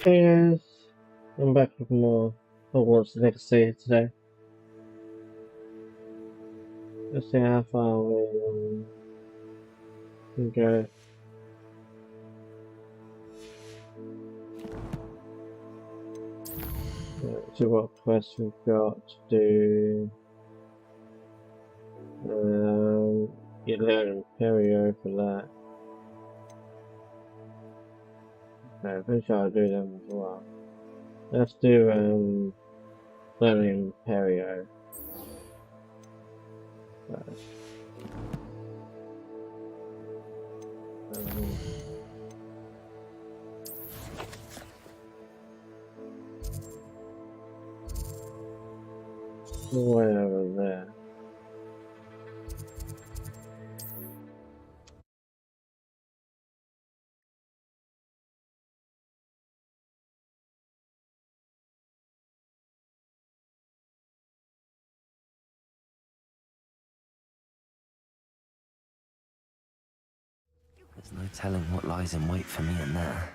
Hey guys, I'm back with more Hogwarts Legacy today. Let's see how far we can go. See what quests we've got to do. Get Learn Imperio for that. Okay, I'm pretty sure I'll do them as well. Let's do Learning Imperio first. Way over there. There's no telling what lies in wait for me in there.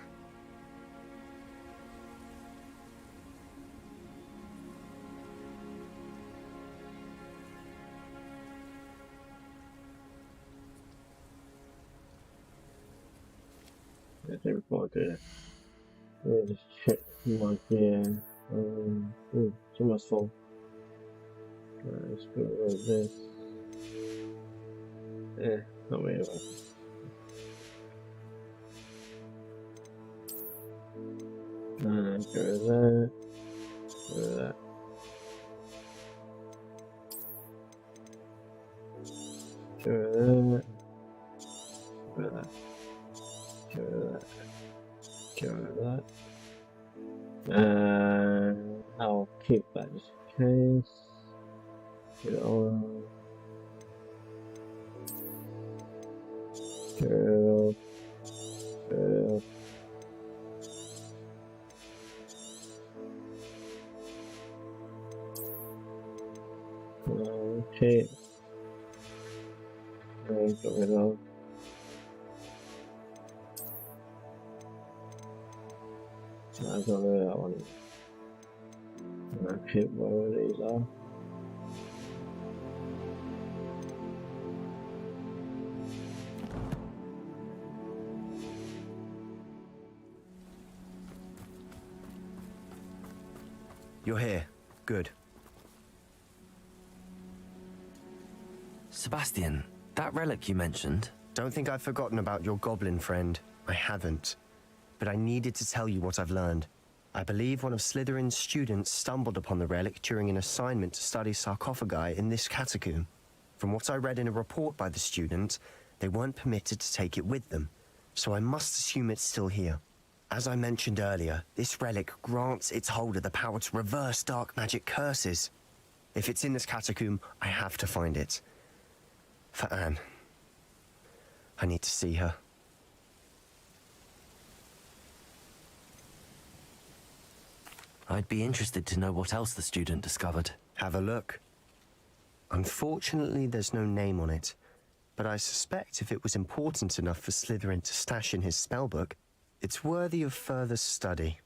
I think we'll do it. Let me just check my gear. Ooh, it's almost full. Let's go with this. Not really well. Go with that. Go with that. Go with that. Go with that. Go with that. Go with that. I'll keep that just in case. Get it all. Go. Go. Okay. Got rid of. I got rid of that one. I'll keep whatever these are. You're here. Good. Sebastian, that relic you mentioned. Don't think I've forgotten about your goblin friend. I haven't. But I needed to tell you what I've learned. I believe one of Slytherin's students stumbled upon the relic during an assignment to study sarcophagi in this catacomb. From what I read in a report by the student, they weren't permitted to take it with them, so I must assume it's still here. As I mentioned earlier, this relic grants its holder the power to reverse dark magic curses. If it's in this catacomb, I have to find it. For Anne. I need to see her. I'd be interested to know what else the student discovered. Have a look. Unfortunately, there's no name on it, but I suspect if it was important enough for Slytherin to stash in his spellbook, it's worthy of further study.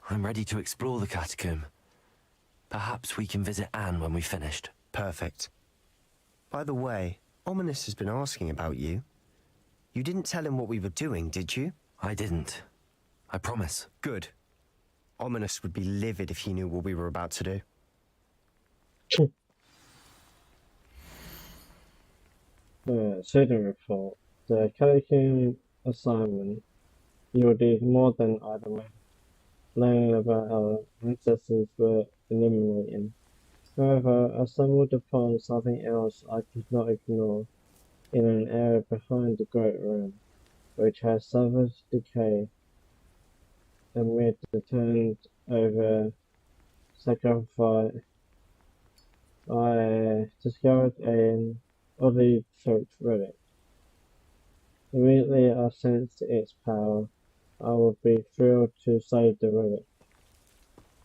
I'm ready to explore the catacomb. Perhaps we can visit Anne when we've finished. Perfect. By the way, Ominis has been asking about you. You didn't tell him what we were doing, did you? I didn't. I promise. Good. Ominis would be livid if he knew what we were about to do. Student report. The catechism assignment yielded more than idle learning about our ancestors were illuminating. However, I stumbled upon something else I could not ignore in an area behind the great room, which has suffered decay amid the turned over sarcophagi. I discovered an oddly shaped relic. Immediately I sensed its power. I would be thrilled to save the relic.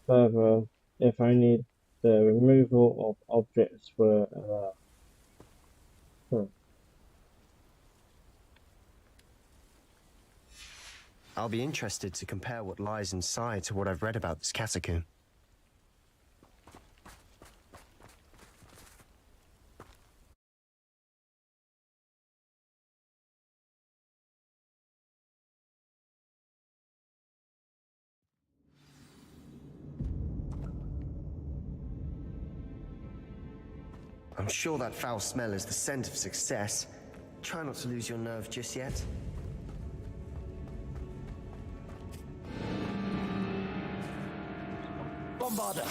Further, if only the removal of objects were allowed. I'll be interested to compare what lies inside to what I've read about this catacomb. I'm sure that foul smell is the scent of success. Try not to lose your nerve just yet. Bombarder!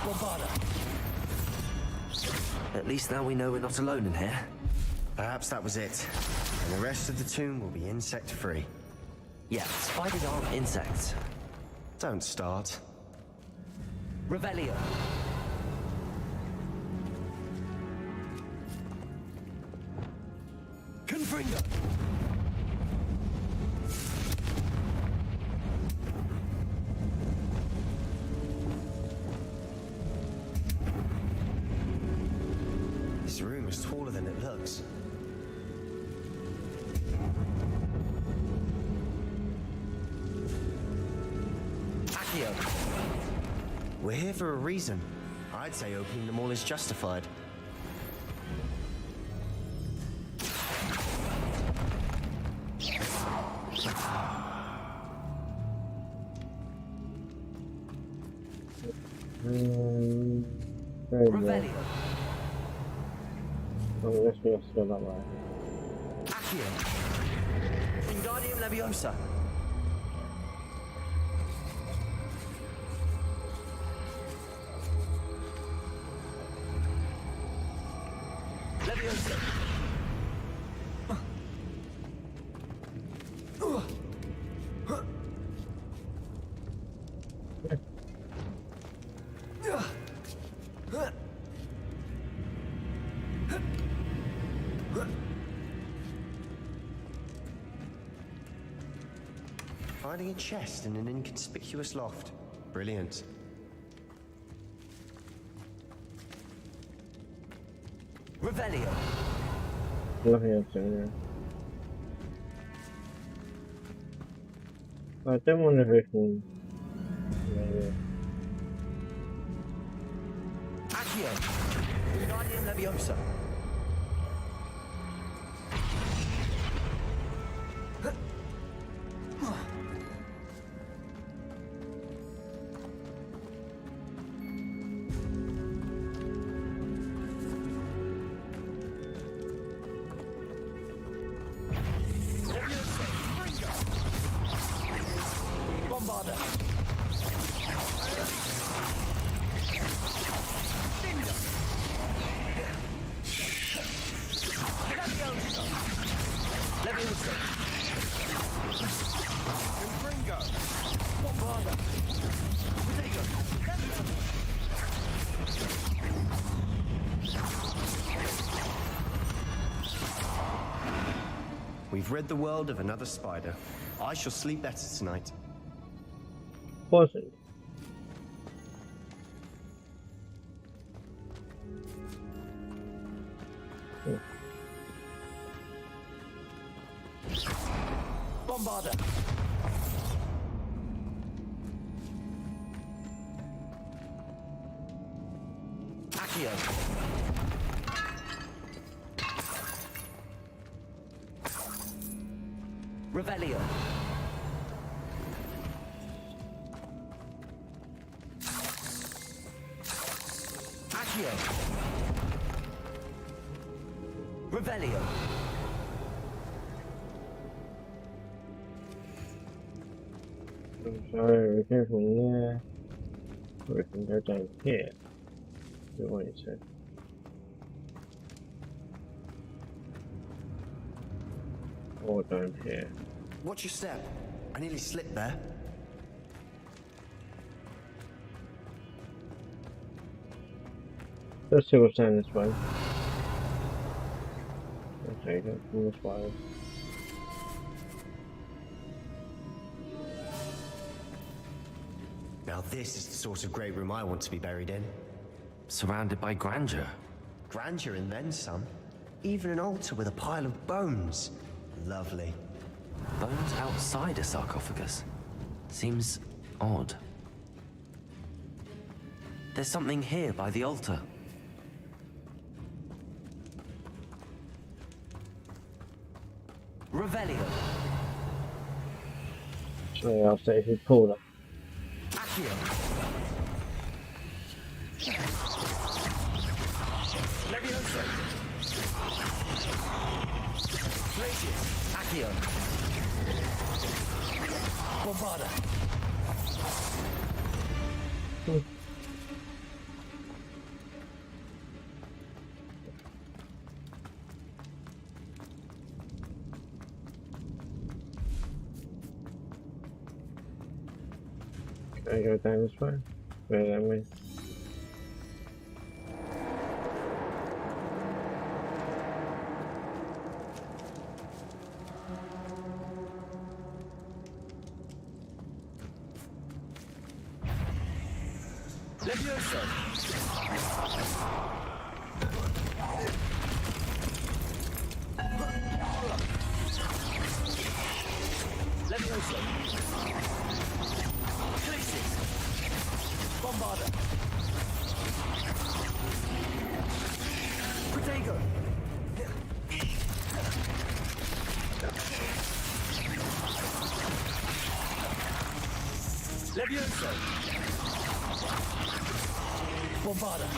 Bombarder! At least now we know we're not alone in here. Perhaps that was it. And the rest of the tomb will be insect-free. Yeah, spiders aren't insects. Don't start. Revelio. Confringo. This room is taller than it looks. Accio. We're here for a reason. I'd say opening them all is justified. There you go. Revelio. Oh, I guess we have to go that way. Accio. Wingardium Leviosa. Leviosa. Finding a chest in an inconspicuous loft. Brilliant. Revelio. Looking at it, yeah. I don't wonder if we can. Maybe. Accio. Wingardium Leviosa. Bombarder. Leviosa. Confringo. Bombarder. Protego. We've rid the world of another spider. I shall sleep better tonight. Poison. Bombarder. Accio. Revelio. Accio. Revelio. I'm sorry, we came from there. We can go down here. Do what you said. Or down here. Watch your step. I nearly slipped there. Let's see what's down this way. Okay, go from this way. Now this is the sort of great room I want to be buried in. Surrounded by grandeur. Grandeur and then some. Even an altar with a pile of bones. Lovely. Bones outside a sarcophagus. Seems odd. There's something here by the altar. Revelio. Yeah, I'll say who pulled it. Accio. Levioso. Glacius. Accio. Bombarda. Can I go down this way? Wait, let me. Levioso. Levioso. Glacius. Bombarda. Protego. Levioso. Bombarda.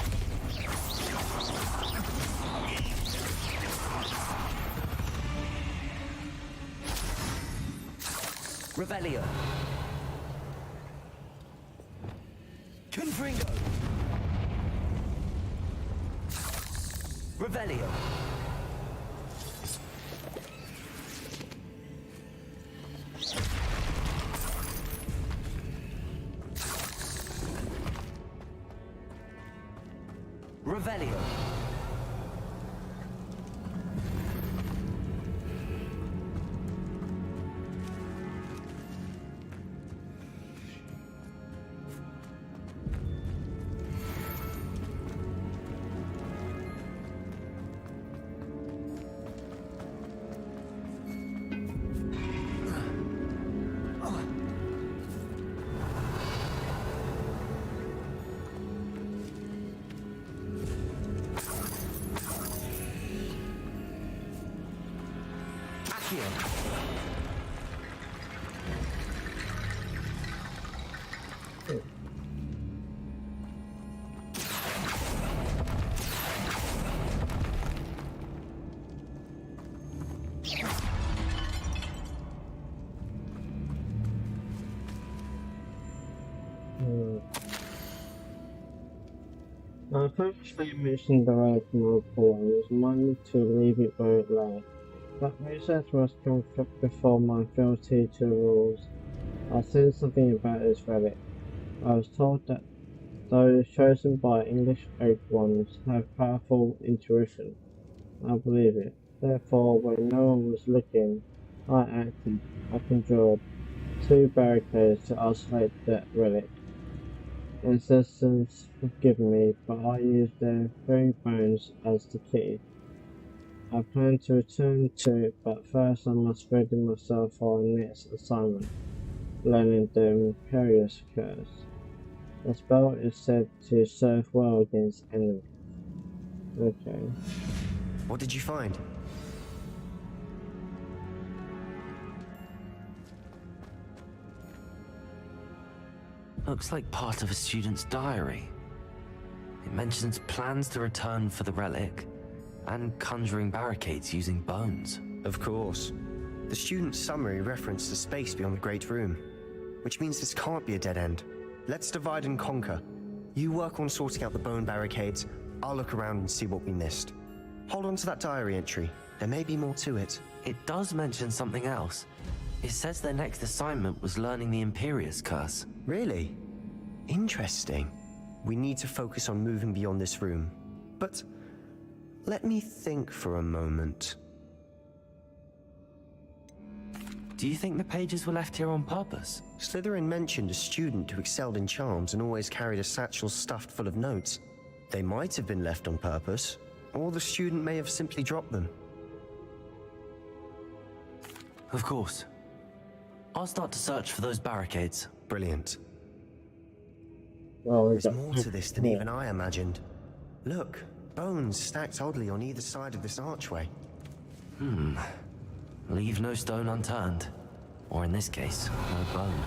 Revelio. Confringo. Revelio. Revelio. I previously mentioned the right report and was minded to leave it where it lay, but research was conducted before my fealty to rules. I sensed something about this relic. I was told that those chosen by English Oak Ones have powerful intuition. I believe it. Therefore, when no one was looking, I acted. I conjured 2 barricades to isolate that relic. Ancestors forgive me, but I used their very bones as the key. I plan to return to it, but first I must ready myself for our next assignment, learning the Imperious Curse. The spell is said to serve well against enemies. Okay. What did you find? Looks like part of a student's diary. It mentions plans to return for the relic and conjuring barricades using bones. Of course. The student's summary referenced the space beyond the Great Room, which means this can't be a dead end. Let's divide and conquer. You work on sorting out the bone barricades, I'll look around and see what we missed. Hold on to that diary entry. There may be more to it. It does mention something else. It says their next assignment was learning the Imperious Curse. Really? Interesting. We need to focus on moving beyond this room. But let me think for a moment. Do Do you think the pages were left here on purpose? Slytherin mentioned a student who excelled in charms and always carried a satchel stuffed full of notes. They might have been left on purpose, or the student may have simply dropped them. Of course. I'll start to search for those barricades. Brilliant. Well, There's more to this than even I imagined. Look, bones stacked oddly on either side of this archway. Leave no stone unturned. Or in this case, no bone.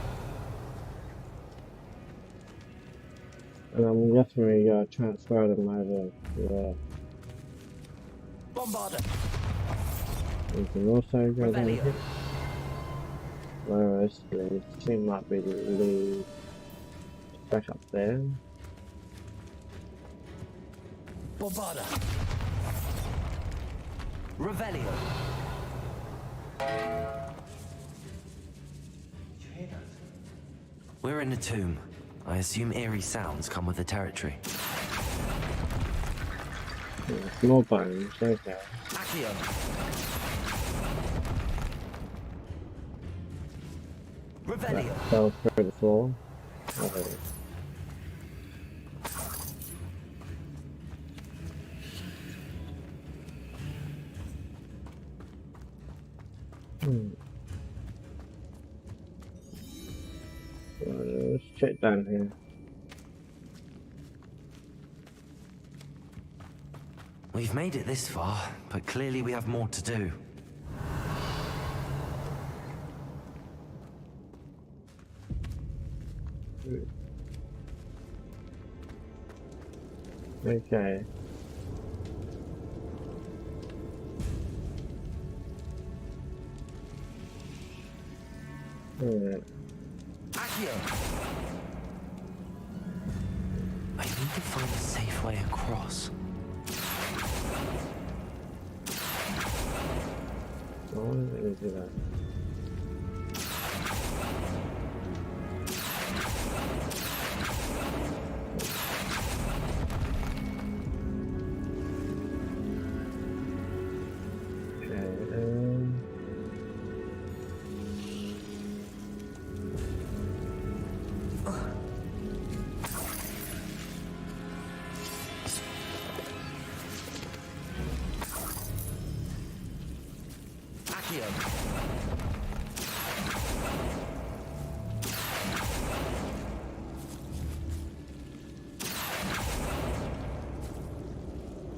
And I'm guessing we gotta transfer them over to Bombarda! we can also go down Revelio. here. Whereas the team might be lead back up there. Bombarda! Revelio! We're in a tomb. I assume eerie sounds come with the territory. More bones, okay. Accio! That Revelio! fell through the floor. Okay. Let's check down here. We've made it this far, but clearly we have more to do. Okay. Alright. Accio! I need to find a safe way across. Oh, let me do that.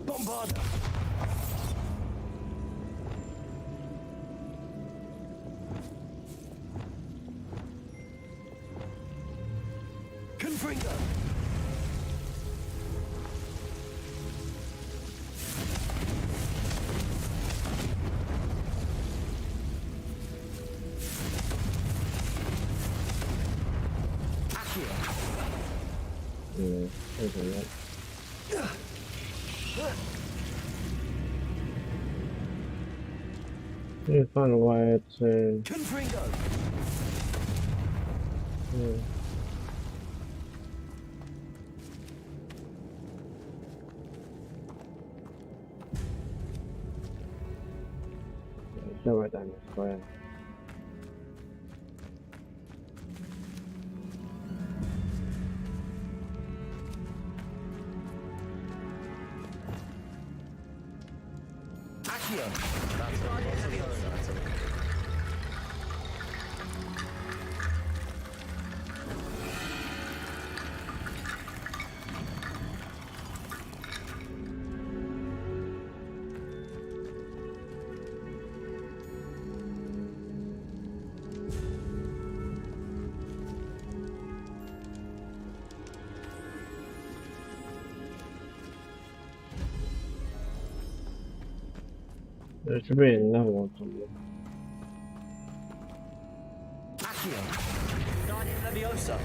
Bombard! Confringo! Yeah, over that. Need to find a way to. Confringo! Yeah. Go right down this way. There should be another one somewhere. Accio! Guardian Leviosa!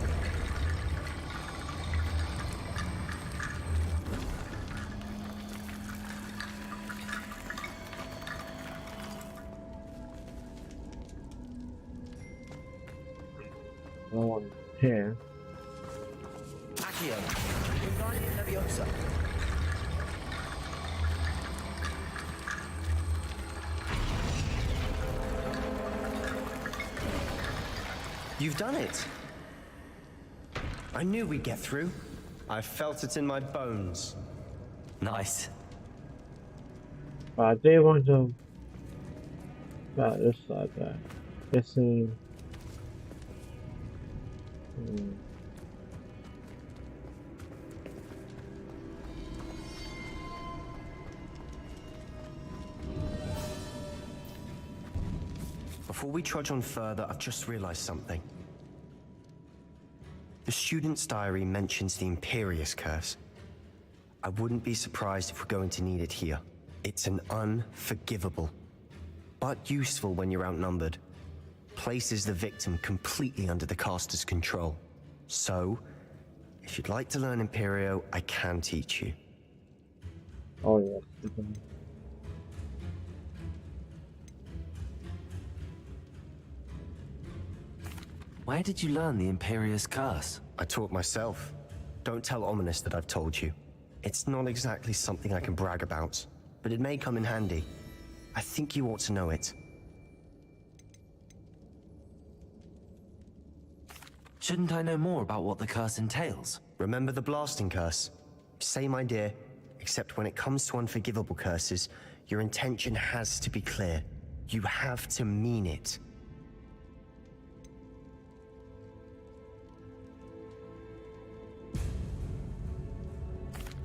No one here. Accio! Guardian Leviosa! You've done it. I knew we'd get through. I felt it in my bones. Nice. But I do want to about this side there. Guessing. Before we trudge on further, I've just realized something. The student's diary mentions the Imperius Curse. I wouldn't be surprised if we're going to need it here. It's an unforgivable, but useful when you're outnumbered. Places the victim completely under the caster's control. So, if you'd like to learn Imperio, I can teach you. Oh yeah. Where did you learn the Imperius Curse? I taught myself. Don't tell Ominous that I've told you. It's not exactly something I can brag about, but it may come in handy. I think you ought to know it. Shouldn't I know more about what the curse entails? Remember the blasting curse? Same idea, except when it comes to unforgivable curses, your intention has to be clear. You have to mean it.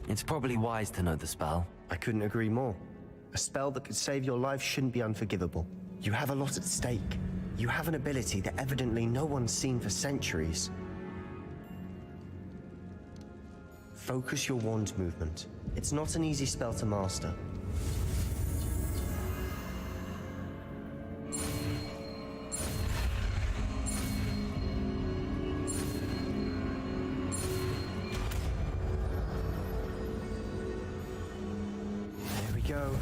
It's probably wise to know the spell. I couldn't agree more. A spell that could save your life shouldn't be unforgivable. You have a lot at stake. You have an ability that evidently no one's seen for centuries. Focus your wand movement. It's not an easy spell to master. There we go.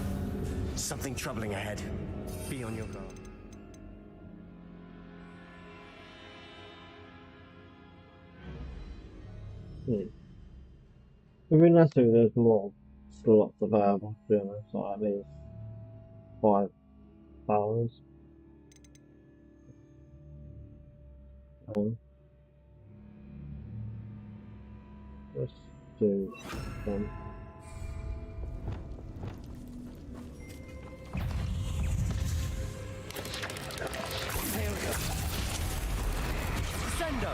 Something troubling ahead. Be on your guard. It'd be nice if there's more slots available, to be honest, like at least 5 hours. Let's do some. Here we go. Sendo!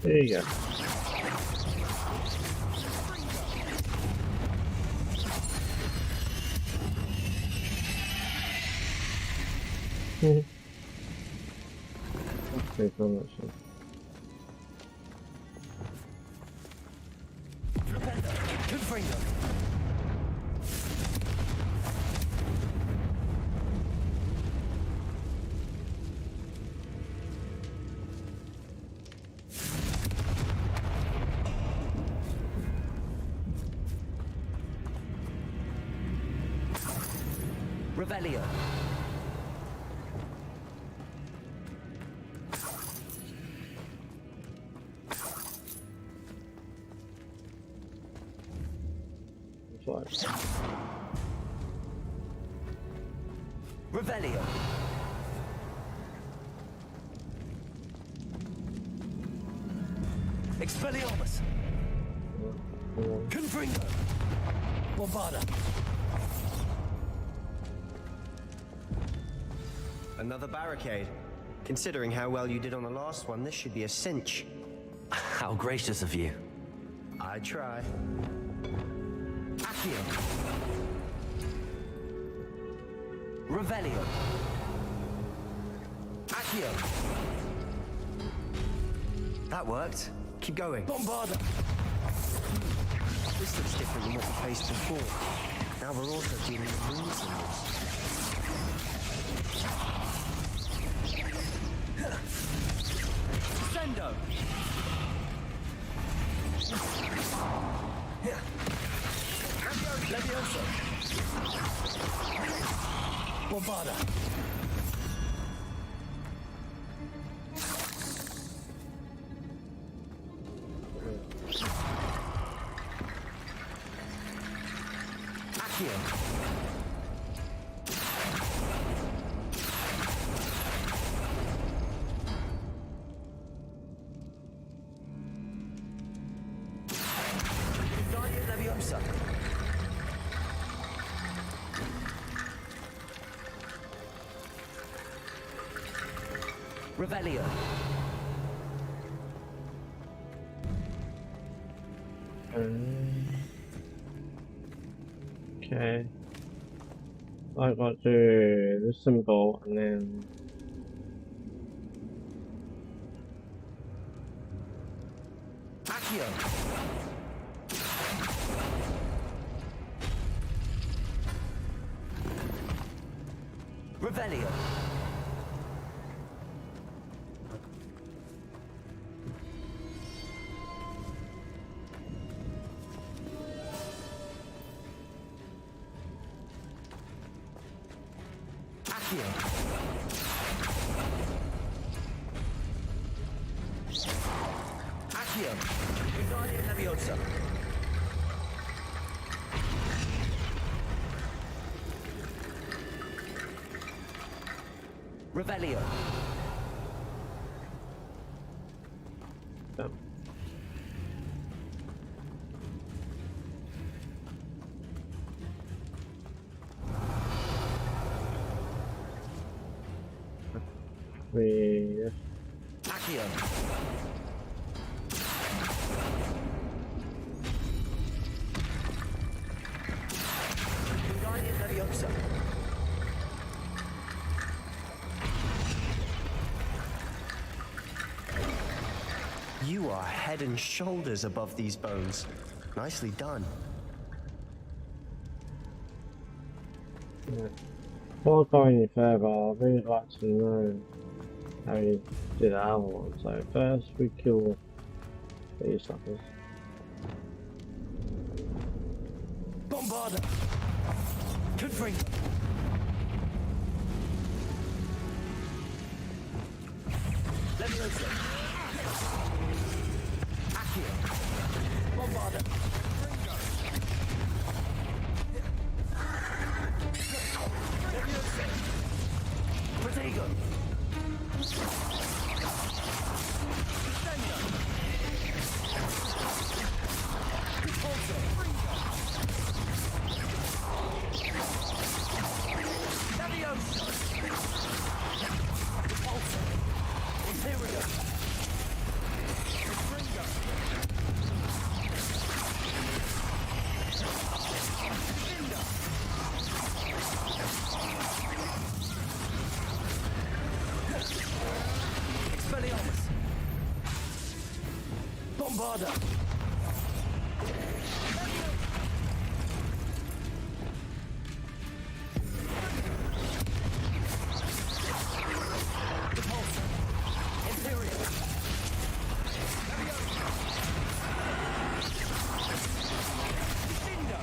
There you go. Okay, so much. Confringo! Revelio. Revelio. Expelliarmus. Confringo. Bombarda. Another barricade. Considering how well you did on the last one, this should be a cinch. How gracious of you. I try. Accio. Revelio. Accio. That worked. Keep going. Bombarda. This looks different than what we faced before. Now we're also dealing with rune symbols. Sendo. Levioso. Bombarda. Accio. Wingardium Leviosa. Revelio. Okay. I got to do the symbol and then Accio. Revelio. Accio. Accio. Wingardium Leviosa. Revelio. yeah. We Accio. Wingardium Leviosa. You are head and shoulders above these bones. Nicely done. yeah. Before going any further, I'd really like to know how you did the other one. So first we kill these suckers. Bombarda. Confringo. Leviosa. Accio. Bombarda. Leviosa. Protego. Defender. Repulsor. Leviosa. Repulsor. Imperial. Confringo. Defender. Expelliarmus. Bombarda. Repulsor. Imperial. Defendo.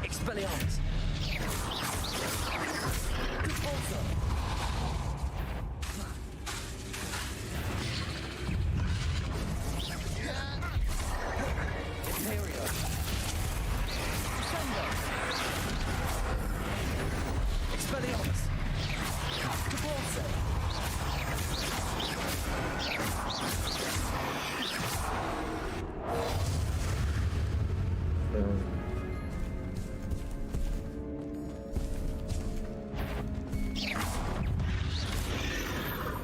Expelliarmus. Repulsor. Imperial. Defendo. Expelliarmus. Repulsor.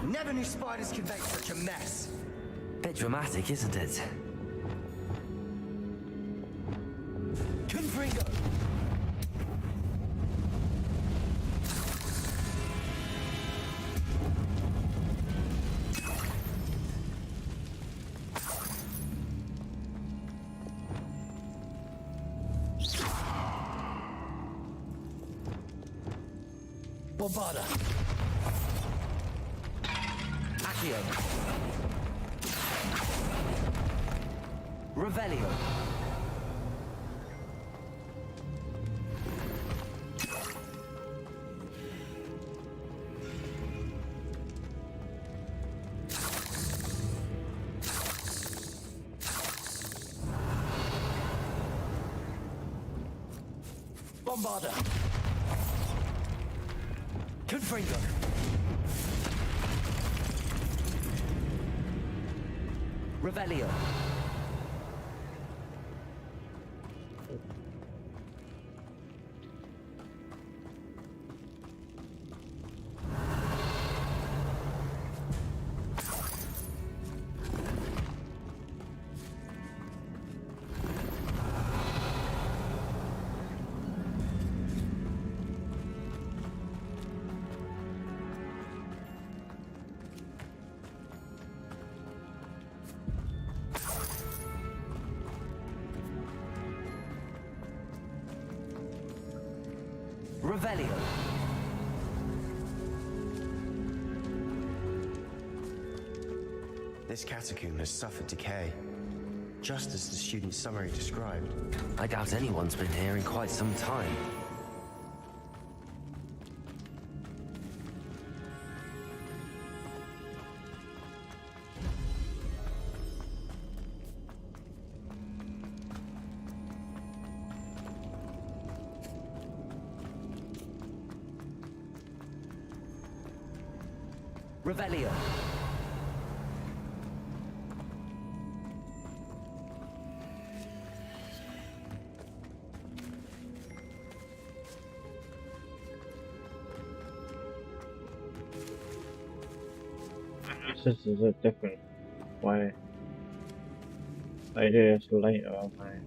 Never knew spiders could make such a mess. Bit dramatic, isn't it? Confringo. Bombarda. Accio. Revelio. Bombarda. Confringo. Revelio. Revelio. This catacomb has suffered decay, just as the student's summary described. I doubt anyone's been here in quite some time. Revelio. This is a different way. They do this later, aren't they?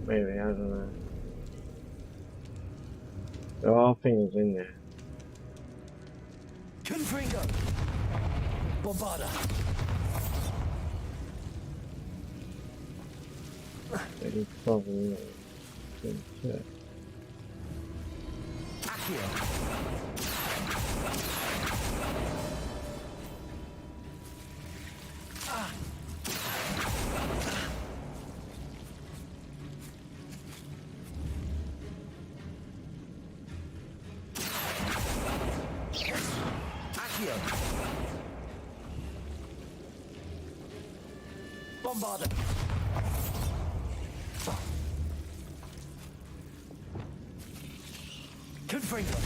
Maybe, I don't know. There are things in there. Confringo. Bombarda. That you probably can check. Accio. Accio. Bombarda. Confringo.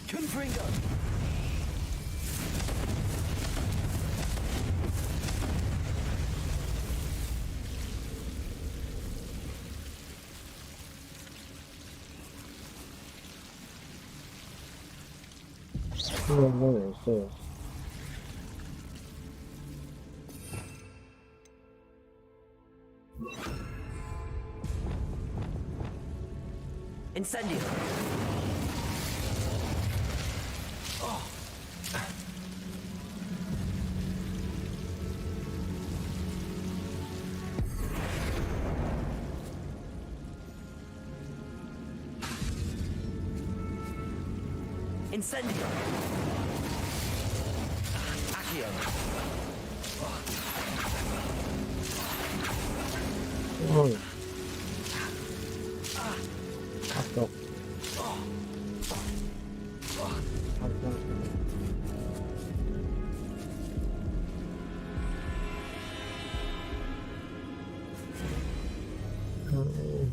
Confringo. What is this? Incendio. Incendio. Accio. Oh. Fuck off.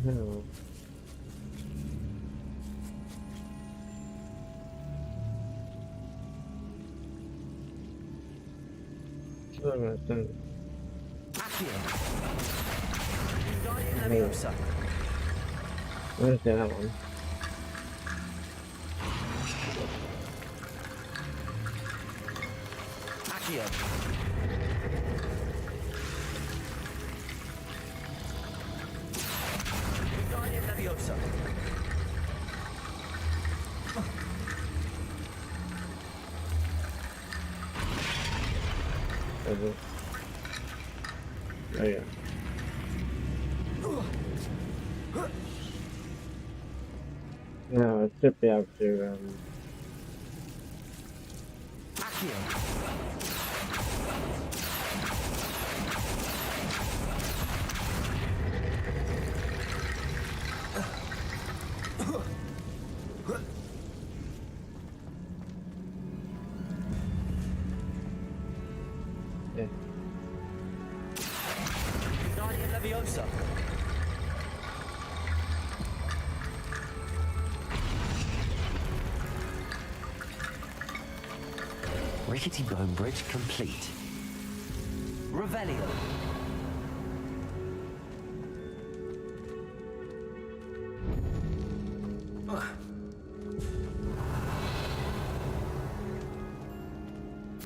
Hell. Accio. Guardian Leviosa. Where's that one? Accio. Guardian Leviosa. Is it? Oh yeah. No, I should be able to Accio. Rickety bone bridge complete. Revelio.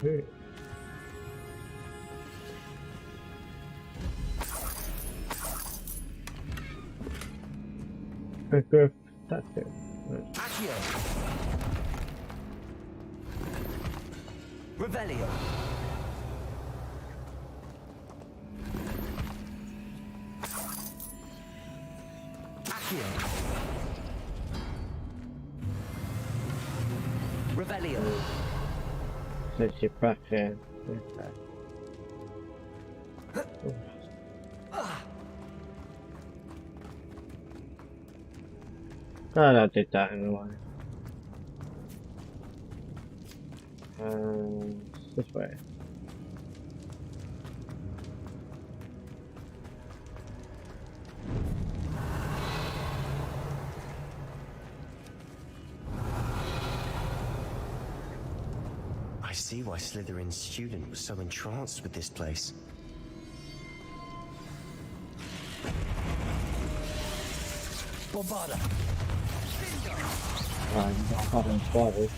Hey. Good. That's it. Right. Accio. Revelio. Accio. Revelio. So she's back here. Okay. Glad I did that in a way. This way. I see why Slytherin's student was so entranced with this place. Bombarda. I'm not in trouble.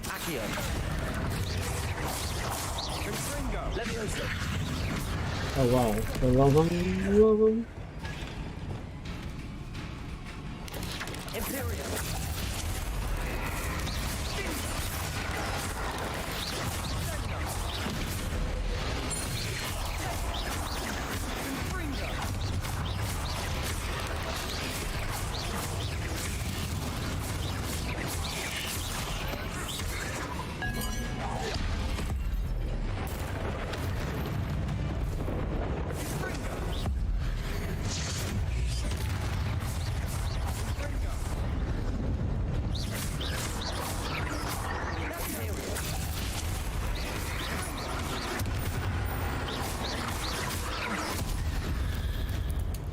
Accio. Leviosa. Oh wow. I love them. Imperio.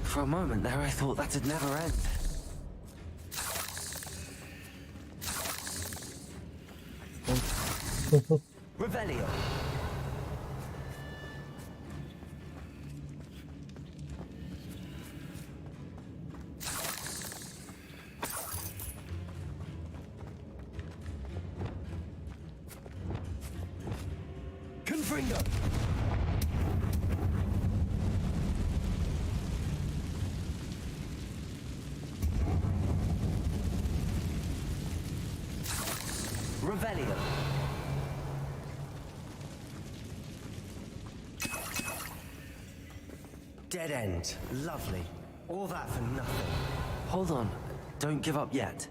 For a moment there, I thought that'd never end. Revelio. Confringo. Revelio. Dead end. Lovely. All that for nothing. Hold on, don't give up yet.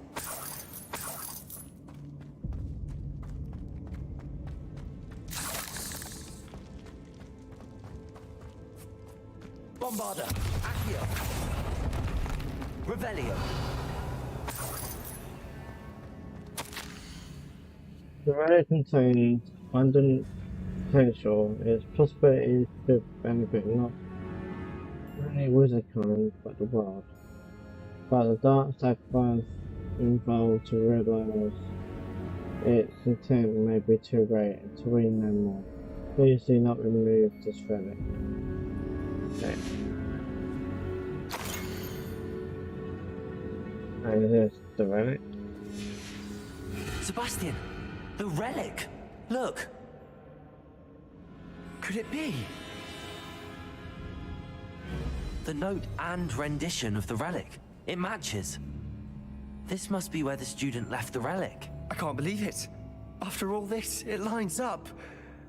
Bombarda. Accio. Revelio. The relic contains abundant potential. Its possibilities could benefit not only Wizardkind but the world. But the dark sacrifice involved to realize its intent may be too great until we know more. Please do not remove this relic. Okay. And this is the relic. Sebastian, the relic! Look! Could it be? The note and rendition of the relic. It matches. This must be where the student left the relic. I can't believe it. After all this, it lines up.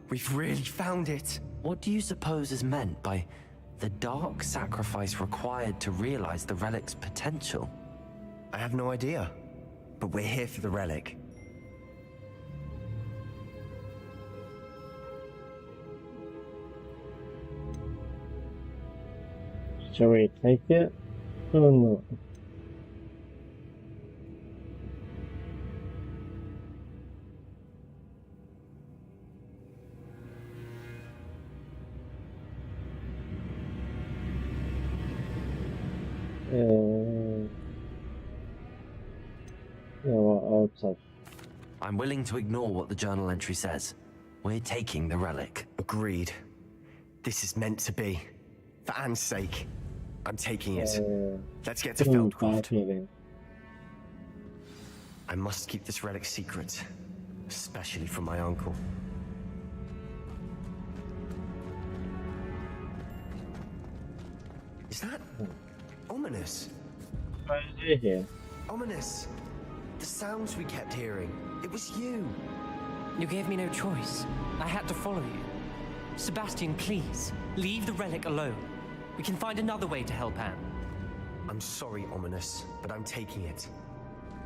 We've really found it. What do you suppose is meant by the dark sacrifice required to realize the relic's potential? I have no idea. but we're here for the relic. Shall we take it or not? Yeah, well, I'll take. I'm willing to ignore what the journal entry says. We're taking the relic. Agreed. This is meant to be. For Anne's sake, I'm taking it. Let's get to Feldcroft. Feeling. I must keep this relic secret, especially from my uncle. Is that ominous? What is it here? Ominous. The sounds we kept hearing. It was you. You gave me no choice. I had to follow you. Sebastian, please, leave the relic alone. We can find another way to help Anne. I'm sorry, Ominous, but I'm taking it.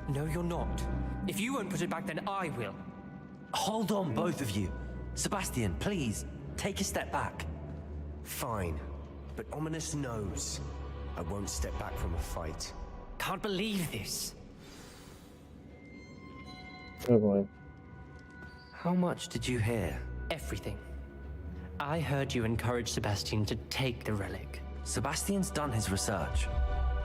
No, you're not. If you won't put it back, then I will. Hold on, both of you. Sebastian, please, take a step back. Fine, but Ominous knows I won't step back from a fight. Can't believe this. Oh boy. How much did you hear? Everything. I heard you encourage Sebastian to take the relic. Sebastian's done his research.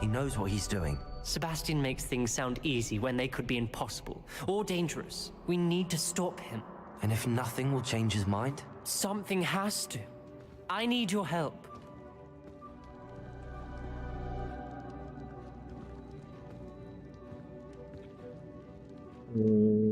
He knows what he's doing. Sebastian makes things sound easy when they could be impossible or dangerous. We need to stop him. And if nothing will change his mind? Something has to. I need your help. Yeah.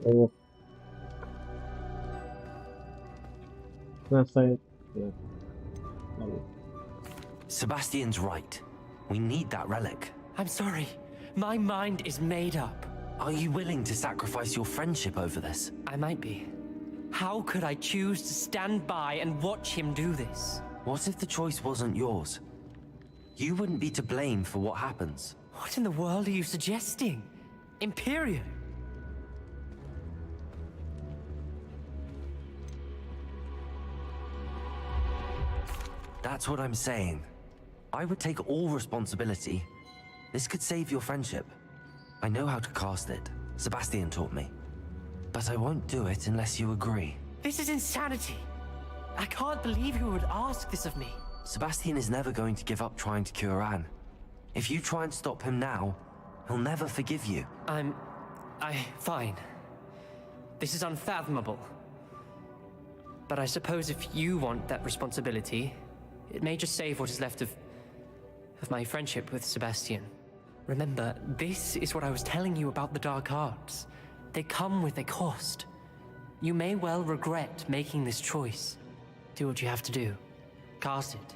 Oh. That's like, yeah. Sebastian's right. We need that relic. I'm sorry. My mind is made up. Are you willing to sacrifice your friendship over this? I might be. How could I choose to stand by and watch him do this? What if the choice wasn't yours? You wouldn't be to blame for what happens. What in the world are you suggesting? Imperium? That's what I'm saying. I would take all responsibility. This could save your friendship. I know how to cast it. Sebastian taught me. But I won't do it unless you agree. This is insanity. I can't believe you would ask this of me. Sebastian is never going to give up trying to cure Anne. If you try and stop him now, he'll never forgive you. Fine. This is unfathomable. But I suppose if you want that responsibility, it may just save what is left of my friendship with Sebastian. Remember, this is what I was telling you about the dark arts. They come with a cost. You may well regret making this choice. Do what you have to do. Cast it.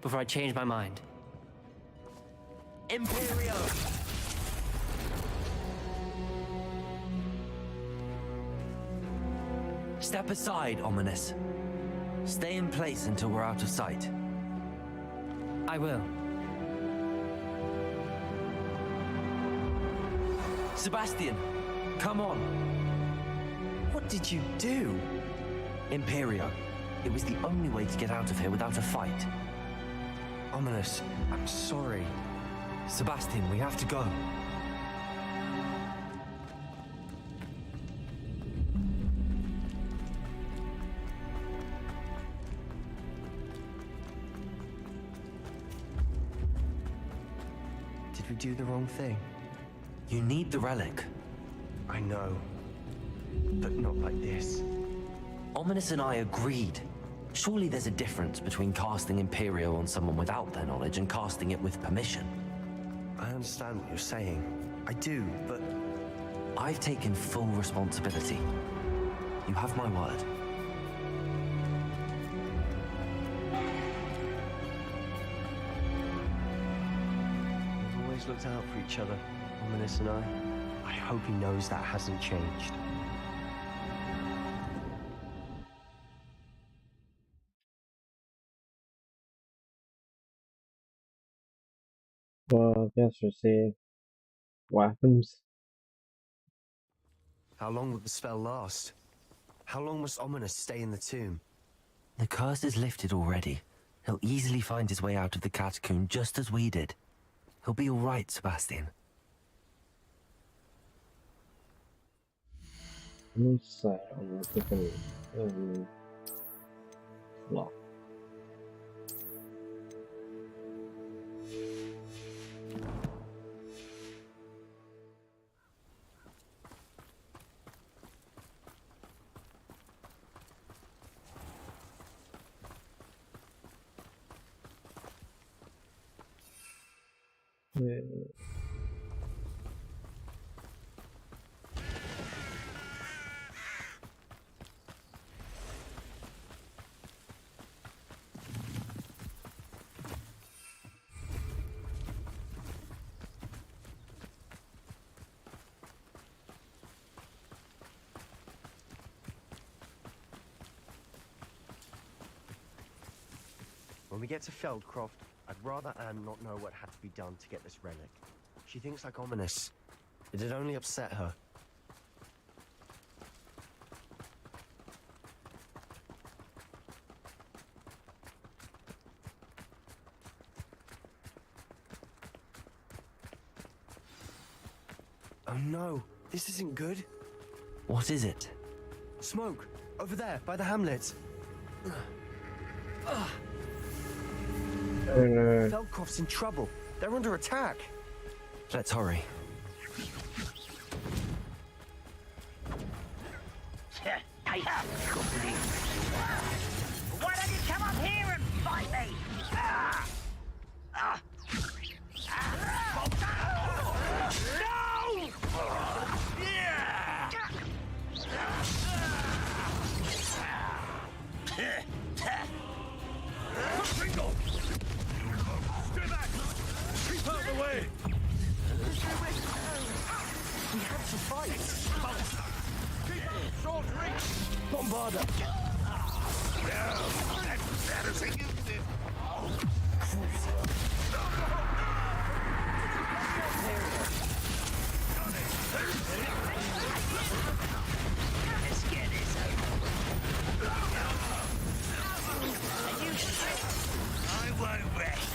Before I change my mind. Imperio! Step aside, Ominous. Stay in place until we're out of sight. I will. Sebastian, come on. What did you do? Imperio. It was the only way to get out of here without a fight. Ominous, I'm sorry. Sebastian, we have to go. Did we do the wrong thing? You need the relic. I know. But not like this. Ominous and I agreed. Surely there's a difference between casting Imperio on someone without their knowledge and casting it with permission. I understand what you're saying. I do, but... I've taken full responsibility. You have my word. We've always looked out for each other, Ominous and I. I hope he knows that hasn't changed. Well, just receive weapons. How long will the spell last? How long must Ominous stay in the tomb? The curse is lifted already. He'll easily find his way out of the catacomb just as we did. He'll be all right, Sebastian. I'm set on a different slot. Yeah. When we get to Feldcroft, I'd rather Anne not know what had to be done to get this relic. She thinks like Ominous. It'd only upset her. Oh no, this isn't good. What is it? Smoke! Over there, by the hamlet. Oh no. Feldcroft's in trouble. They're under attack. Let's hurry. Why don't you come up here and fight me? No! Pringle! Stay back! Keep out of the way! We have to fight. Keep out! Short reach! Bombarda! That's embarrassing, isn't it? Let's get this over. Are you sure? I won't rest.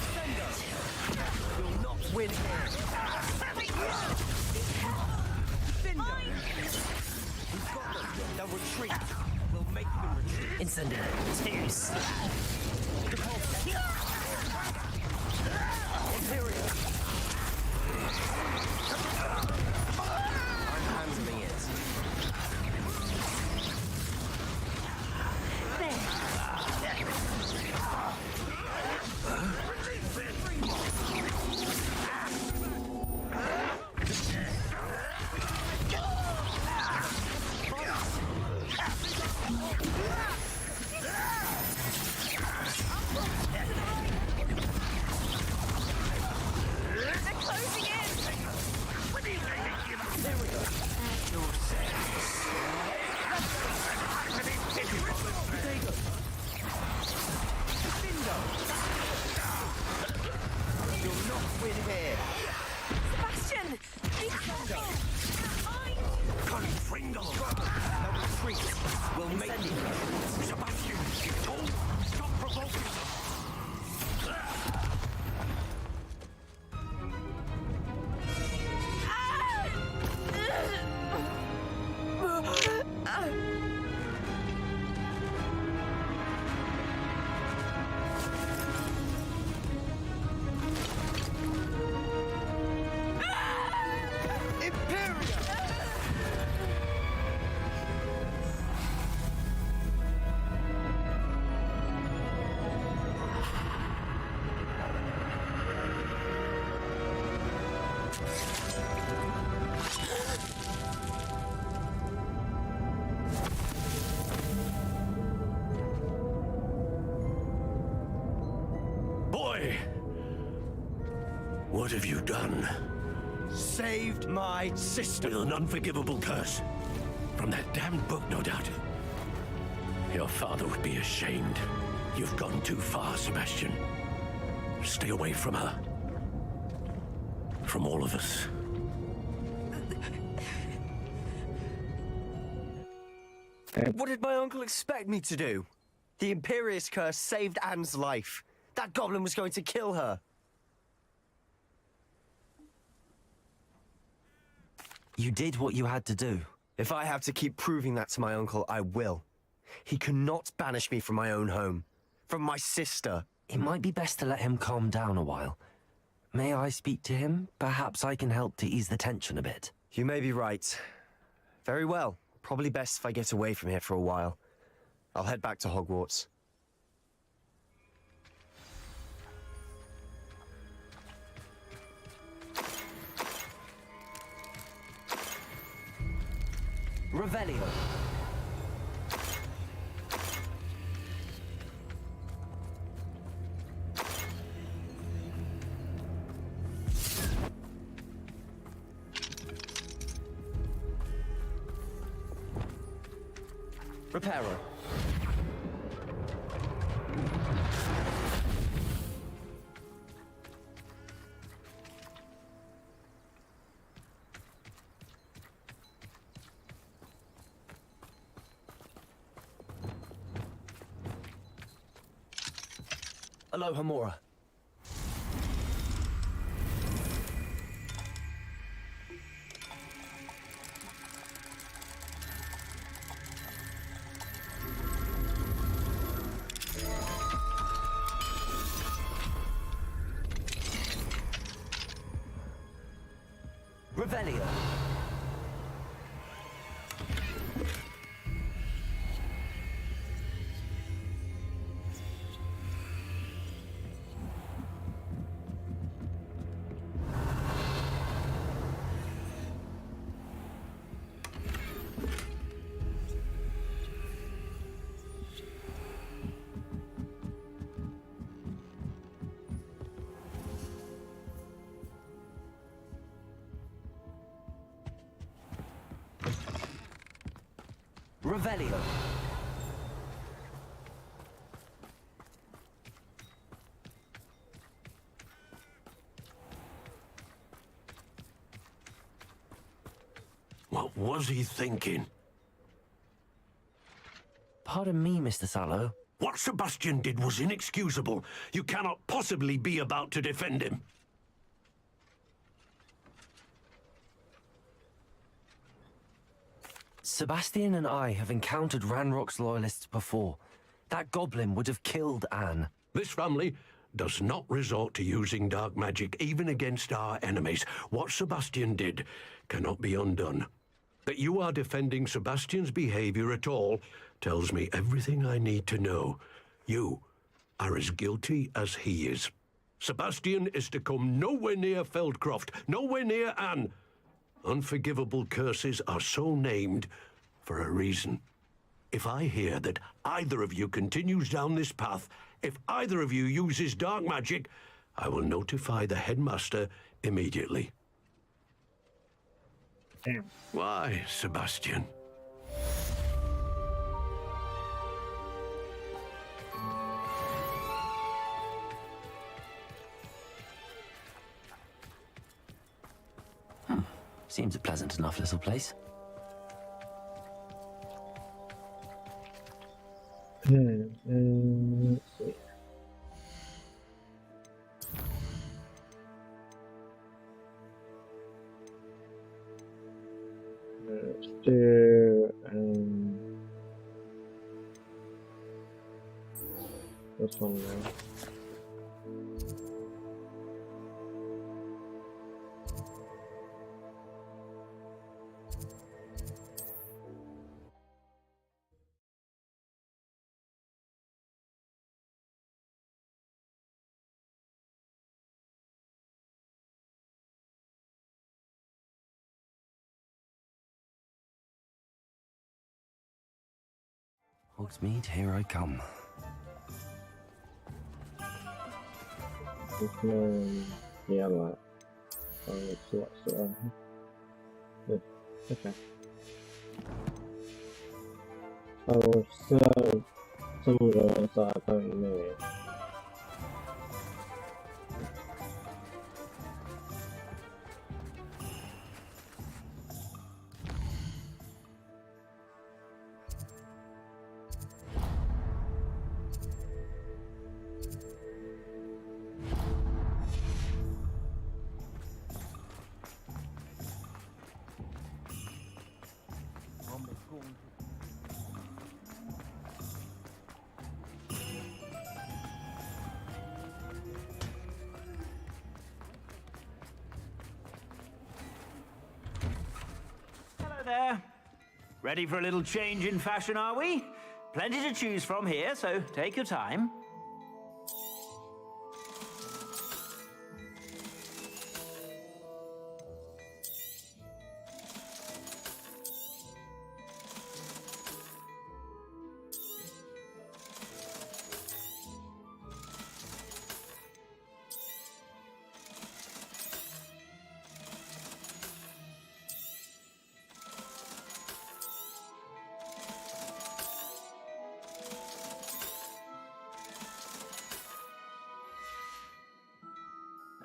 Will not win here. Defender! We've got them. They'll retreat. We'll make them retreat. Incendiary. Too slow. Imperial! I'm handling it. They're closing in. What do you think? You'll not win here. Sebastian! Be careful! Confringo! They'll retreat. We'll make them. Sebastian! Don't stop provoking them! Imperial! What have you done? Saved my sister. With an unforgivable curse. From that damned book, no doubt. Your father would be ashamed. You've gone too far, Sebastian. Stay away from her. From all of us. What did my uncle expect me to do? The Imperious curse saved Anne's life. That goblin was going to kill her. You did what you had to do. If I have to keep proving that to my uncle, I will. He cannot banish me from my own home. From my sister. It might be best to let him calm down a while. May I speak to him? Perhaps I can help to ease the tension a bit. You may be right. Very well. Probably best if I get away from here for a while. I'll head back to Hogwarts. Revelio. Reparo. Alohomora. Revelio. Revelio. What was he thinking? Pardon me, Mr. Sallow. What Sebastian did was inexcusable. You cannot possibly be about to defend him. Sebastian and I have encountered Ranrock's loyalists before. That goblin would have killed Anne. This family does not resort to using dark magic even against our enemies. What Sebastian did cannot be undone. That you are defending Sebastian's behavior at all tells me everything I need to know. You are as guilty as he is. Sebastian is to come nowhere near Feldcroft, nowhere near Anne. Unforgivable curses are so named for a reason. If I hear that either of you continues down this path, if either of you uses dark magic, I will notify the headmaster immediately. Damn. Why, Sebastian? Seems a pleasant enough little place. Let's see. Let's do this one now. Hogsmeade, here I come. This one. yellow. So it's lots of this. Okay. I will serve some of those that I don't need. Hello there. Ready for a little change in fashion, are we? Plenty to choose from here, so take your time.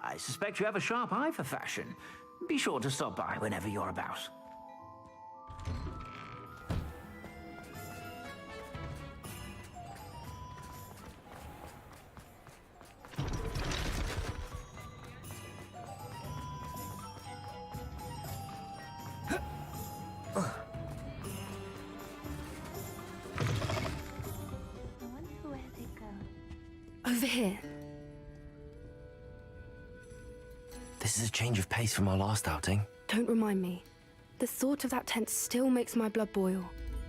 I suspect you have a sharp eye for fashion. Be sure to stop by whenever you're about. I wonder where they go. Over here. This is a change of pace from our last outing. Don't remind me. The thought of that tent still makes my blood boil.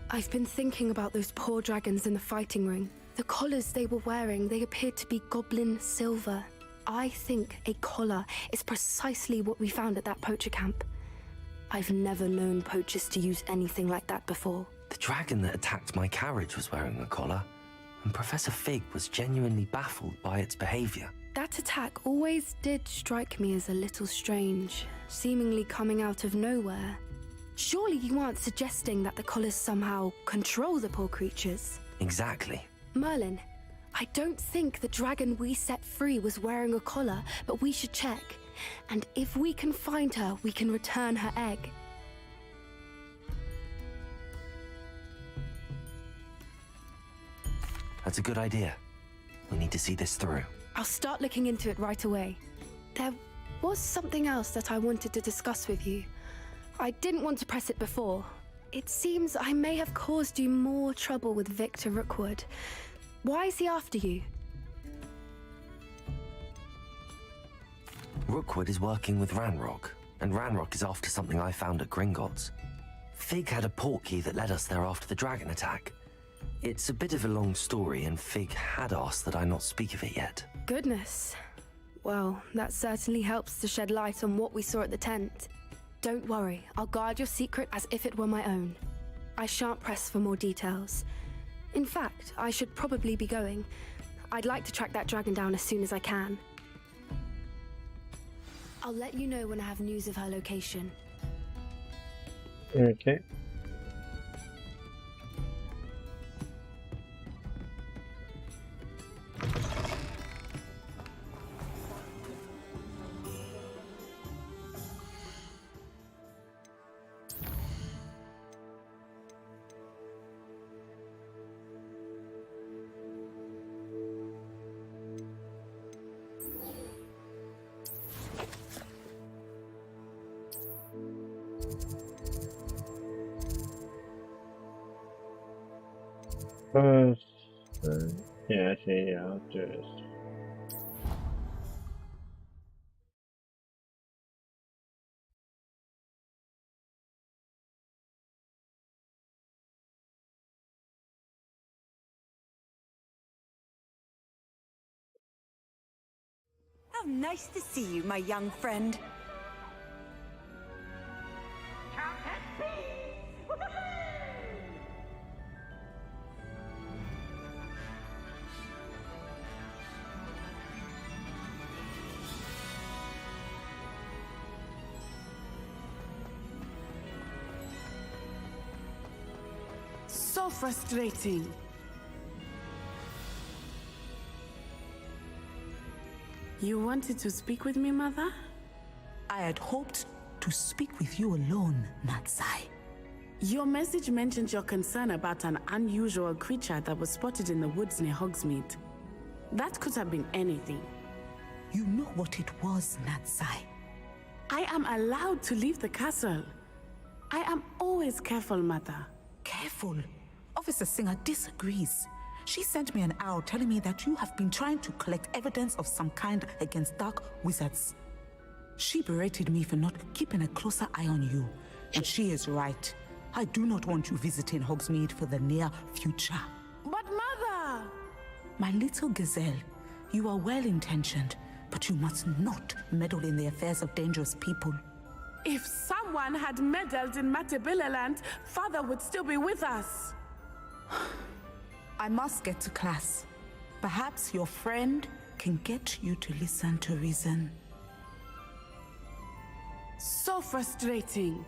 I've been thinking about those poor dragons in the fighting ring. The collars they were wearing, they appeared to be goblin silver. I think a collar is precisely what we found at that poacher camp. I've never known poachers to use anything like that before. The dragon that attacked my carriage was wearing a collar, and Professor Fig was genuinely baffled by its behavior. That attack always did strike me as a little strange, seemingly coming out of nowhere. Surely you aren't suggesting that the collars somehow control the poor creatures? Exactly. Merlin, I don't think the dragon we set free was wearing a collar, but we should check. And if we can find her, we can return her egg. That's a good idea. We need to see this through. I'll start looking into it right away. There was something else that I wanted to discuss with you. I didn't want to press it before. It seems I may have caused you more trouble with Victor Rookwood. Why is he after you? Rookwood is working with Ranrock, and Ranrock is after something I found at Gringotts. Fig had a portkey that led us there after the dragon attack. It's a bit of a long story, and Fig had asked that I not speak of it yet. Goodness. Well, that certainly helps to shed light on what we saw at the tent. Don't worry, I'll guard your secret as if it were my own. I shan't press for more details. In fact, I should probably be going. I'd like to track that dragon down as soon as I can. I'll let you know when I have news of her location. Okay. First, yeah, actually, yeah, I'll do this. How nice to see you, my young friend. So frustrating. You wanted to speak with me, Mother? I had hoped to speak with you alone, Natsai. Your message mentioned your concern about an unusual creature that was spotted in the woods near Hogsmeade. That could have been anything. You know what it was, Natsai. I am allowed to leave the castle. I am always careful, Mother. Careful. Officer Singer disagrees. She sent me an owl telling me that you have been trying to collect evidence of some kind against dark wizards. She berated me for not keeping a closer eye on you. And she is right. I do not want you visiting Hogsmeade for the near future. But Mother! My little gazelle, you are well-intentioned, but you must not meddle in the affairs of dangerous people. If someone had meddled in Matabeleland, Father would still be with us. I must get to class. Perhaps your friend can get you to listen to reason. So frustrating.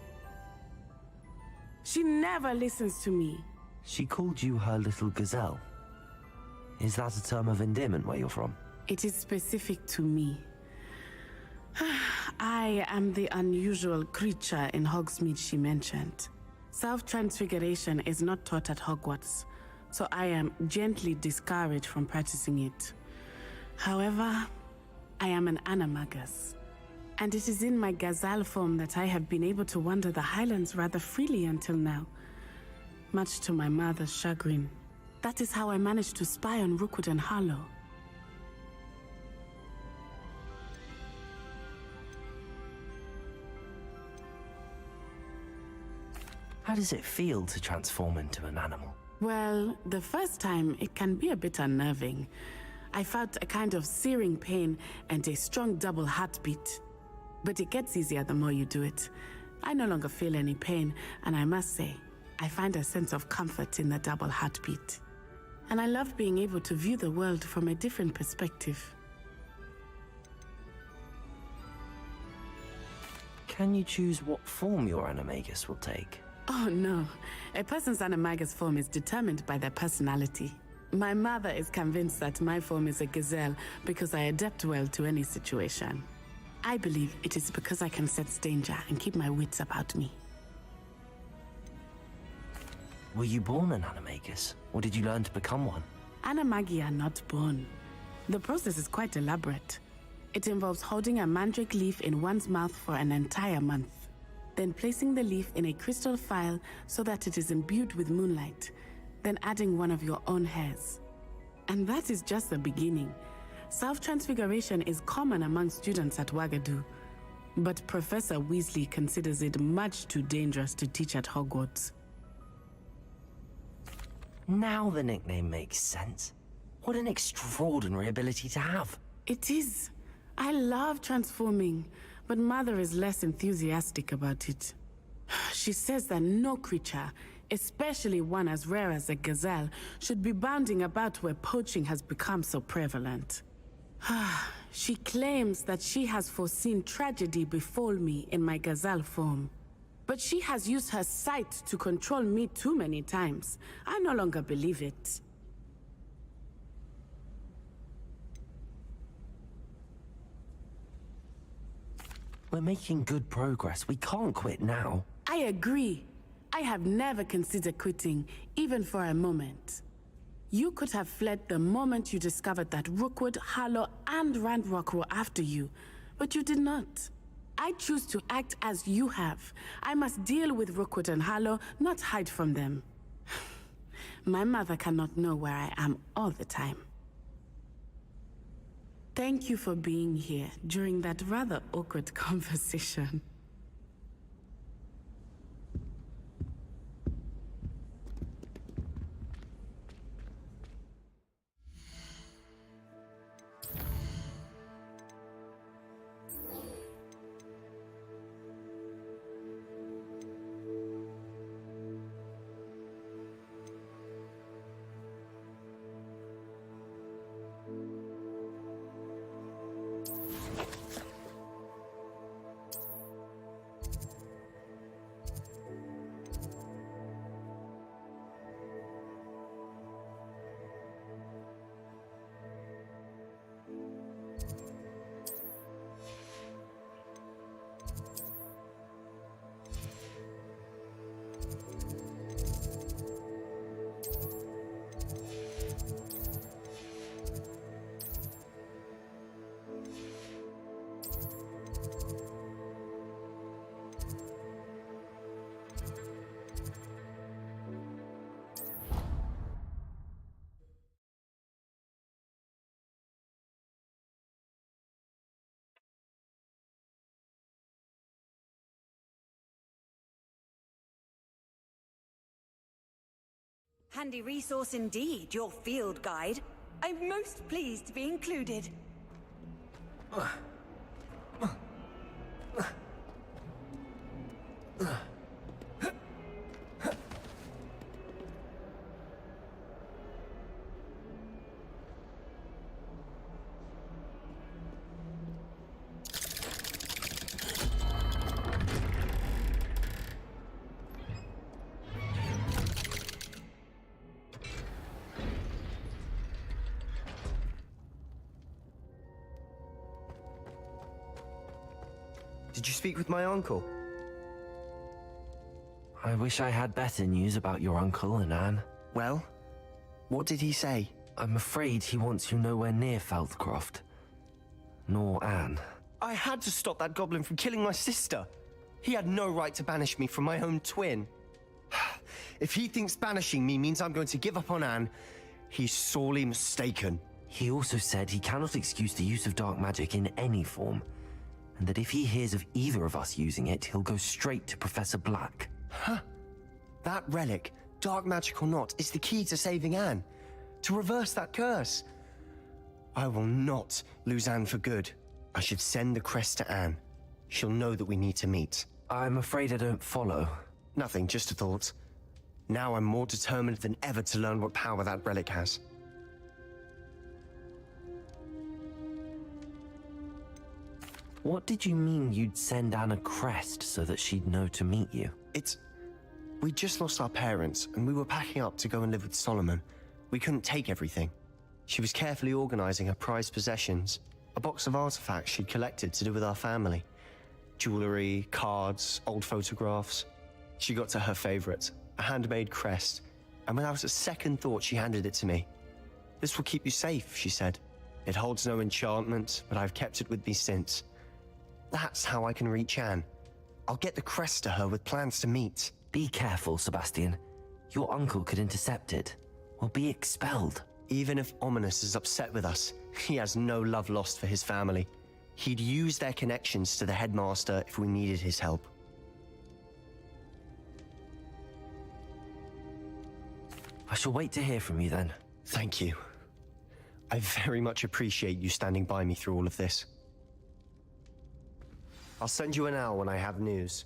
She never listens to me. She called you her little gazelle. Is that a term of endearment where you're from? It is specific to me. I am the unusual creature in Hogsmeade she mentioned. Self-transfiguration is not taught at Hogwarts, so I am gently discouraged from practicing it. However, I am an animagus, and it is in my gazelle form that I have been able to wander the Highlands rather freely until now, much to my mother's chagrin. That is how I managed to spy on Rookwood and Harlow. How does it feel to transform into an animal? Well, the first time it can be a bit unnerving. I felt a kind of searing pain and a strong double heartbeat. But it gets easier the more you do it. I no longer feel any pain, and I must say, I find a sense of comfort in the double heartbeat. And I love being able to view the world from a different perspective. Can you choose what form your animagus will take? Oh no, a person's animagus form is determined by their personality. My mother is convinced that my form is a gazelle because I adapt well to any situation. I believe it is because I can sense danger and keep my wits about me. Were you born an animagus, or did you learn to become one? Animagi are not born. The process is quite elaborate. It involves holding a mandrake leaf in one's mouth for an entire month, then placing the leaf in a crystal phial so that it is imbued with moonlight, then adding one of your own hairs. And that is just the beginning. Self-transfiguration is common among students at Wagadu, but Professor Weasley considers it much too dangerous to teach at Hogwarts. Now the nickname makes sense. What an extraordinary ability to have. It is. I love transforming, but Mother is less enthusiastic about it. She says that no creature, especially one as rare as a gazelle, should be bounding about where poaching has become so prevalent. She claims that she has foreseen tragedy befall me in my gazelle form. But she has used her sight to control me too many times. I no longer believe it. We're making good progress. We can't quit now. I agree. I have never considered quitting, even for a moment. You could have fled the moment you discovered that Rookwood, Harlow, and Ranrock were after you, but you did not. I choose to act as you have. I must deal with Rookwood and Harlow, not hide from them. My mother cannot know where I am all the time. Thank you for being here during that rather awkward conversation. Handy resource indeed, your field guide. I'm most pleased to be included. Did you speak with my uncle? I wish I had better news about your uncle and Anne. Well, what did he say? I'm afraid he wants you nowhere near Feldcroft. Nor Anne. I had to stop that goblin from killing my sister. He had no right to banish me from my own twin. If he thinks banishing me means I'm going to give up on Anne, he's sorely mistaken. He also said he cannot excuse the use of dark magic in any form, and that if he hears of either of us using it, he'll go straight to Professor Black. Huh. That relic, dark magic or not, is the key to saving Anne. To reverse that curse. I will not lose Anne for good. I should send the crest to Anne. She'll know that we need to meet. I'm afraid I don't follow. Nothing, just a thought. Now I'm more determined than ever to learn what power that relic has. What did you mean you'd send Anne a crest so that she'd know to meet you? We just lost our parents, and we were packing up to go and live with Solomon. We couldn't take everything. She was carefully organizing her prized possessions, a box of artifacts she'd collected to do with our family. Jewelry, cards, old photographs. She got to her favorite, a handmade crest, and without a second thought she handed it to me. "This will keep you safe," she said. "It holds no enchantment, but I've kept it with me since. That's how I can reach Anne. I'll get the crest to her with plans to meet." Be careful, Sebastian. Your uncle could intercept it, or be expelled. Even if Ominous is upset with us, he has no love lost for his family. He'd use their connections to the headmaster if we needed his help. I shall wait to hear from you then. Thank you. I very much appreciate you standing by me through all of this. I'll send you an owl when I have news.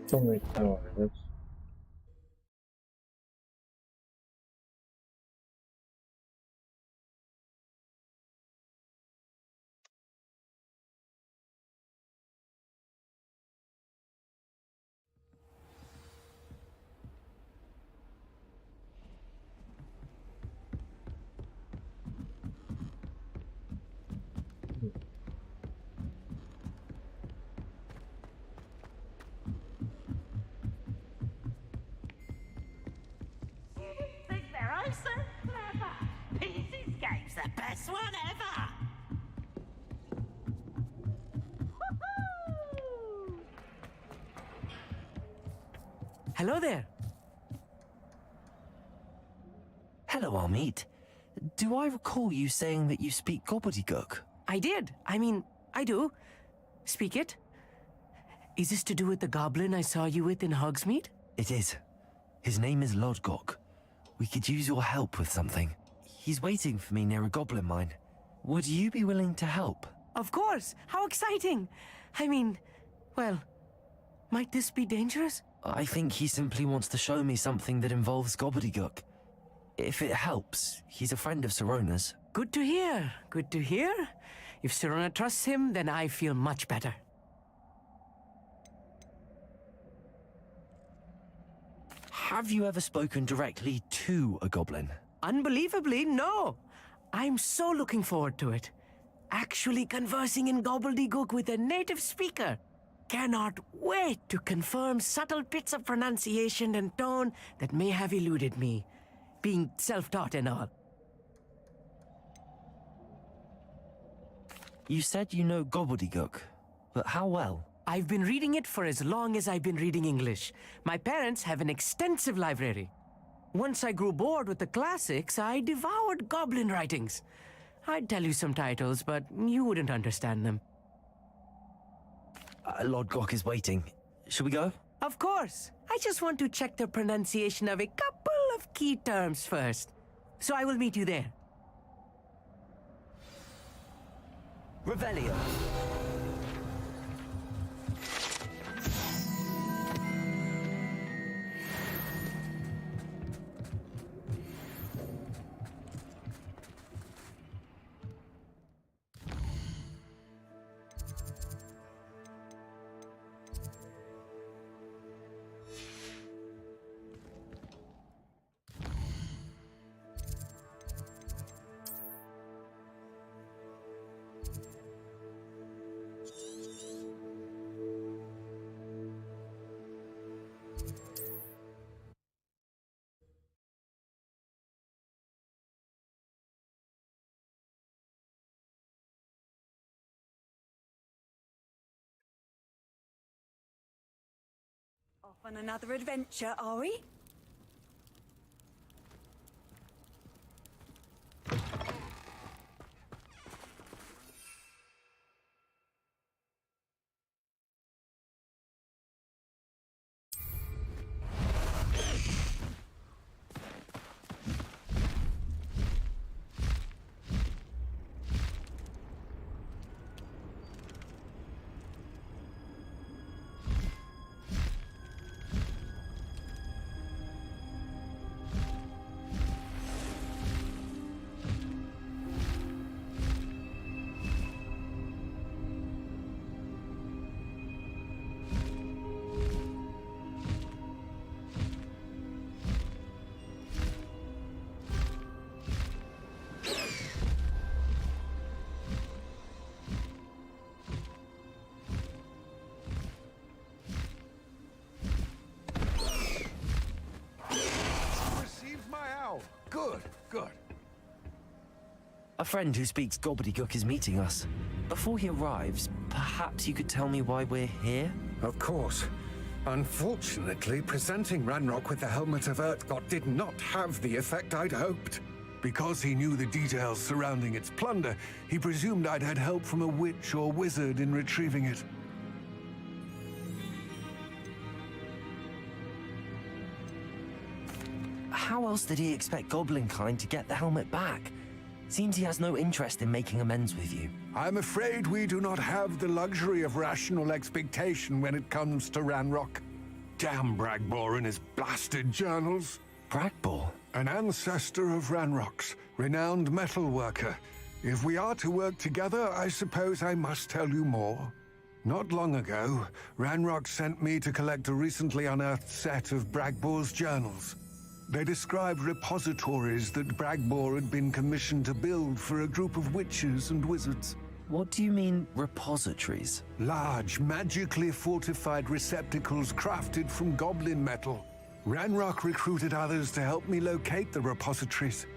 Don't really know what it is. Think they're oh so clever. Pieces Game's the best one ever. Woohoo! Hello there. Hello, Amit. Do I recall you saying that you speak gobbledygook? I did. I mean, I do. Speak it. Is this to do with the goblin I saw you with in Hogsmeade? It is. His name is Lodgok. We could use your help with something. He's waiting for me near a goblin mine. Would you be willing to help? Of course. How exciting. I mean, well, might this be dangerous? I think he simply wants to show me something that involves gobbledygook. If it helps, he's a friend of Sirona's. Good to hear. Good to hear. If Sirona trusts him, then I feel much better. Have you ever spoken directly to a goblin? Unbelievably, no. I'm so looking forward to it. Actually conversing in gobbledygook with a native speaker. Cannot wait to confirm subtle bits of pronunciation and tone that may have eluded me, being self-taught and all. You said you know gobbledygook, but how well? I've been reading it for as long as I've been reading English. My parents have an extensive library. Once I grew bored with the classics, I devoured goblin writings. I'd tell you some titles, but you wouldn't understand them. Lord Glock is waiting. Shall we go? Of course. I just want to check the pronunciation of a couple of key terms first. So I will meet you there. Revelio. Off on another adventure, are we? Good, good. A friend who speaks gobbledygook is meeting us. Before he arrives, perhaps you could tell me why we're here? Of course. Unfortunately, presenting Ranrock with the Helmet of Urtkot did not have the effect I'd hoped. Because he knew the details surrounding its plunder, he presumed I'd had help from a witch or wizard in retrieving it. How else did he expect Goblinkind to get the helmet back? Seems he has no interest in making amends with you. I'm afraid we do not have the luxury of rational expectation when it comes to Ranrock. Damn Bragbor and his blasted journals. Bragbor? An ancestor of Ranrock's, renowned metal worker. If we are to work together, I suppose I must tell you more. Not long ago, Ranrock sent me to collect a recently unearthed set of Bragbor's journals. They described repositories that Bragbor had been commissioned to build for a group of witches and wizards. What do you mean, repositories? Large, magically fortified receptacles crafted from goblin metal. Ranrock recruited others to help me locate the repositories.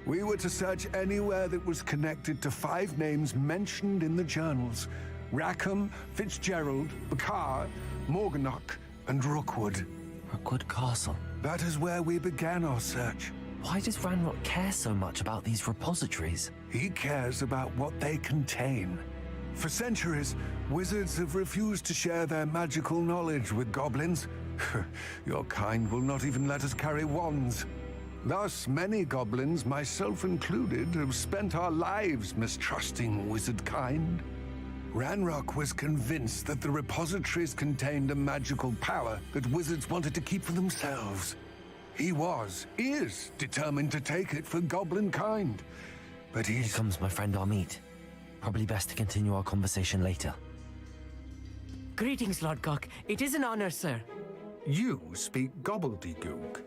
We were to search anywhere that was connected to 5 names mentioned in the journals: Rackham, Fitzgerald, Bakar, Morganach, and Rookwood. Rookwood Castle. That is where we began our search. Why does Ranrock care so much about these repositories? He cares about what they contain. For centuries, wizards have refused to share their magical knowledge with goblins. Your kind will not even let us carry wands. Thus, many goblins, myself included, have spent our lives mistrusting wizard kind. Ranrock was convinced that the repositories contained a magical power that wizards wanted to keep for themselves. He is determined to take it for goblin kind. But Here comes my friend Amit. Probably best to continue our conversation later. Greetings, Lodgok. It is an honor, sir. You speak gobbledygook.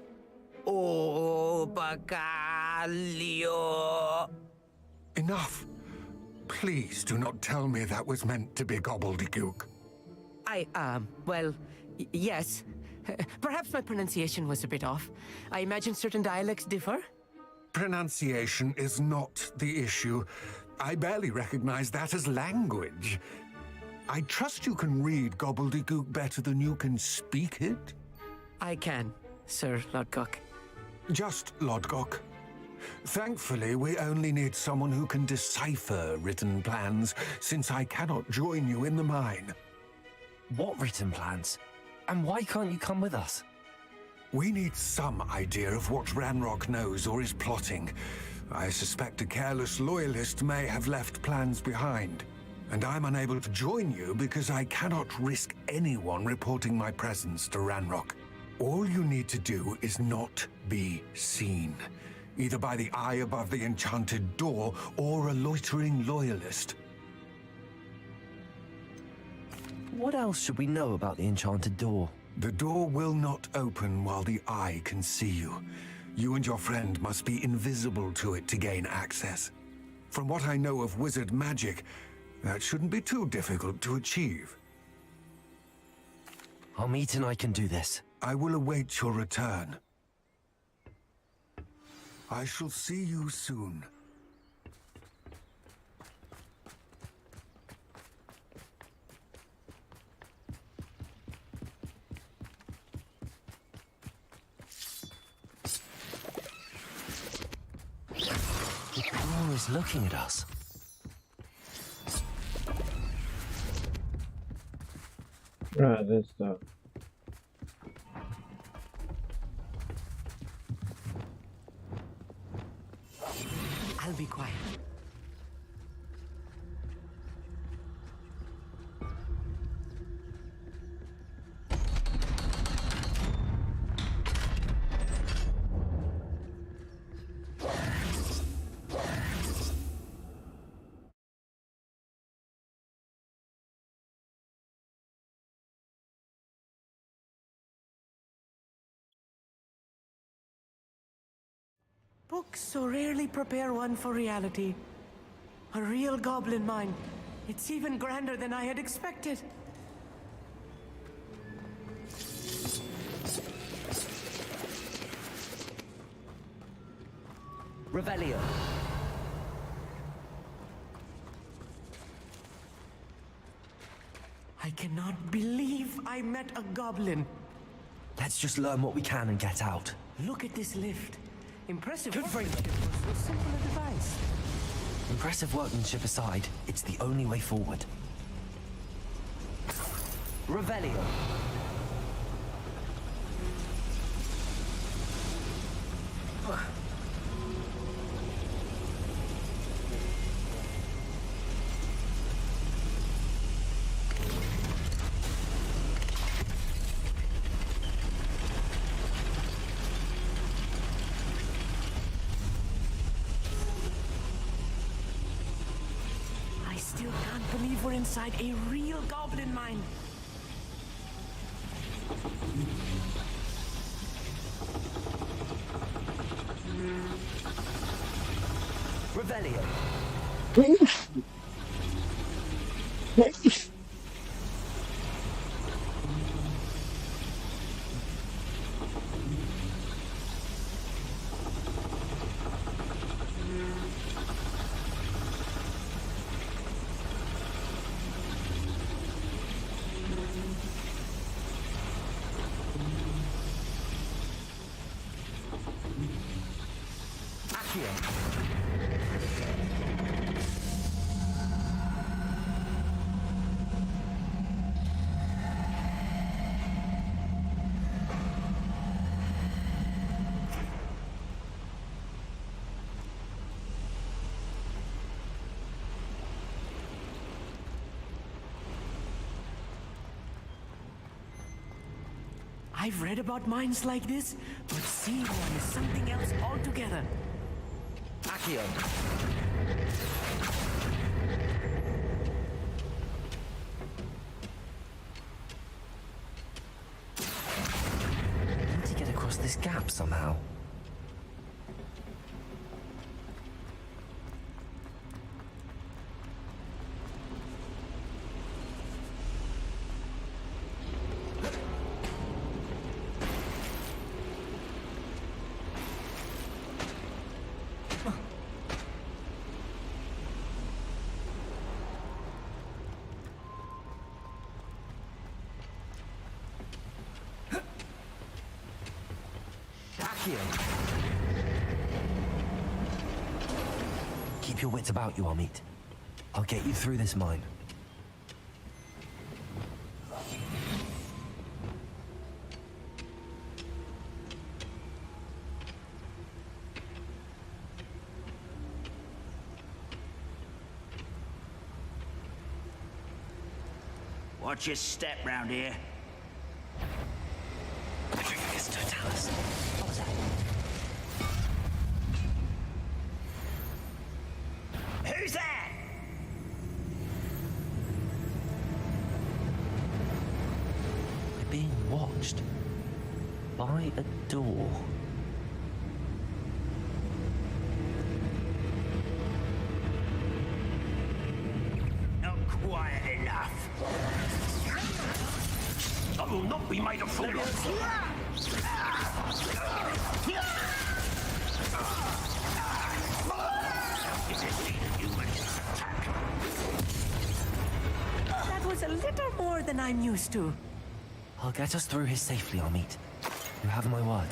Oh, Bacalio. Enough. Please do not tell me that was meant to be gobbledygook. Yes. Perhaps my pronunciation was a bit off. I imagine certain dialects differ. Pronunciation is not the issue. I barely recognize that as language. I trust you can read gobbledygook better than you can speak it? I can, Sir Lodgok. Just Lodgok. Thankfully, we only need someone who can decipher written plans, since I cannot join you in the mine. What written plans? And why can't you come with us? We need some idea of what Ranrock knows or is plotting. I suspect a careless loyalist may have left plans behind. And I'm unable to join you because I cannot risk anyone reporting my presence to Ranrock. All you need to do is not be seen, either by the eye above the enchanted door or a loitering loyalist. What else should we know about the enchanted door? The door will not open while the eye can see you. You and your friend must be invisible to it to gain access. From what I know of wizard magic, that shouldn't be too difficult to achieve. Amit and I can do this. I will await your return. I shall see you soon. The door is looking at us. Right, this stuff. I'll be quiet. Books so rarely prepare one for reality. A real goblin mine. It's even grander than I had expected. Revelio. I cannot believe I met a goblin. Let's just learn what we can and get out. Look at this lift. Impressive workmanship for so simple a device. Impressive workmanship aside, it's the only way forward. Revelio. I still can't believe we're inside a real goblin mine. Revelio. I've read about mines like this, but seeing one is something else altogether. Accio. I need to get across this gap somehow. Keep your wits about you, Amit. I'll get you through this mine. Watch your step round here. It's Totalis. What was that? Who's that? We're being watched by a door. Not quiet enough. I will not be made a fool of. That was a little more than I'm used to. I'll get us through here safely, Amit. You have my word.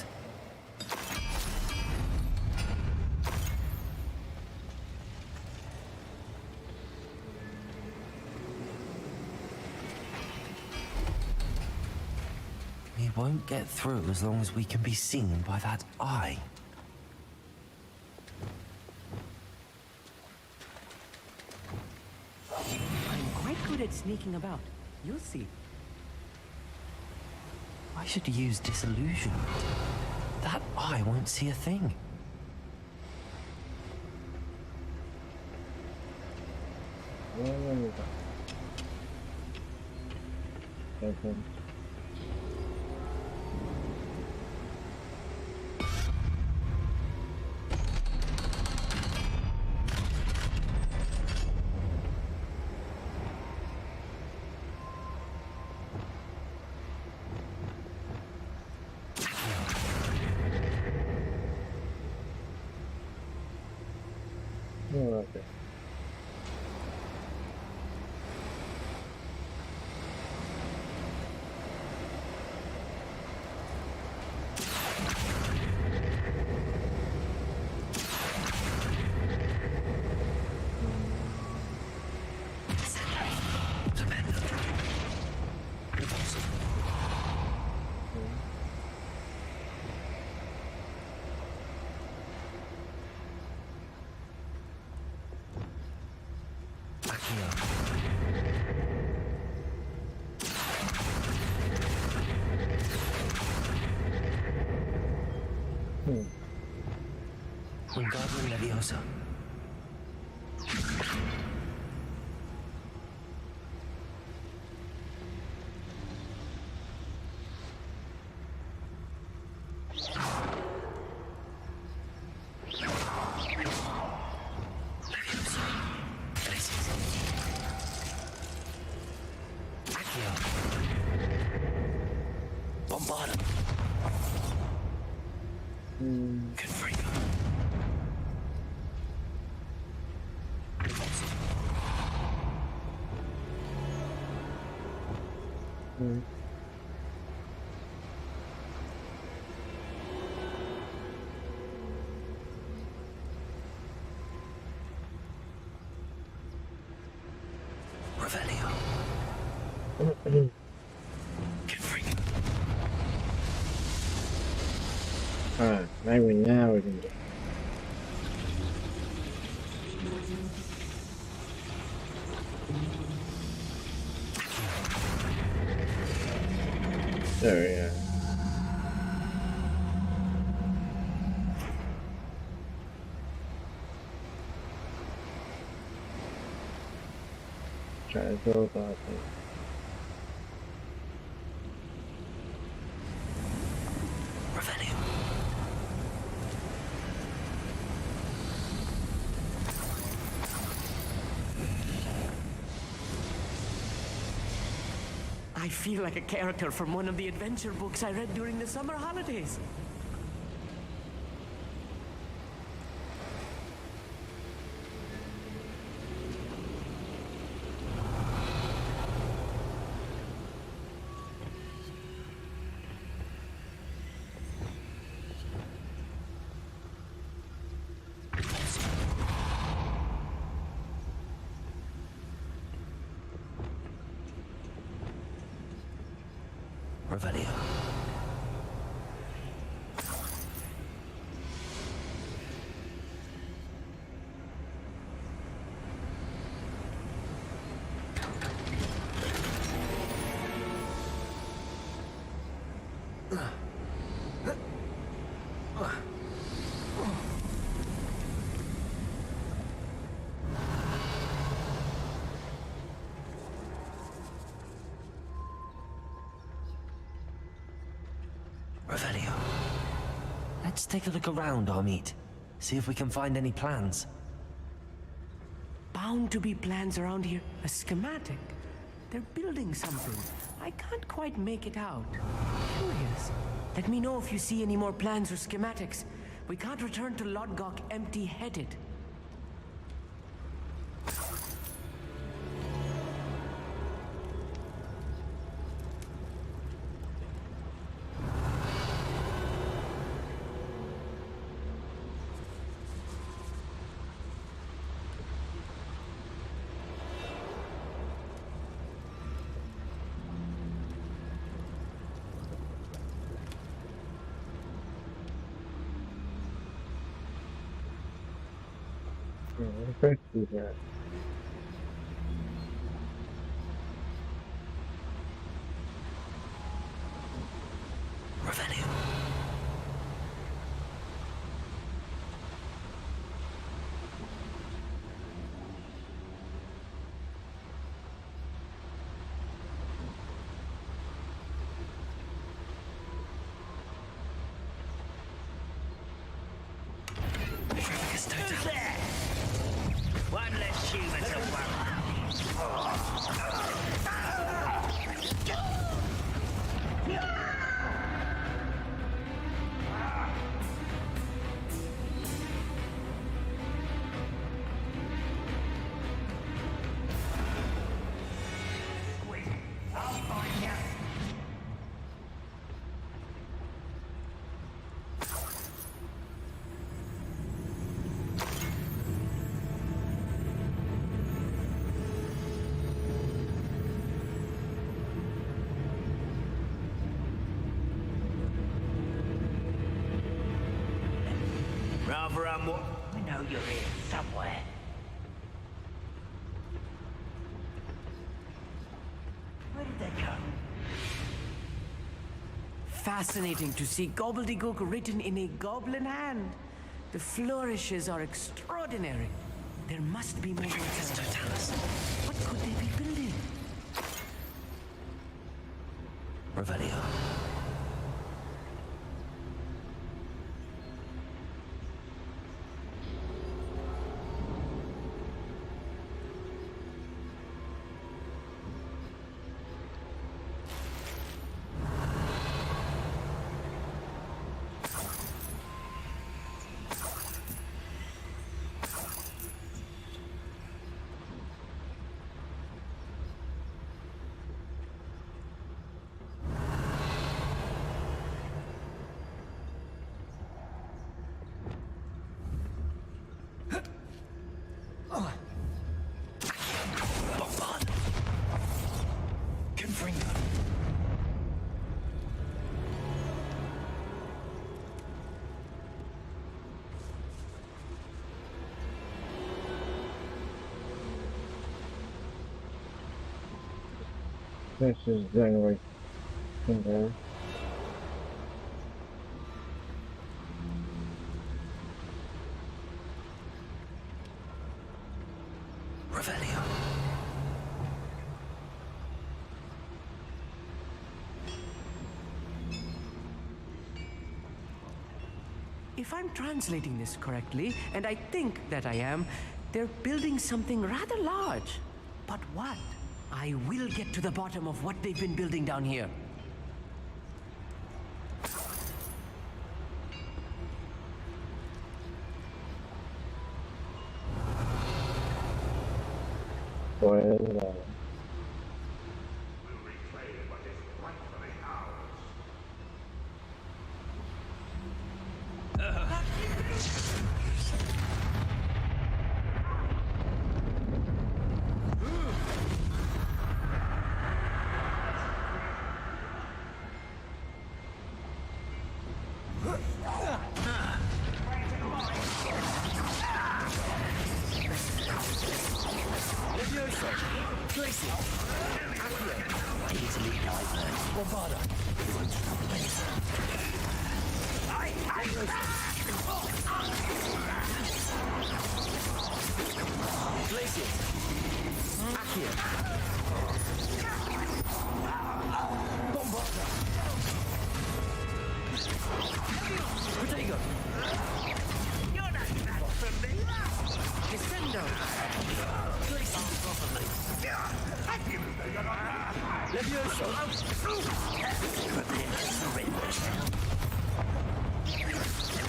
We won't get through as long as we can be seen by that eye. I'm quite good at sneaking about. You'll see. I should use disillusionment. That eye won't see a thing. Okay. Oh, okay. Wingardium Leviosa. Bombardum. Confringo. Revelio. Confringo. Alright, maybe now we can do it. There we go. casual, but I think. Revelio. I feel like a character from one of the adventure books I read during the summer holidays. Revelio. Revelio. Let's take a look around, Amit. See if we can find any plans. Bound to be plans around here. A schematic. They're building something. I can't quite make it out. Curious. Let me know if you see any more plans or schematics. We can't return to Lodgok empty-headed. Thank you, yeah. Revelio. Who's there? One less human to rather I know you're here somewhere. Where did they go? Fascinating to see gobbledygook written in a goblin hand. The flourishes are extraordinary. There must be more. What could they be building? Revelio. This is generally in there. Revelio. If I'm translating this correctly, and I think that I am, they're building something rather large. But what? I will get to the bottom of what they've been building down here. Well,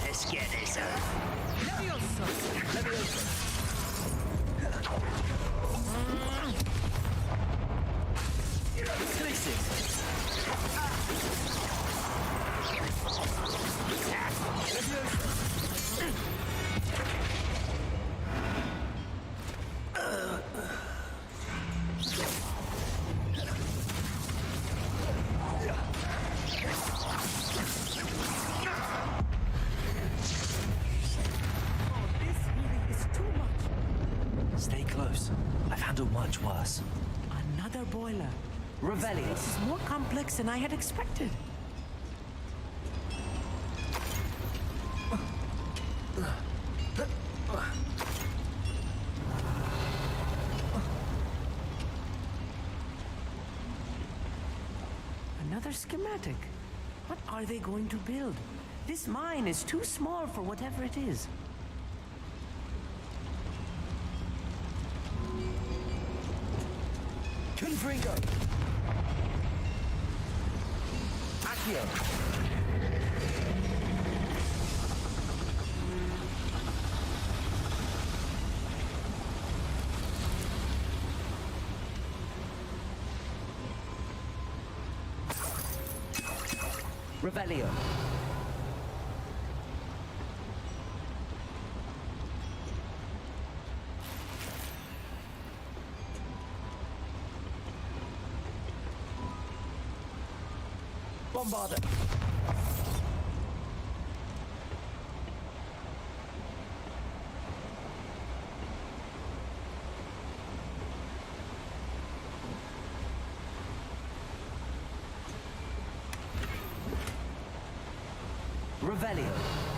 Let's get this Stay close. I've handled much worse. Another boiler. Revelio. This is more complex than I had expected. Another schematic. What are they going to build? This mine is too small for whatever it is. Confringo! Accio! Revelio! Bombarda! Revelio!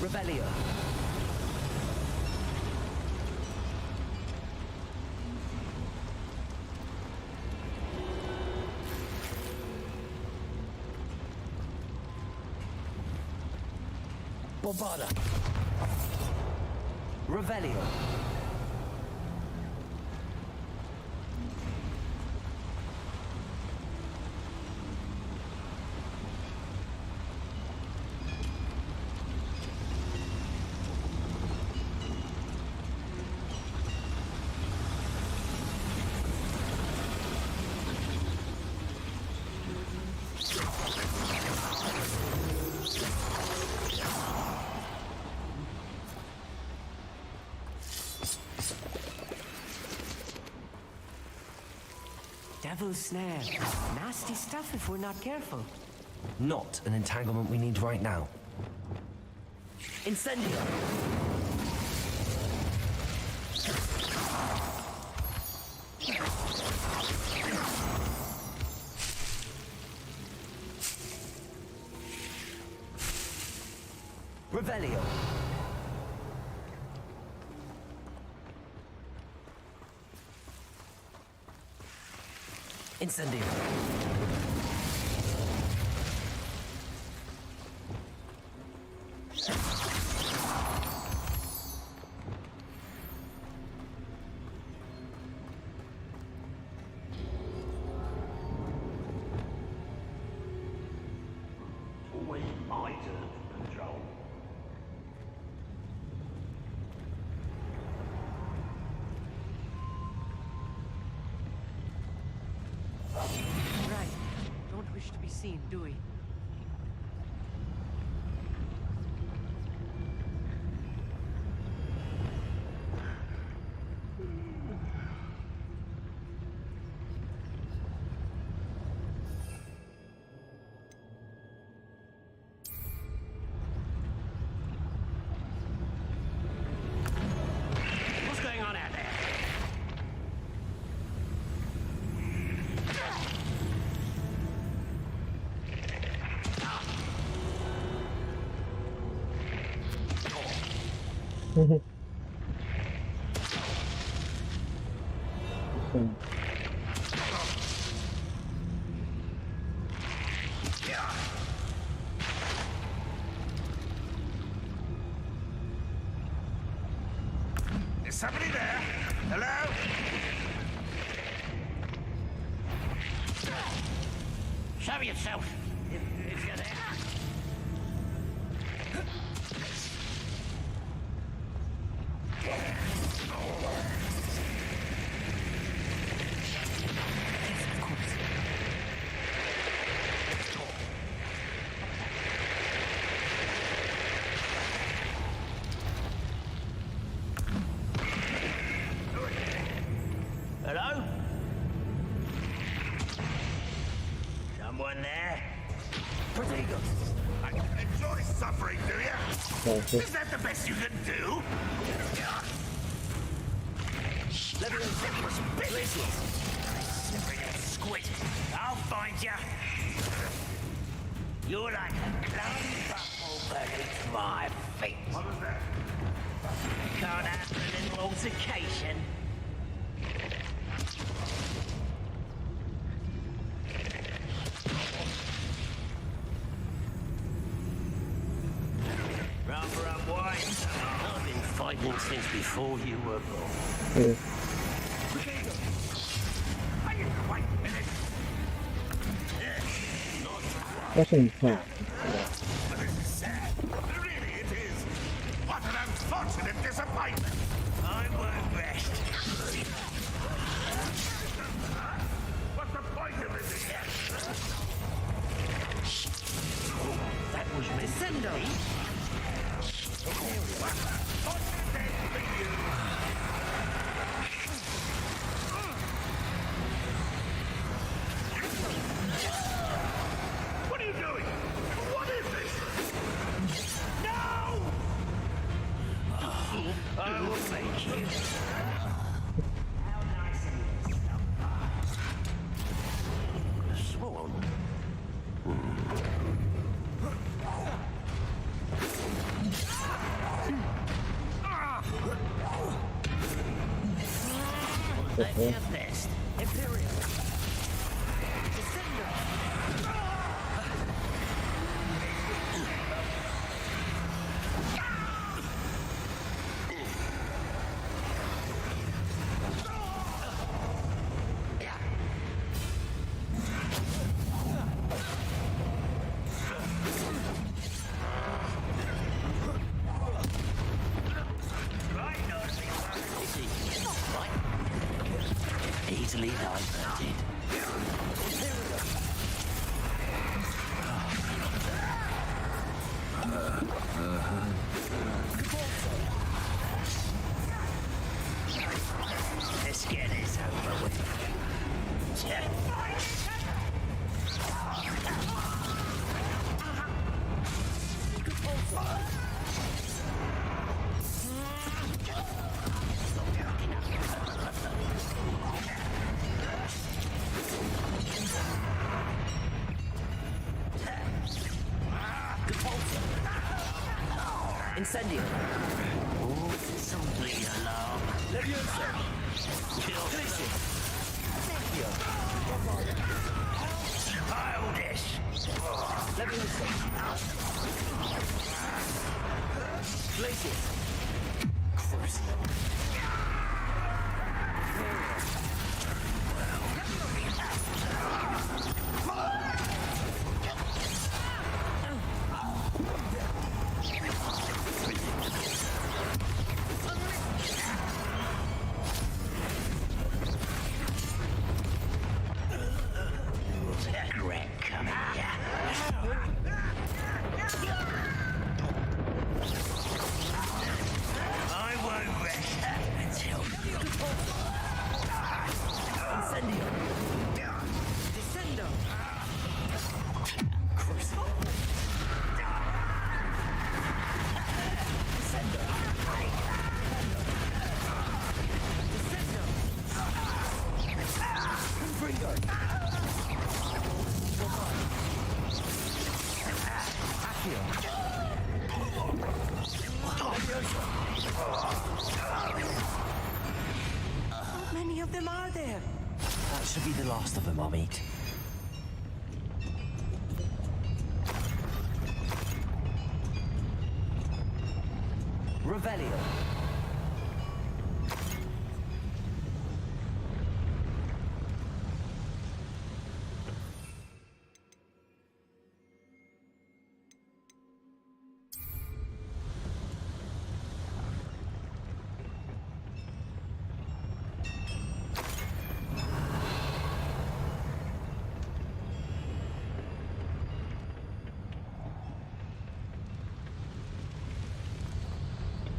Revelio. Bombarda. Revelio. Devil's snare. Nasty stuff if we're not careful. Not an entanglement we need right now. Incendio! Revelio! Incendio! Always my turn to control. Right. Don't wish to be seen, do we? What's going on out there? Is somebody there? Hello? Show yourself, if you're there. Hello? Someone there? Protego! Enjoy suffering, do you? Is that the best you can do? Squid, I'll find you. You're like a cloudy buffalo beneath my feet. What was that? Can't have a little altercation. Rather unwise. I've been fighting since before you were born. Yeah. Are you quite finished? That's intense. This is sad. Really, it is. What an unfortunate disappointment. I work best. What's the point of this again? That was me. Descendo! What are you doing? What is this? No! I will make you. How nice it is. Swan. That's your best. Imperial. Easily diverted. Let's get this over with. Yeah. Incendio. Something alarm. Levioso. Glacius. Accio. Childish. Levioso. Glacius. Crucible. Wreck coming here. I won't rest until Incendio. Descendo. Crucible. Descendo. Descendo. Confringo. Accio. How many of them are there? That should be the last of them, I'll meet. Revelio.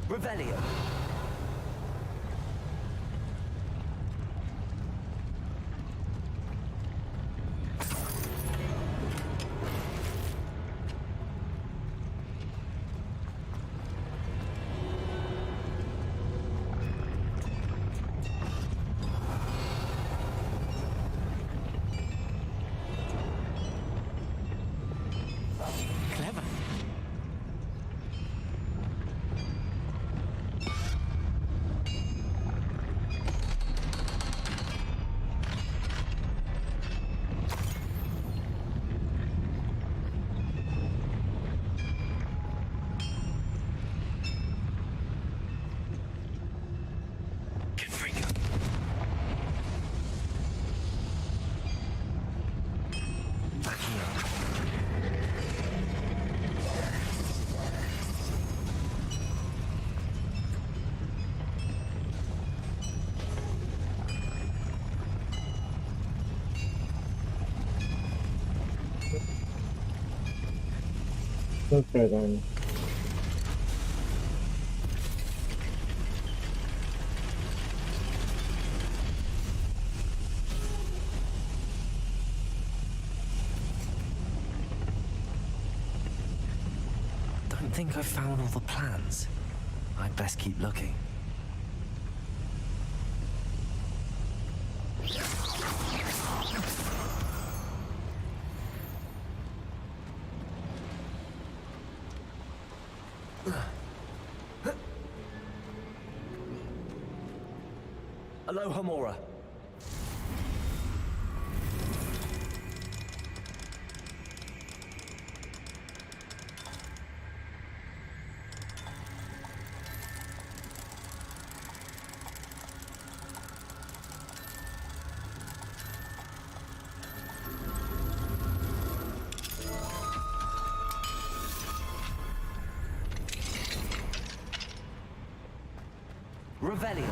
Revelio. Clever. Okay then. Don't think I've found all the plans. I'd best keep looking. Aloha Mora. Revelio.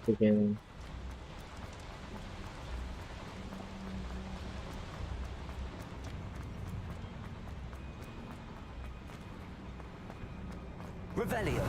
Beginning. Revelio.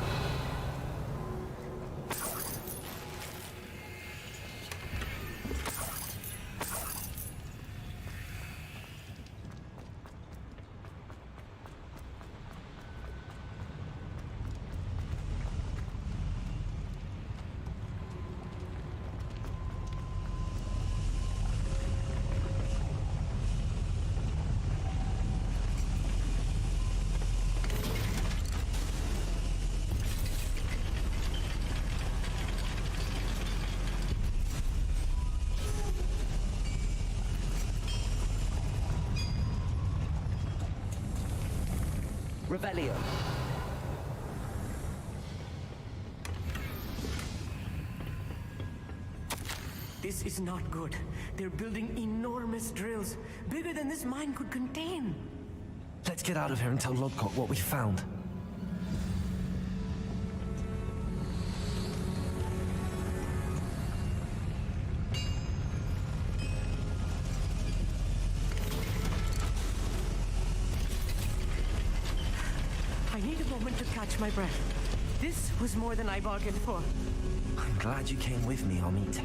Revelio. This is not good. They're building enormous drills, bigger than this mine could contain. Let's get out of here and tell Lodgok what we found. I need a moment to catch my breath. This was more than I bargained for. I'm glad you came with me, Amit.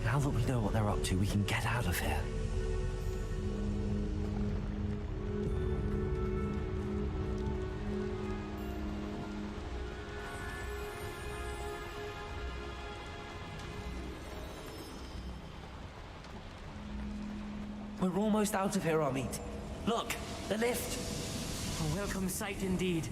Now that we know what they're up to, we can get out of here. We're almost out of here, Amit. Look, the lift. A welcome sight indeed.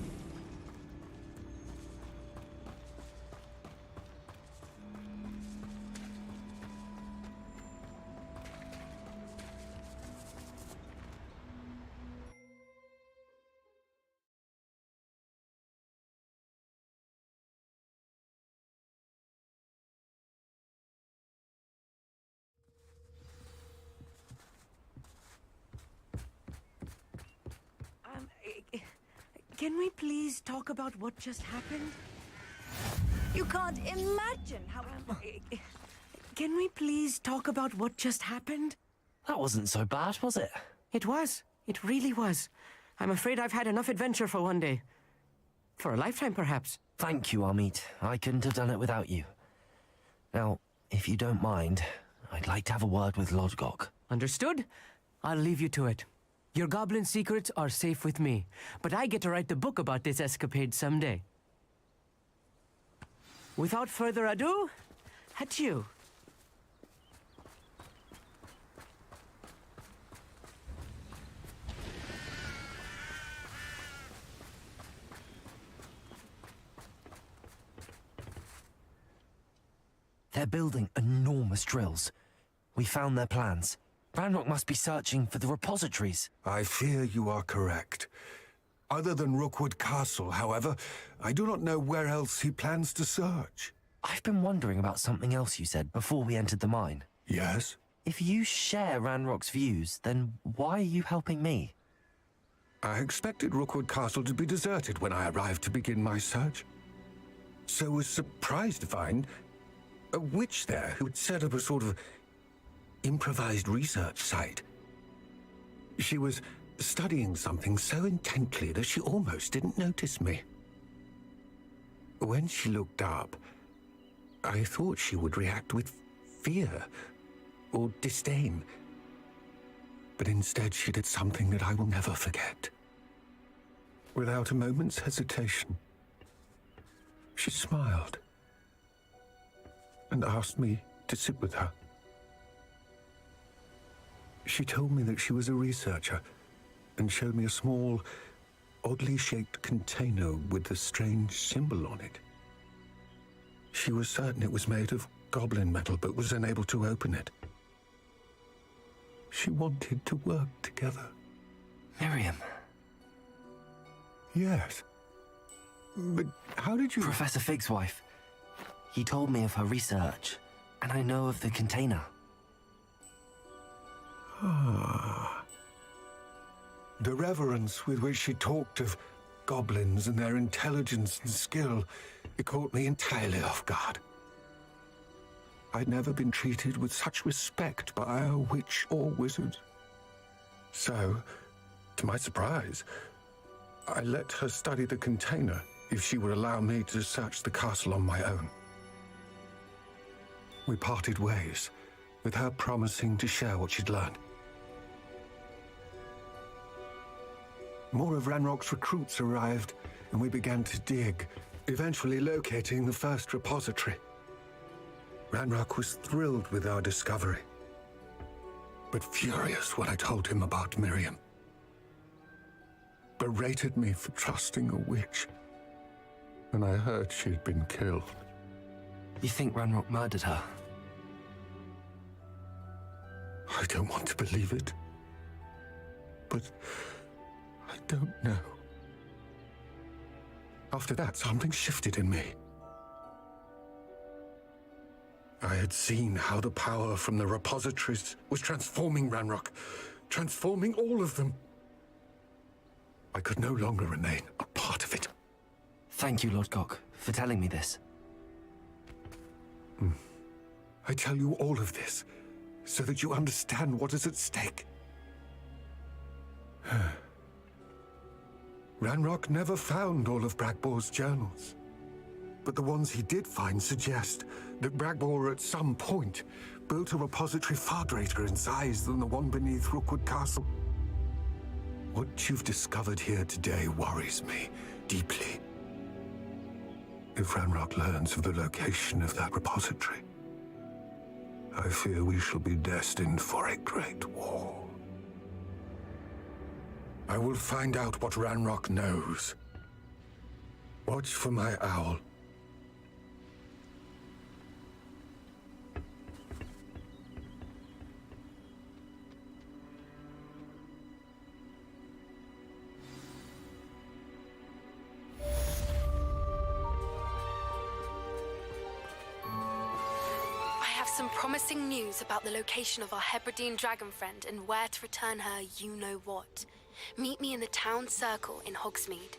Can we please talk about what just happened? You can't imagine how... Can we please talk about what just happened? That wasn't so bad, was it? It was. It really was. I'm afraid I've had enough adventure for one day. For a lifetime, perhaps. Thank you, Amit. I couldn't have done it without you. Now, if you don't mind, I'd like to have a word with Lodgok. Understood? I'll leave you to it. Your goblin secrets are safe with me, but I get to write the book about this escapade someday. Without further ado, adieu. They're building enormous drills. We found their plans. Ranrock must be searching for the repositories. I fear you are correct. Other than Rookwood Castle, however, I do not know where else he plans to search. I've been wondering about something else you said before we entered the mine. Yes? If you share Ranrock's views, then why are you helping me? I expected Rookwood Castle to be deserted when I arrived to begin my search. So was surprised to find a witch there who had set up a sort of improvised research site. She was studying something so intently that she almost didn't notice me. When she looked up, I thought she would react with fear or disdain. But instead she did something that I will never forget. Without a moment's hesitation, she smiled and asked me to sit with her. She told me that she was a researcher and showed me a small, oddly shaped container with a strange symbol on it. She was certain it was made of goblin metal, but was unable to open it. She wanted to work together. Miriam. Yes. But how did you... Professor Fig's wife. He told me of her research, and I know of the container. Ah. The reverence with which she talked of goblins and their intelligence and skill, it caught me entirely off guard. I'd never been treated with such respect by a witch or wizard. So, to my surprise, I let her study the container if she would allow me to search the castle on my own. We parted ways, with her promising to share what she'd learned. More of Ranrock's recruits arrived, and we began to dig, eventually locating the first repository. Ranrock was thrilled with our discovery, but furious when I told him about Miriam. Berated me for trusting a witch, and I heard she'd been killed. You think Ranrock murdered her? I don't want to believe it, but I don't know. After that, something shifted in me. I had seen how the power from the repositories was transforming Ranrock, transforming all of them. I could no longer remain a part of it. Thank you, Lord Gok, for telling me this. I tell you all of this so that you understand what is at stake. Ranrock never found all of Bragbor's journals, but the ones he did find suggest that Bragbor at some point built a repository far greater in size than the one beneath Rookwood Castle. What you've discovered here today worries me deeply. If Ranrock learns of the location of that repository, I fear we shall be destined for a great war. I will find out what Ranrock knows. Watch for my owl. I have some promising news about the location of our Hebridean dragon friend and where to return her you-know-what. Meet me in the town circle in Hogsmeade.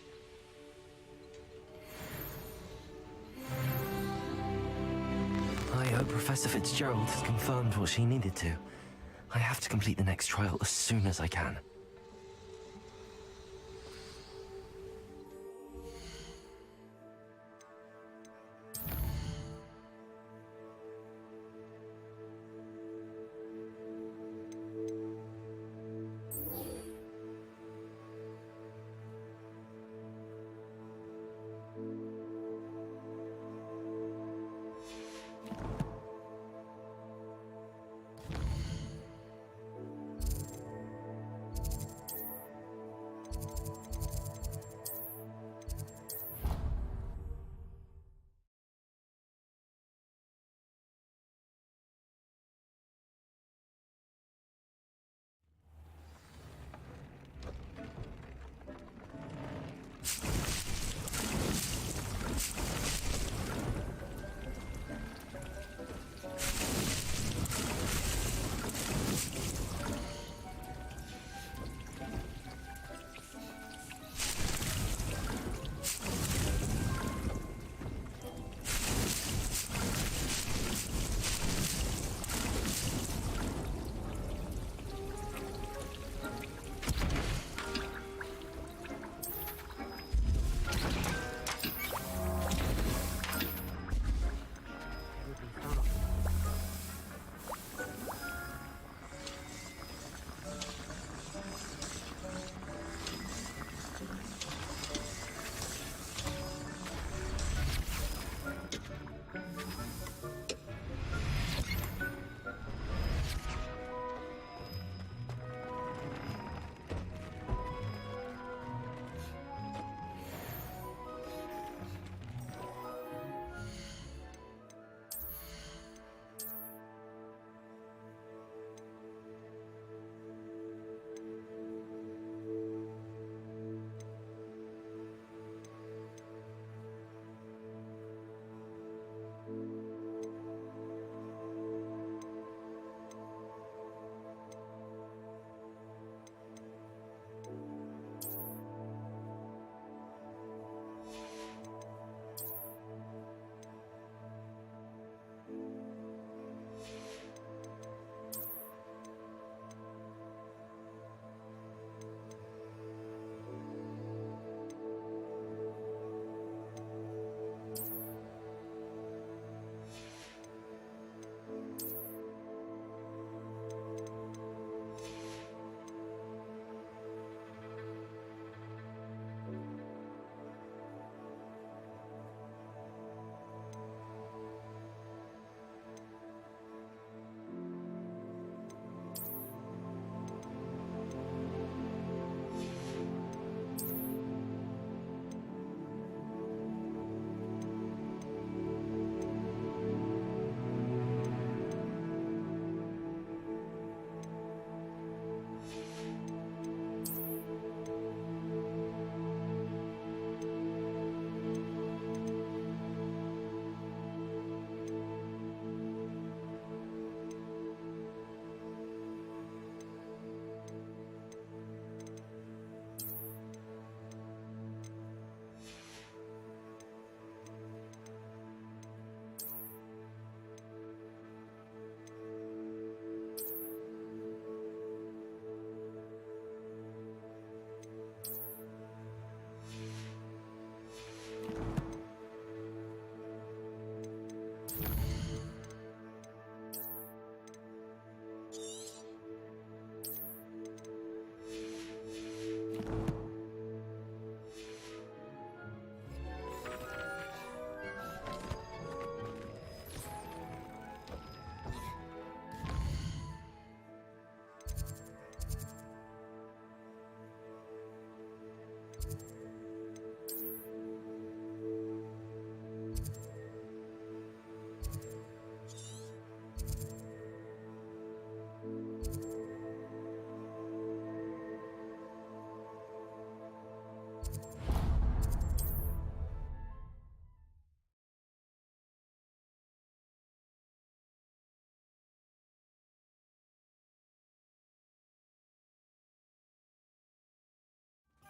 I hope Professor Fitzgerald has confirmed what she needed to. I have to complete the next trial as soon as I can.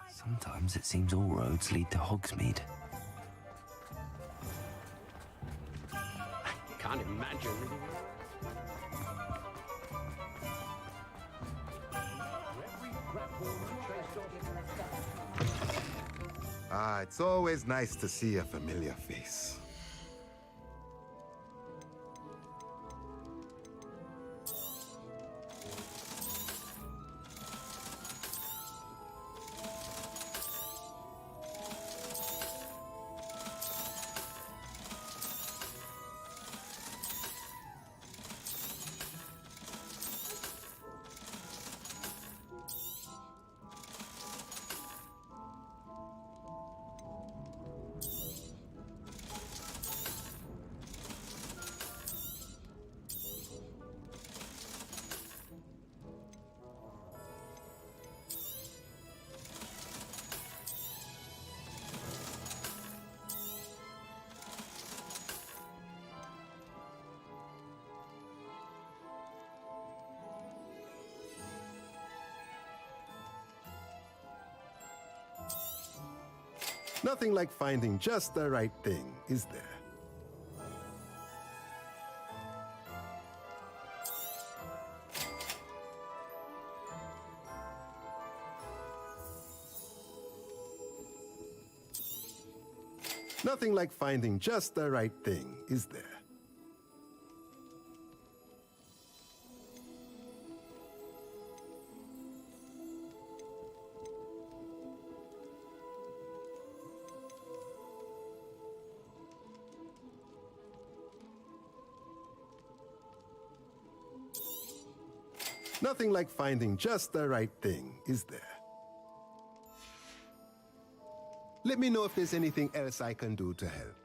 Sometimes it seems all roads lead to Hogsmeade. Can't imagine. Ah, it's always nice to see a familiar face. Nothing like finding just the right thing, is there? Nothing like finding just the right thing, is there? Nothing like finding just the right thing, is there? Let me know if there's anything else I can do to help.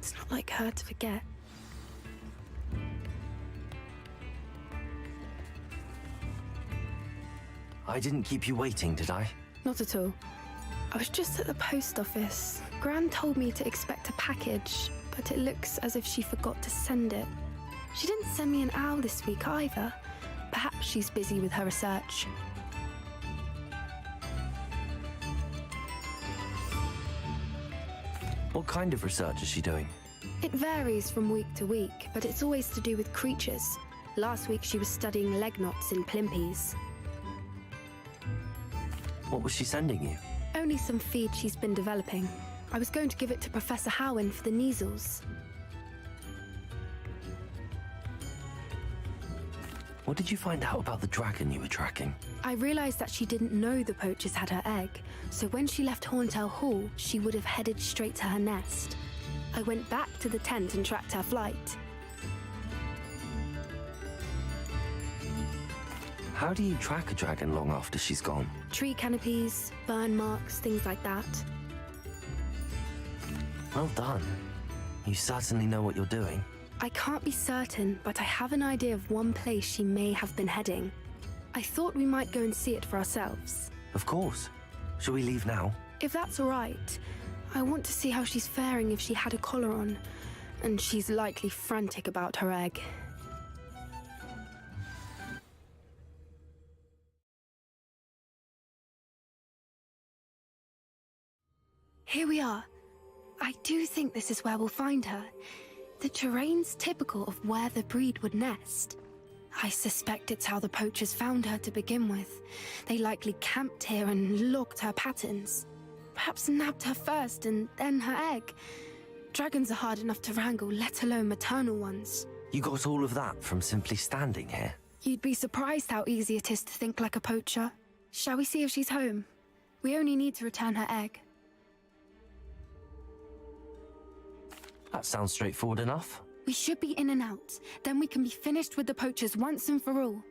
It's not like her to forget. I didn't keep you waiting, did I? Not at all. I was just at the post office. Gran told me to expect a package, but it looks as if she forgot to send it. She didn't send me an owl this week either. Perhaps she's busy with her research. What kind of research is she doing? It varies from week to week, but it's always to do with creatures. Last week she was studying leg knots in Plimpies. What was she sending you? Only some feed she's been developing. I was going to give it to Professor Howen for the measles. What did you find out about the dragon you were tracking? I realized that she didn't know the poachers had her egg, so when she left Horntail Hall, she would have headed straight to her nest. I went back to the tent and tracked her flight. How do you track a dragon long after she's gone? Tree canopies, burn marks, things like that. Well done. You certainly know what you're doing. I can't be certain, but I have an idea of one place she may have been heading. I thought we might go and see it for ourselves. Of course. Shall we leave now? If that's all right, I want to see how she's faring if she had a collar on. And she's likely frantic about her egg. Here we are. I do think this is where we'll find her. The terrain's typical of where the breed would nest. I suspect it's how the poachers found her to begin with. They likely camped here and logged her patterns. Perhaps nabbed her first and then her egg. Dragons are hard enough to wrangle, let alone maternal ones. You got all of that from simply standing here? You'd be surprised how easy it is to think like a poacher. Shall we see if she's home? We only need to return her egg. That sounds straightforward enough. We should be in and out. Then we can be finished with the poachers once and for all.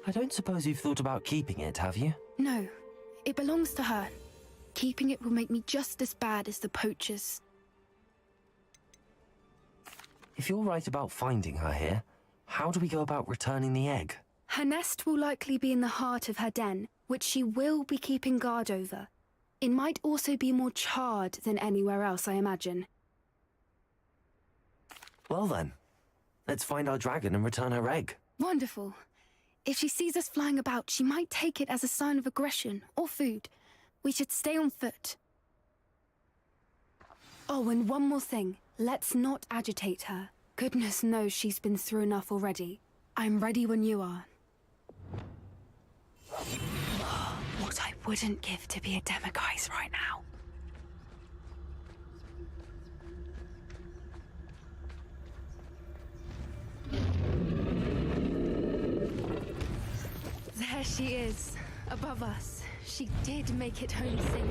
I don't suppose you've thought about keeping it, have you? No, it belongs to her. Keeping it will make me just as bad as the poachers. If you're right about finding her here, how do we go about returning the egg? Her nest will likely be in the heart of her den, which she will be keeping guard over. It might also be more charred than anywhere else, I imagine. Well then, let's find our dragon and return her egg. Wonderful. If she sees us flying about, she might take it as a sign of aggression or food. We should stay on foot. Oh, and one more thing. Let's not agitate her. Goodness knows she's been through enough already. I'm ready when you are. What I wouldn't give to be a Demiguise right now. There she is, above us. She did make it home safely.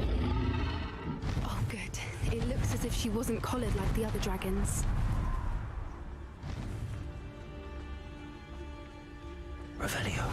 Oh, good. It looks as if she wasn't collared like the other dragons. Revelio.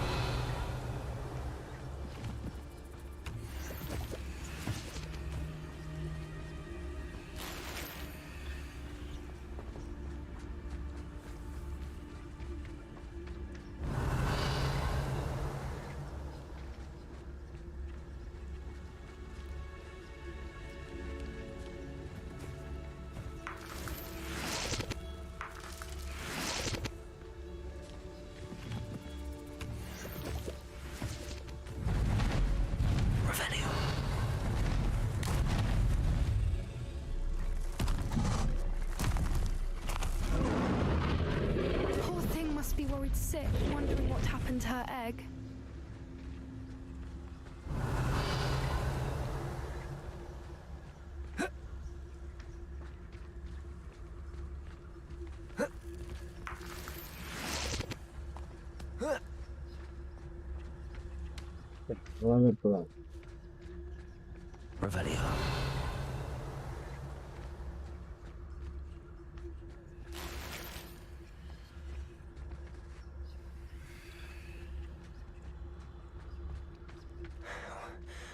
Sick, wondering what happened to her egg. Revelio.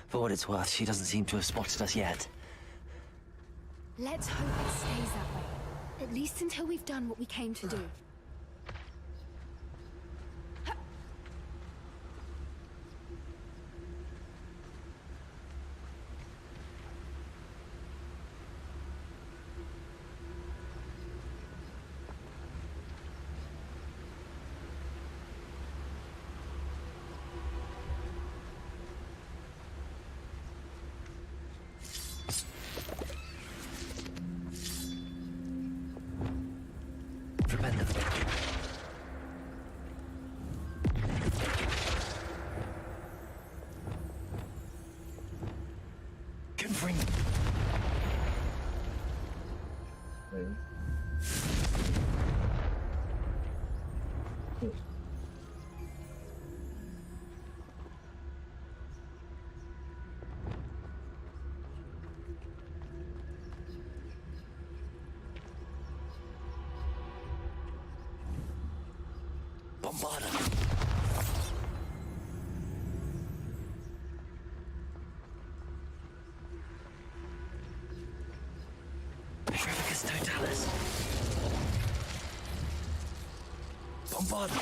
For what it's worth, she doesn't seem to have spotted us yet. Let's hope it stays that way. At least until we've done what we came to do. Bombarda. Petrificus totalis. Bombarda.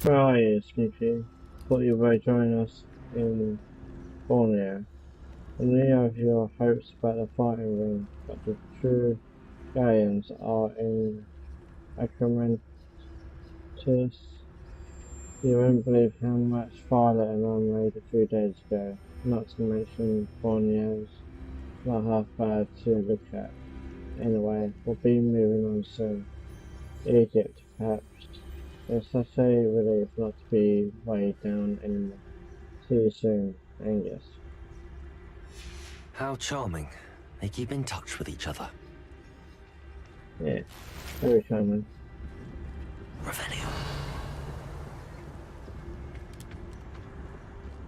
Where are you, Smithy? Thought you were joining us in Borneo. Many of your hopes about the fighting ring, but the true Guardians are in Acromentus. You won't believe how much Violet and I made a few days ago, not to mention Borneo's not half bad to look at. Anyway, we'll be moving on soon. Egypt, perhaps. It's such a relief not to be weighed down anymore. See you soon, Angus. How charming. They keep in touch with each other. Yeah, very charming. Revelio.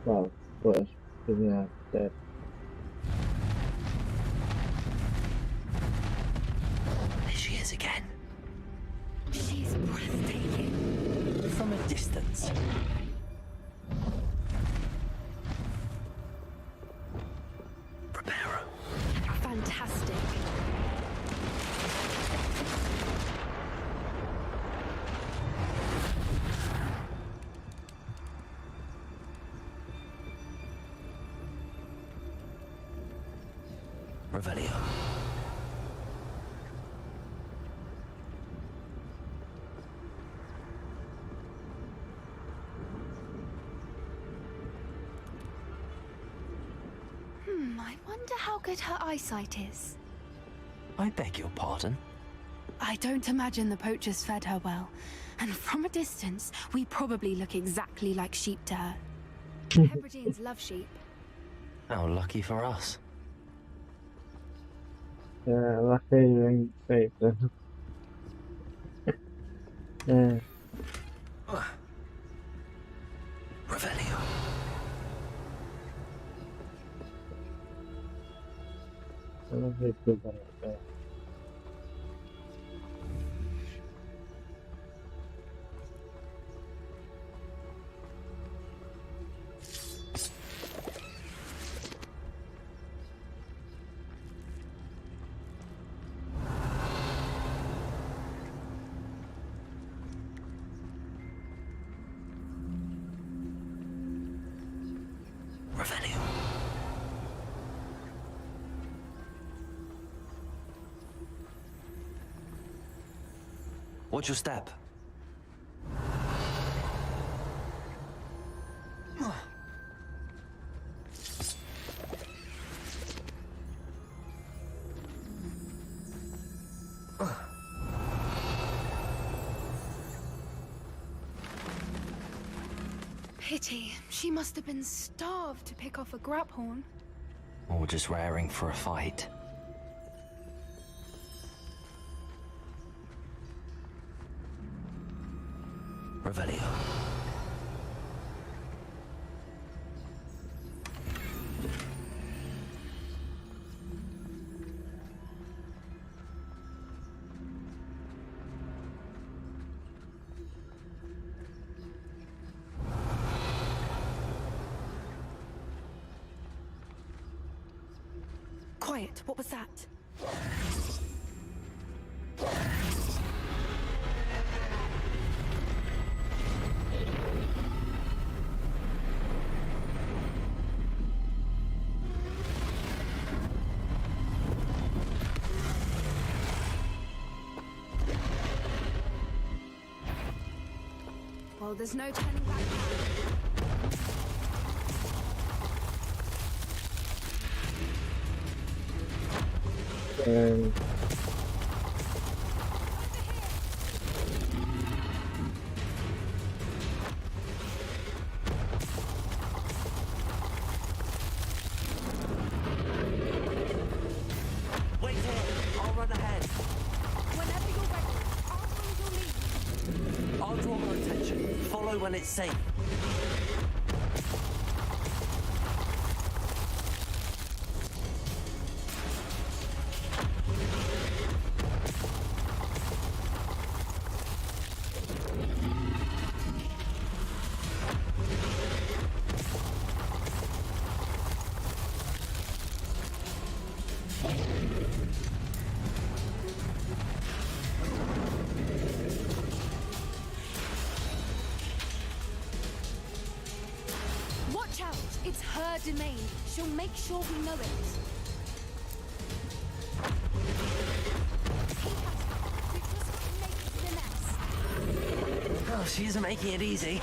Well, worse, he's now dead. There she is again. She's breathtaking. From a distance. Preparo. Fantastic. Revelio. I wonder how good her eyesight is. I beg your pardon? I don't imagine the poachers fed her well. And from a distance, we probably look exactly like sheep to her. Hebrideans love sheep. How lucky for us. Yeah, lucky you ain't safe then. Yeah. Revelio. I love how good that is there. Revelio. Watch your step. Pity. She must have been starved to pick off a graphorn. Or just raring for a fight. Revelio. Quiet, what was that? Well, there's no turning back now. Wait here. I'll run ahead. Whenever you're ready, I'll I'll draw her attention. Follow when it's safe. her domain. She'll make sure we know it. We've just got to make it to the nest. Oh, she isn't making it easy.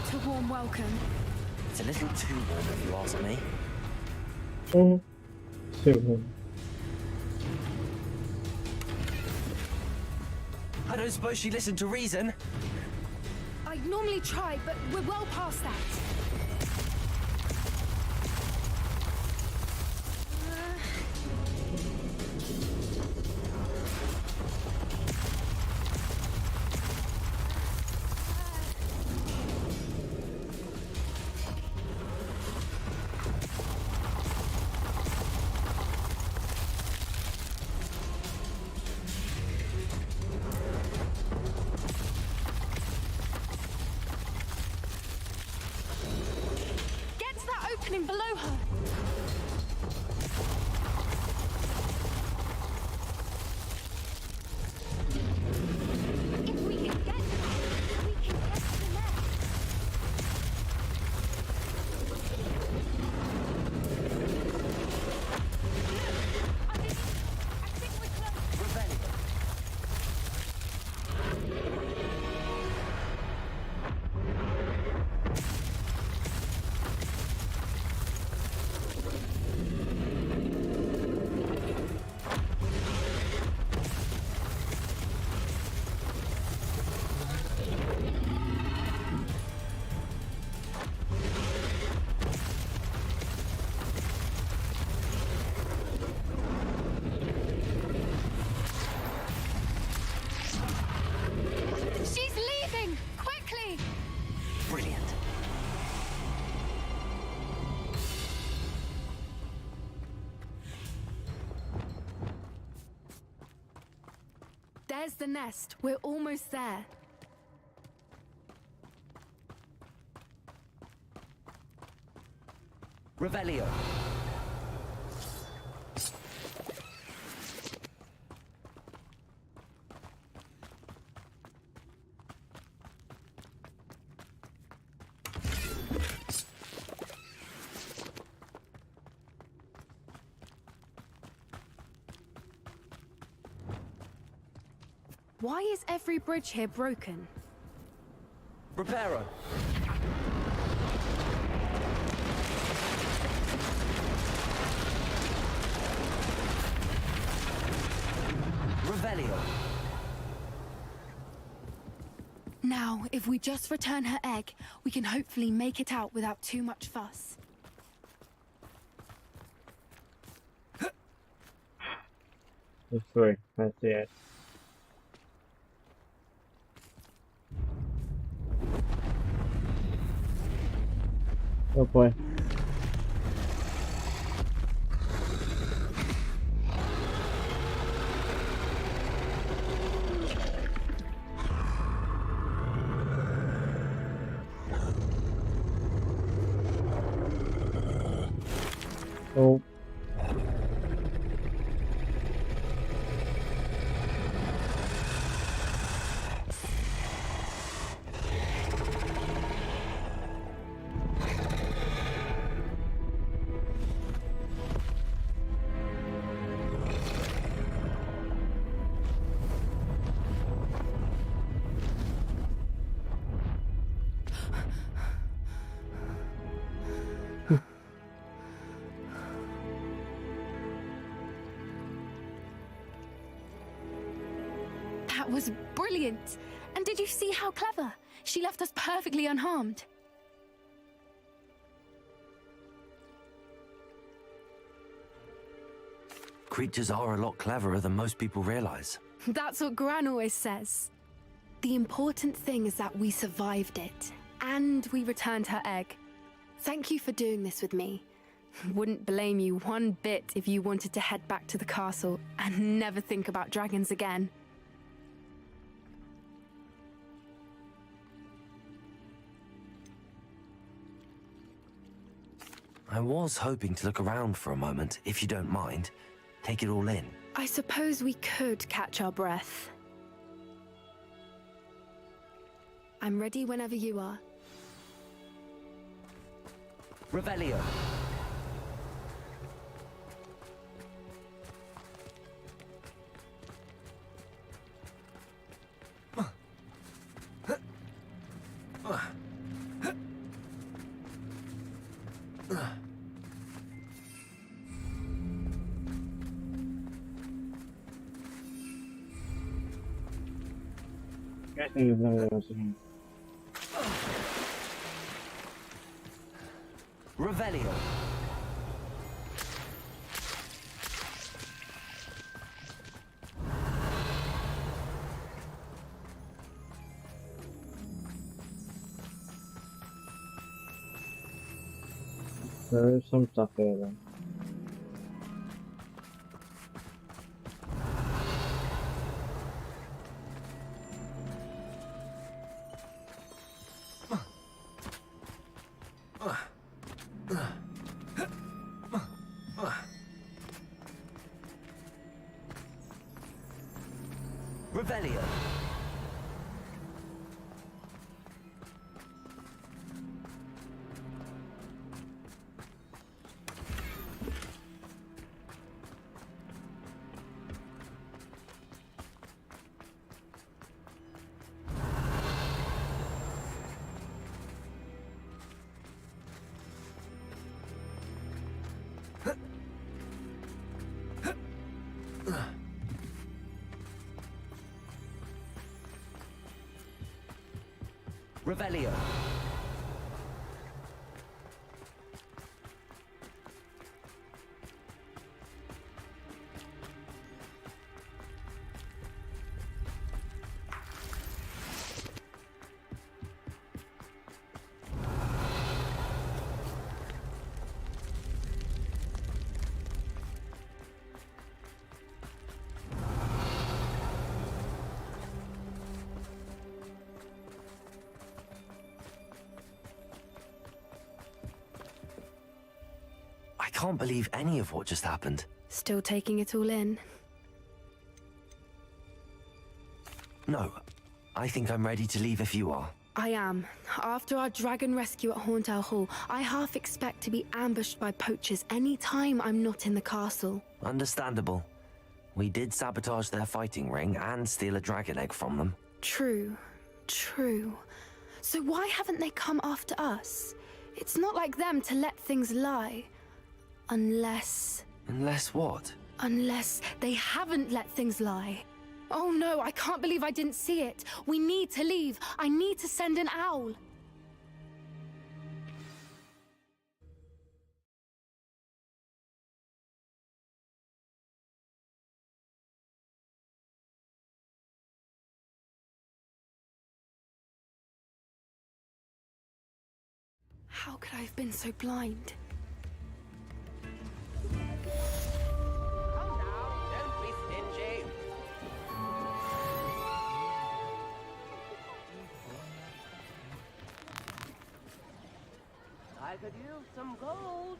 What a warm welcome. It's a little too warm if you ask me. Super. I don't suppose she listened to reason. I'd normally try, but we're well past that. Below her. If we can get to that, we can get to the nest. Look, I think we're close. Rebellion. She's leaving! Quickly! Brilliant. There's the nest. We're almost there. Revelio. Why is every bridge here broken? Reparo. Revelio. Now, if we just return her egg, we can hopefully make it out without too much fuss. It's free. That's it. Oh boy. Oh. was brilliant. And did you see how clever? She left us perfectly unharmed. Creatures are a lot cleverer than most people realize. That's what Gran always says. The important thing is that we survived it, and we returned her egg. Thank you for doing this with me. Wouldn't blame you one bit if you wanted to head back to the castle and never think about dragons again. I was hoping to look around for a moment, if you don't mind. Take it all in. I suppose we could catch our breath. I'm ready whenever you are. Revelio. Guessing is not watching. Revelio. There is some stuff here then. Revelio. Revelio. I can't believe any of what just happened. Still taking it all in? No, I think I'm ready to leave if you are. I am. After our dragon rescue at Horntail Hall, I half expect to be ambushed by poachers any time I'm not in the castle. Understandable. We did sabotage their fighting ring and steal a dragon egg from them. True. So why haven't they come after us? It's not like them to let things lie. Unless what? Unless they haven't let things lie. Oh no, I can't believe I didn't see it. We need to leave. I need to send an owl. How could I have been so blind? Come now, don't be stingy. I could use some gold.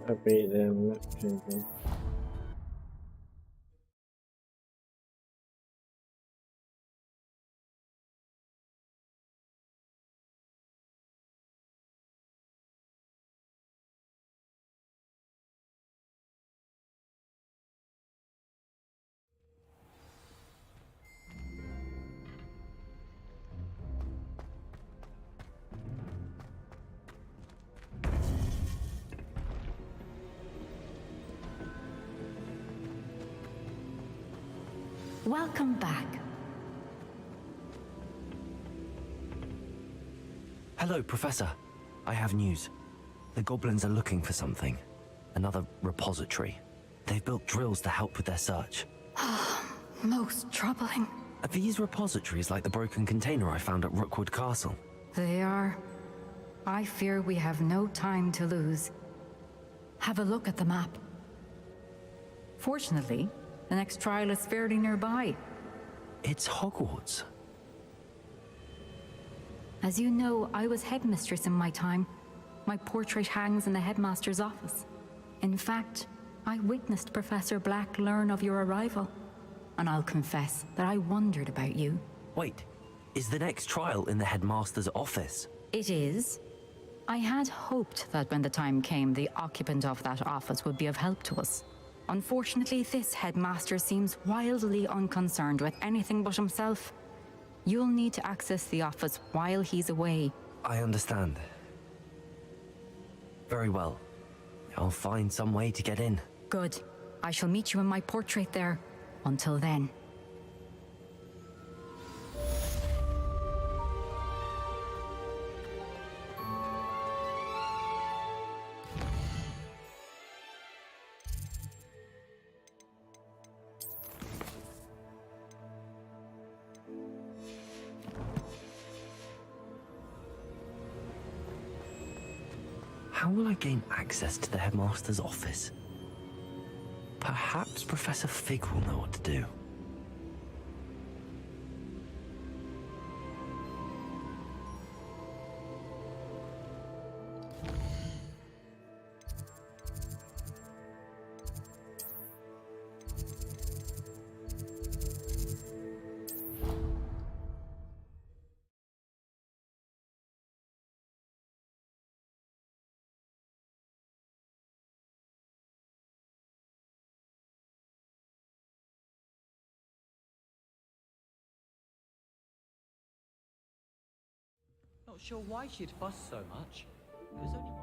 I beat them, map changing. Welcome back. Hello, Professor. I have news. The goblins are looking for something. Another repository. They've built drills to help with their search. Most troubling. Are these repositories like the broken container I found at Rookwood Castle? They are. I fear we have no time to lose. Have a look at the map. Fortunately, the next trial is fairly nearby. It's Hogwarts. As you know, I was headmistress in my time. My portrait hangs in the headmaster's office. In fact, I witnessed Professor Black learn of your arrival. And I'll confess that I wondered about you. Wait, is the next trial in the headmaster's office? It is. I had hoped that when the time came, the occupant of that office would be of help to us. Unfortunately, this headmaster seems wildly unconcerned with anything but himself. You'll need to access the office while he's away. I understand. Very well. I'll find some way to get in. Good. I shall meet you in my portrait there. Until then. How will I gain access to the headmaster's office? Perhaps Professor Fig will know what to do. Not sure why she'd fuss so much. It was only one.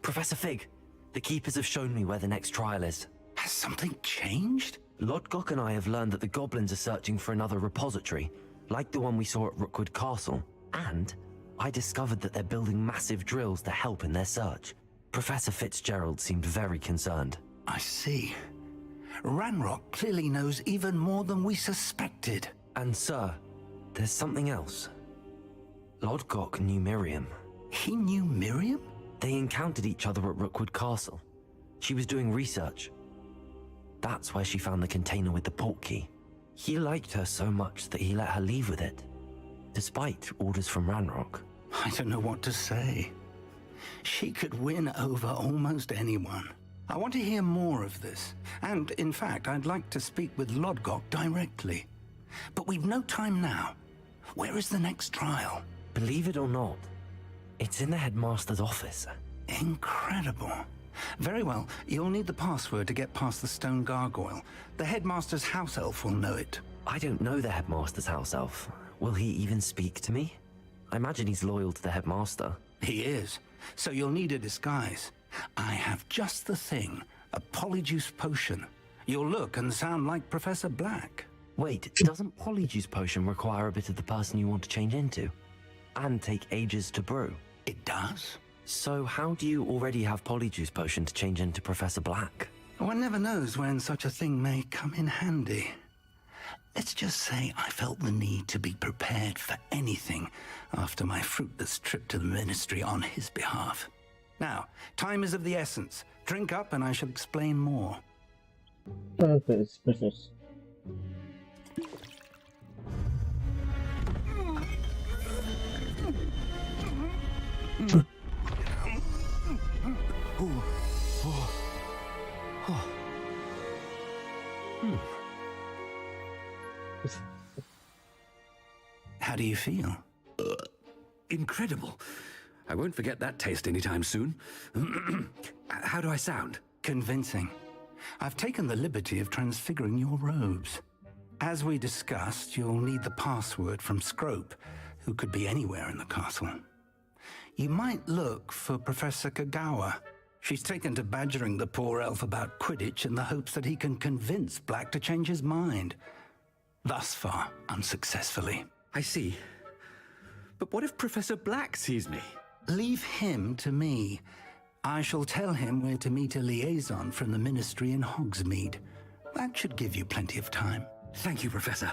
Professor Fig, the Keepers have shown me where the next trial is. Has something changed? Lodgok and I have learned that the goblins are searching for another repository, like the one we saw at Rookwood Castle. And I discovered that they're building massive drills to help in their search. Professor Fitzgerald seemed very concerned. I see. Ranrock clearly knows even more than we suspected. And sir, there's something else. Lodgok knew Miriam. He knew Miriam? They encountered each other at Rookwood Castle. She was doing research. That's where she found the container with the portkey. He liked her so much that he let her leave with it, despite orders from Ranrock. I don't know what to say. She could win over almost anyone. I want to hear more of this. And, in fact, I'd like to speak with Lodgok directly. But we've no time now. Where is the next trial? Believe it or not, it's in the headmaster's office. Incredible. Very well. You'll need the password to get past the stone gargoyle. The headmaster's house elf will know it. I don't know the headmaster's house elf. Will he even speak to me? I imagine he's loyal to the headmaster. He is. So you'll need a disguise. I have just the thing. A polyjuice potion. You'll look and sound like Professor Black. Wait, doesn't polyjuice potion require a bit of the person you want to change into? And take ages to brew? It does. So how do you already have polyjuice potion to change into Professor Black? One never knows when such a thing may come in handy. Let's just say I felt the need to be prepared for anything after my fruitless trip to the Ministry on his behalf. Now, time is of the essence. Drink up and I shall explain more. That is business. How do you feel? Incredible. I won't forget that taste anytime soon. How do I sound? Convincing. I've taken the liberty of transfiguring your robes. As we discussed, you'll need the password from Scrope, who could be anywhere in the castle. You might look for Professor Kagawa. She's taken to badgering the poor elf about Quidditch in the hopes that he can convince Black to change his mind. Thus far, unsuccessfully. I see. But what if Professor Black sees me? Leave him to me. I shall tell him where to meet a liaison from the Ministry in Hogsmeade. That should give you plenty of time. Thank you, Professor.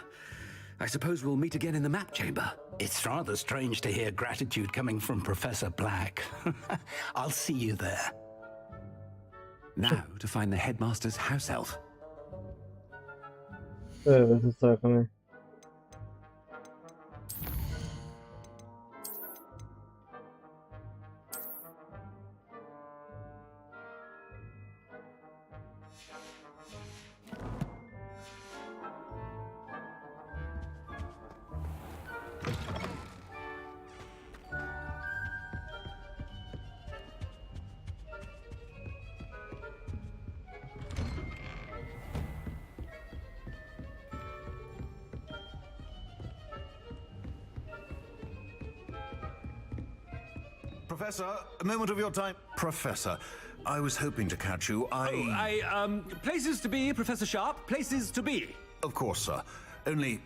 I suppose we'll meet again in the map chamber. It's rather strange to hear gratitude coming from Professor Black. I'll see you there. Now to find the headmaster's house elf. This is so funny. Professor, a moment of your time. Professor, I was hoping to catch you. Places to be, Professor Sharp. Places to be. Of course, sir. Only,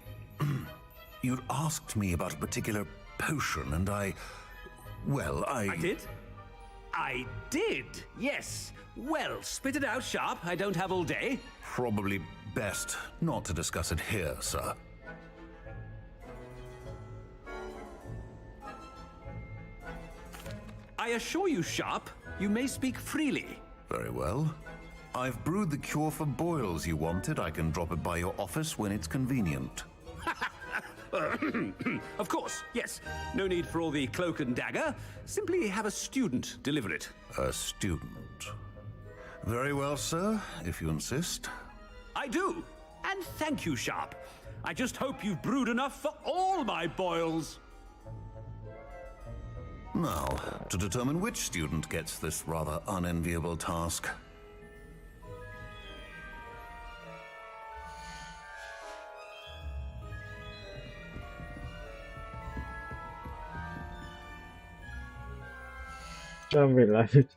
you'd asked me about a particular potion, and I did? I did, yes. Well, spit it out, Sharp. I don't have all day. Probably best not to discuss it here, sir. I assure you, Sharp, you may speak freely. Very well. I've brewed the cure for boils you wanted. I can drop it by your office when it's convenient. Of course, yes. No need for all the cloak and dagger. Simply have a student deliver it. A student. Very well, sir, if you insist. I do. And thank you, Sharp. I just hope you've brewed enough for all my boils. Now, to determine which student gets this rather unenviable task. I'm reloaded.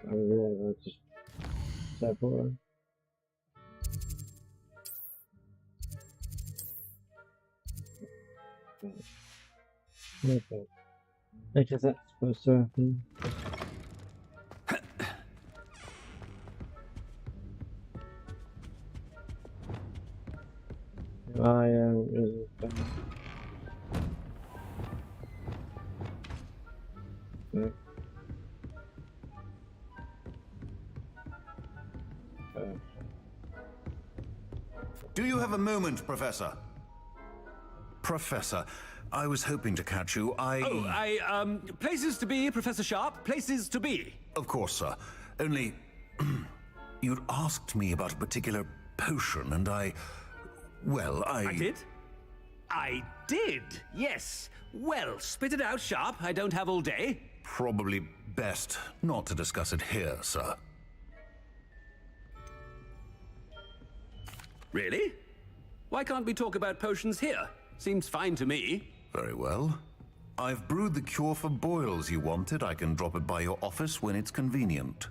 I really want to step away. Okay. I guess that's supposed to happen. I am resistant. Okay. Do you have a moment, Professor? Professor, I was hoping to catch you. Places to be, Professor Sharp. Places to be. Of course, sir. Only, you'd asked me about a particular potion, and well, I did? I did, yes. Well, spit it out, Sharp. I don't have all day. Probably best not to discuss it here, sir. Really? Why can't we talk about potions here? Seems fine to me. Very well. I've brewed the cure for boils you wanted. I can drop it by your office when it's convenient.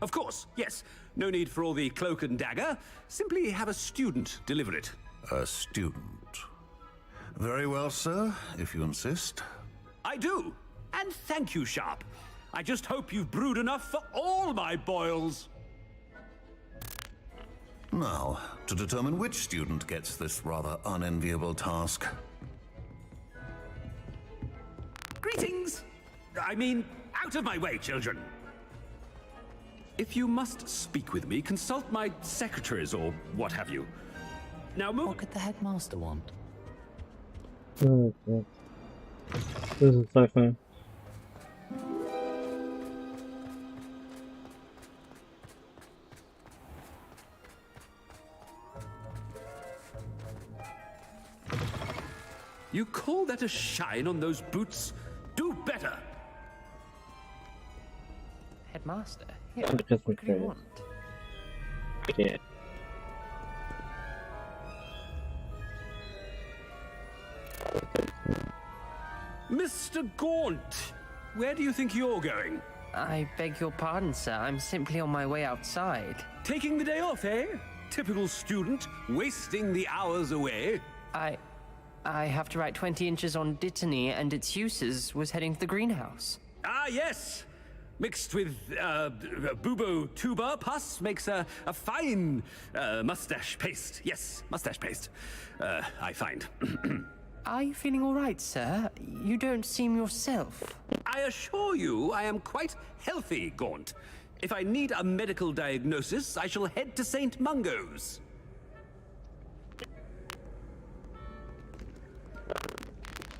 Of course, yes. No need for all the cloak and dagger. Simply have a student deliver it. A student. Very well, sir, if you insist. I do. And thank you, Sharp. I just hope you've brewed enough for all my boils. Now, to determine which student gets this rather unenviable task. Greetings! I mean, out of my way, children. If you must speak with me, consult my secretaries or what have you. Now move. What could the headmaster want? Oh, God. This is so fun. You call that a shine on those boots? Do better! Headmaster, here, Because what do you want? Yeah. Mr. Gaunt! Where do you think you're going? I beg your pardon, sir. I'm simply on my way outside. Taking the day off, eh? Typical student, wasting the hours away. I have to write 20 inches on Dittany and its uses was heading to the greenhouse. Ah, yes! Mixed with bubo tuber pus makes a fine mustache paste. Yes, mustache paste. I find. Are you feeling all right, sir? You don't seem yourself. I assure you I am quite healthy, Gaunt. If I need a medical diagnosis, I shall head to St. Mungo's.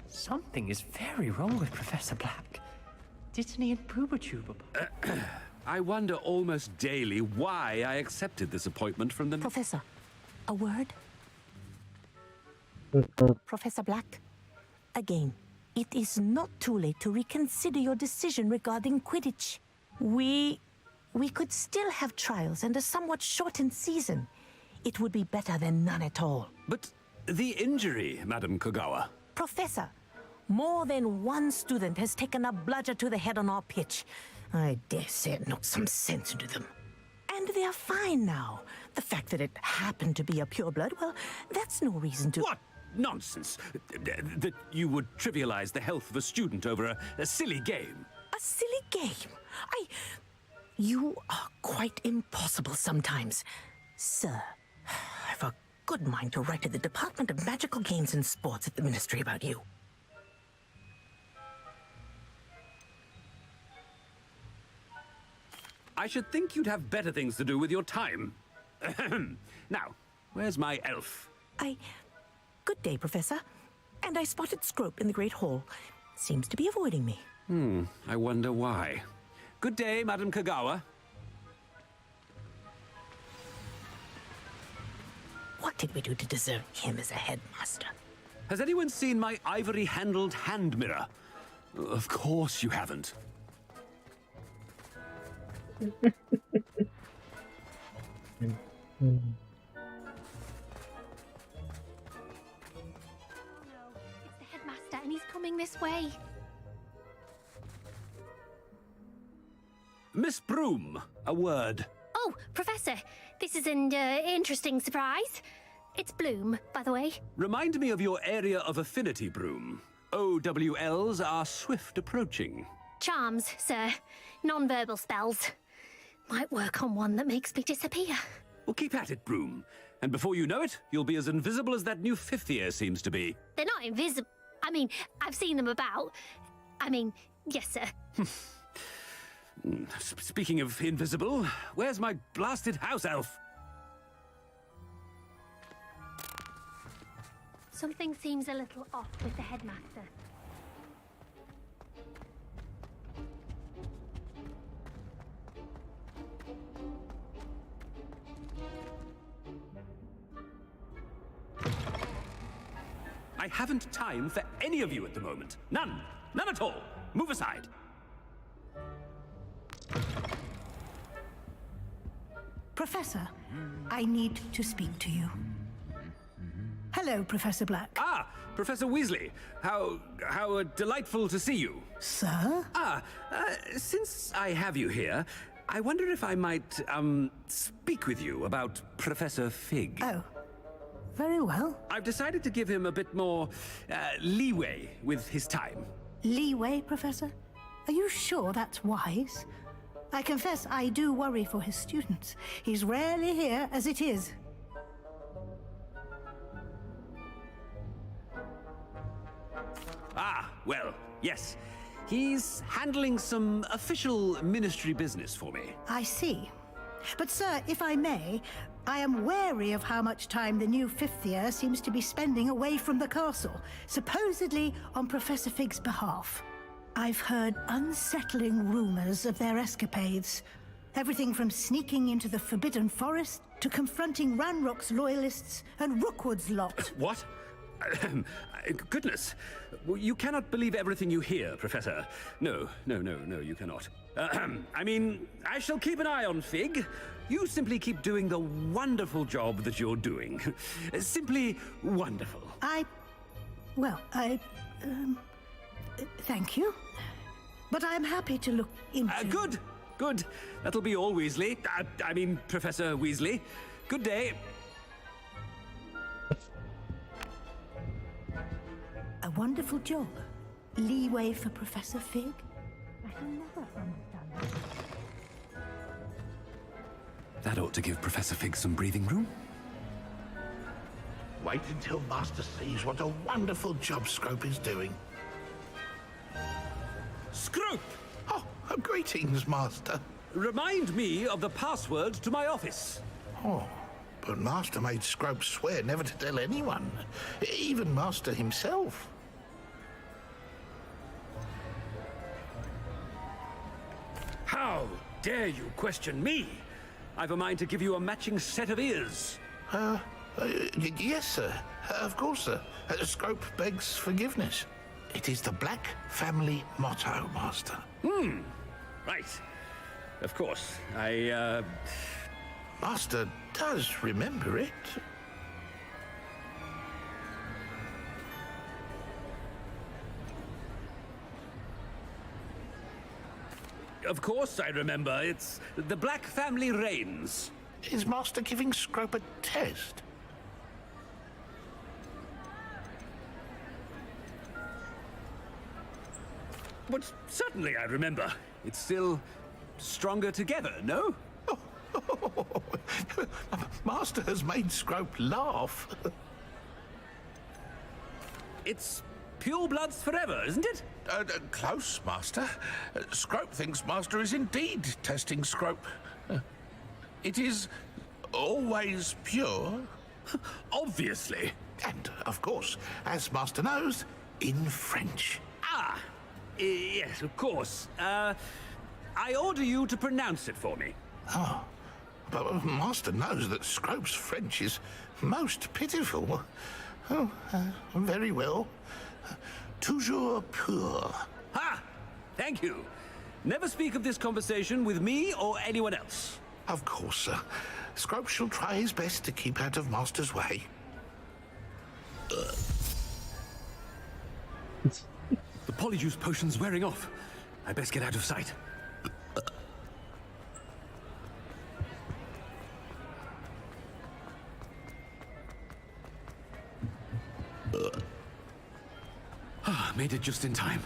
Something is very wrong with Professor Black. Dittany and Boobertuber. I wonder almost daily why I accepted this appointment from the... Professor, a word? Professor Black, again, it is not too late to reconsider your decision regarding Quidditch. We could still have trials and a somewhat shortened season. It would be better than none at all. But the injury, Madam Kogawa. Professor, more than one student has taken a bludger to the head on our pitch. I dare say it knocked some sense into them. And they are fine now. The fact that it happened to be a pureblood, well, that's no reason to... What nonsense! That you would trivialize the health of a student over a silly game. A silly game? You are quite impossible sometimes. Sir, I've a good mind to write to the Department of Magical Games and Sports at the Ministry about you. I should think you'd have better things to do with your time. Now, where's my elf? Good day, Professor. And I spotted Scrope in the Great Hall. Seems to be avoiding me. I wonder why. Good day, Madam Kogawa. What did we do to deserve him as a headmaster? Has anyone seen my ivory-handled hand mirror? Of course you haven't. And he's coming this way. Miss Broom, a word. Oh, Professor, this is an interesting surprise. It's Bloom, by the way. Remind me of your area of affinity, Broom. OWLs are swift approaching. Charms, sir. Non-verbal spells. Might work on one that makes me disappear. Well, keep at it, Broom. And before you know it, you'll be as invisible as that new fifth year seems to be. They're not invisible. I mean, I've seen them about. I mean, yes, sir. Speaking of invisible, where's my blasted house elf? Something seems a little off with the headmaster. I haven't time for any of you at the moment. None. None at all. Move aside. Professor, I need to speak to you. Hello, Professor Black. Ah, Professor Weasley. How delightful to see you. Sir? Since I have you here, I wonder if I might, speak with you about Professor Fig. Oh, very well. I've decided to give him a bit more, leeway with his time. Leeway, Professor? Are you sure that's wise? I confess I do worry for his students. He's rarely here as it is. Ah, well, yes. He's handling some official ministry business for me. I see. But, sir, if I may, I am wary of how much time the new fifth year seems to be spending away from the castle, supposedly on Professor Fig's behalf. I've heard unsettling rumors of their escapades. Everything from sneaking into the Forbidden Forest to confronting Ranrock's loyalists and Rookwood's lot. What? Goodness. You cannot believe everything you hear, Professor. No, you cannot. I mean, I shall keep an eye on Fig. You simply keep doing the wonderful job that you're doing. Simply wonderful. Thank you. But I'm happy to look into... Good. That'll be all, Weasley. I mean, Professor Weasley. Good day. A wonderful job. Leeway for Professor Fig? I can never understand that. That ought to give Professor Fig some breathing room. Wait until Master sees what a wonderful job Scrope is doing. Scrope! Oh, greetings, Master. Remind me of the password to my office. Oh, but Master made Scrope swear never to tell anyone, even Master himself. How dare you question me? I've a mind to give you a matching set of ears. Yes, sir. Of course, sir. Scrope begs forgiveness. It is the Black family motto, Master. Right. Of course. Master does remember it. Of course I remember. It's the Black family reigns. Is Master giving Scrope a test? But certainly I remember. It's still stronger together, no? Master has made Scrope laugh. It's pure bloods forever, isn't it? Close, Master. Scrope thinks Master is indeed testing Scrope. It is always pure. Obviously. And, of course, as Master knows, in French. Ah! Yes, of course. I order you to pronounce it for me. Oh, but Master knows that Scrope's French is most pitiful. Oh, very well. Toujours pur. Ha! Thank you. Never speak of this conversation with me or anyone else. Of course, sir. Scrope shall try his best to keep out of Master's way. The polyjuice potion's wearing off. I best get out of sight. Made it just in time.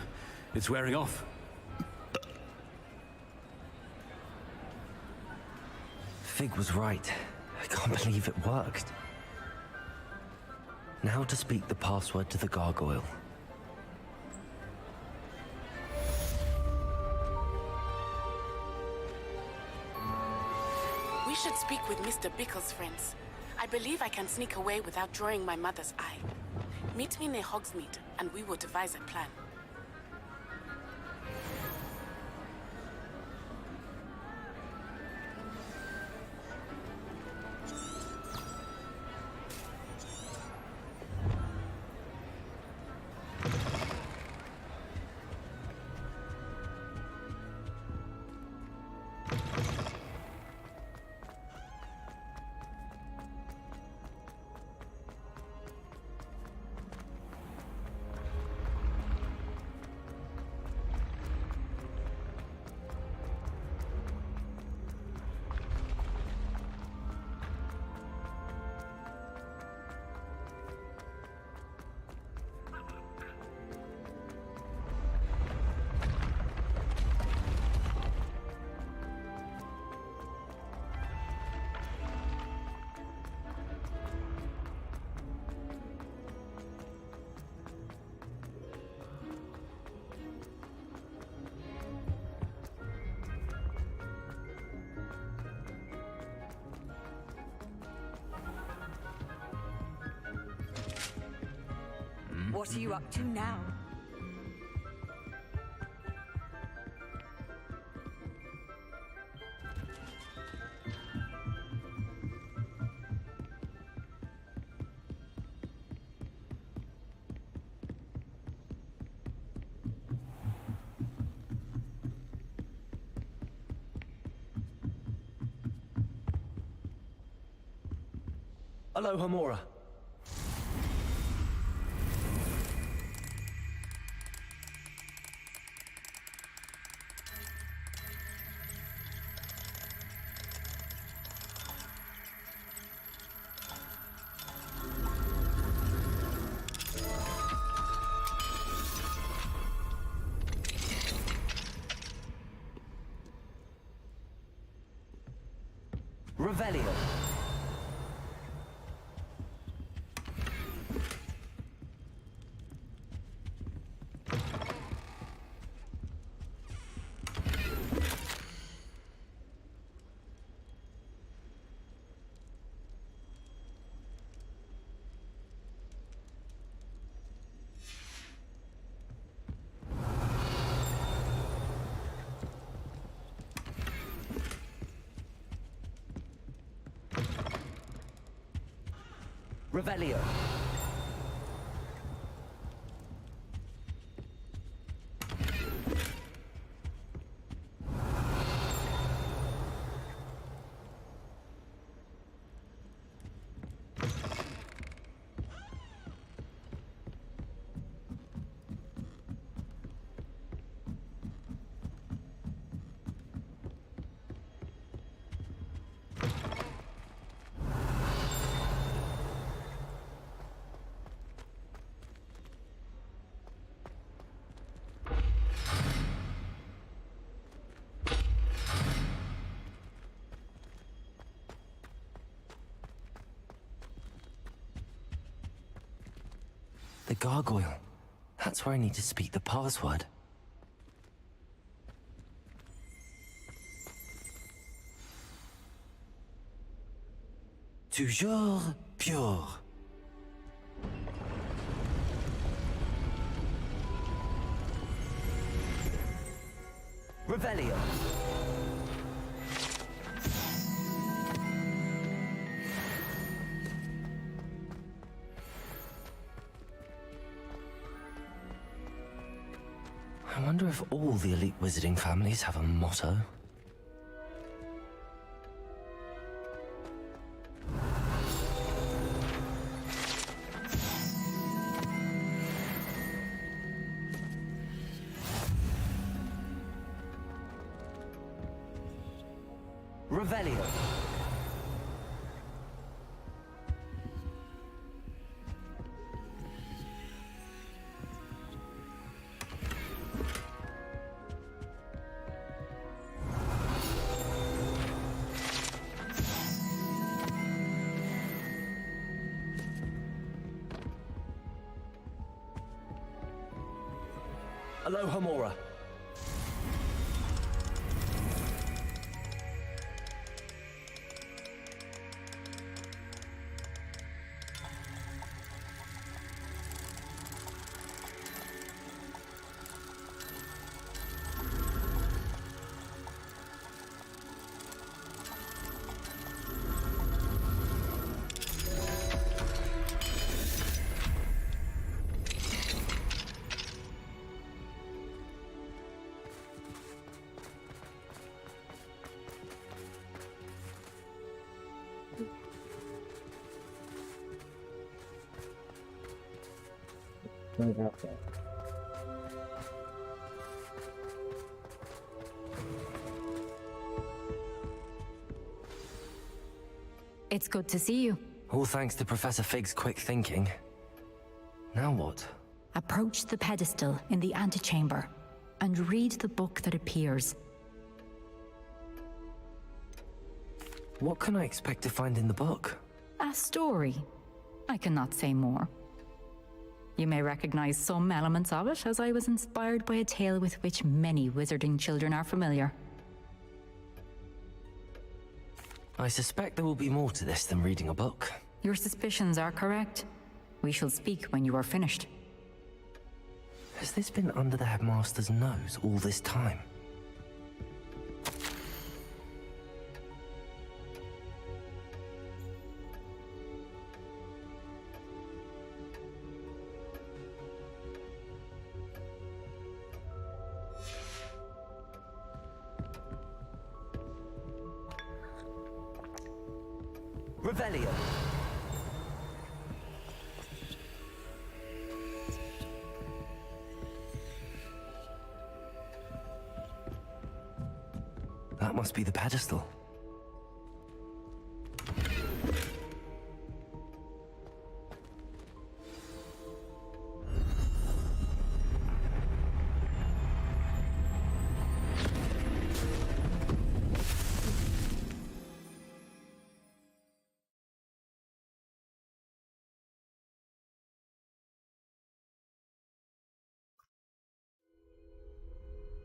It's wearing off. Fig was right. I can't believe it worked. Now to speak the password to the gargoyle. We should speak with Mr. Bickle's friends. I believe I can sneak away without drawing my mother's eye. Meet me near Hogsmeade, and we will devise a plan. What are you up to now? Aloha, Mora. Revelio. Revelio. The gargoyle. That's where I need to speak the password. Toujours pure. Revelio. I wonder if all the elite wizarding families have a motto. Revelio. Aloha Mora. Right out there. It's good to see you. All thanks to Professor Fig's quick thinking. Now what? Approach the pedestal in the antechamber and read the book that appears. What can I expect to find in the book? A story. I cannot say more. You may recognize some elements of it, as I was inspired by a tale with which many wizarding children are familiar. I suspect there will be more to this than reading a book. Your suspicions are correct. We shall speak when you are finished. Has this been under the headmaster's nose all this time? Revelio. That must be the pedestal.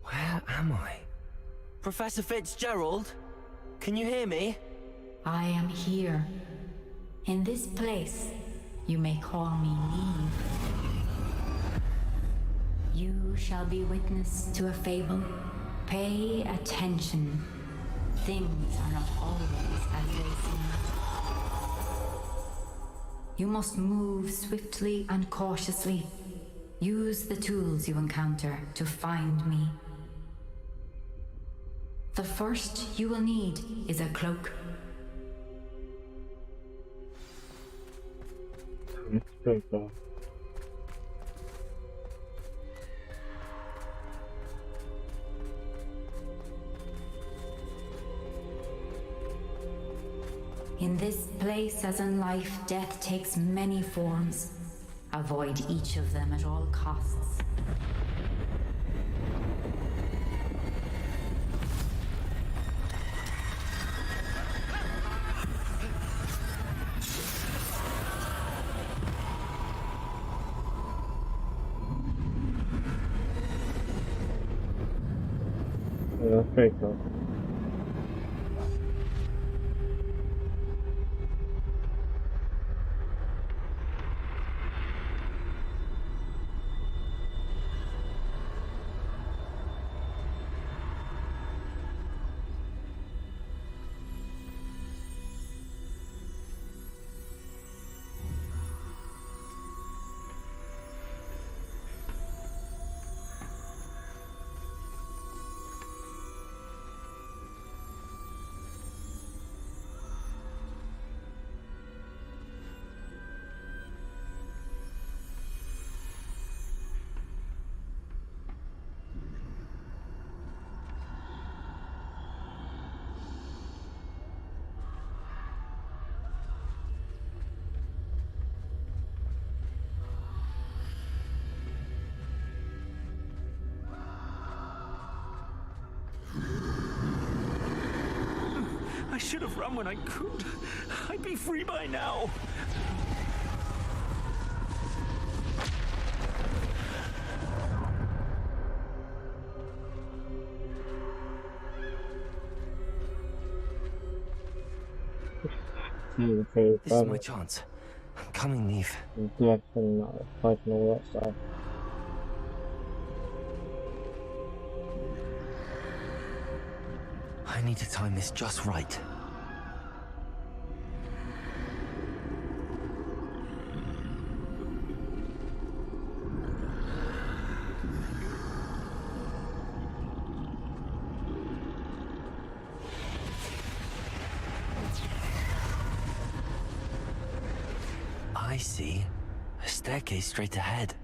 Where am I? Professor Fitzgerald? Can you hear me? I am here. In this place, you may call me Neve. You shall be witness to a fable. Pay attention. Things are not always as they seem. You must move swiftly and cautiously. Use the tools you encounter to find me. The first you will need is a cloak. In this place, as in life, death takes many forms. Avoid each of them at all costs. That's very cool. I should have run when I could. I'd be free by now. save the three This is my brothers. chance. I'm coming, Neve. And death and fighting all that stuff. I need to time this just right. I see. A staircase straight ahead.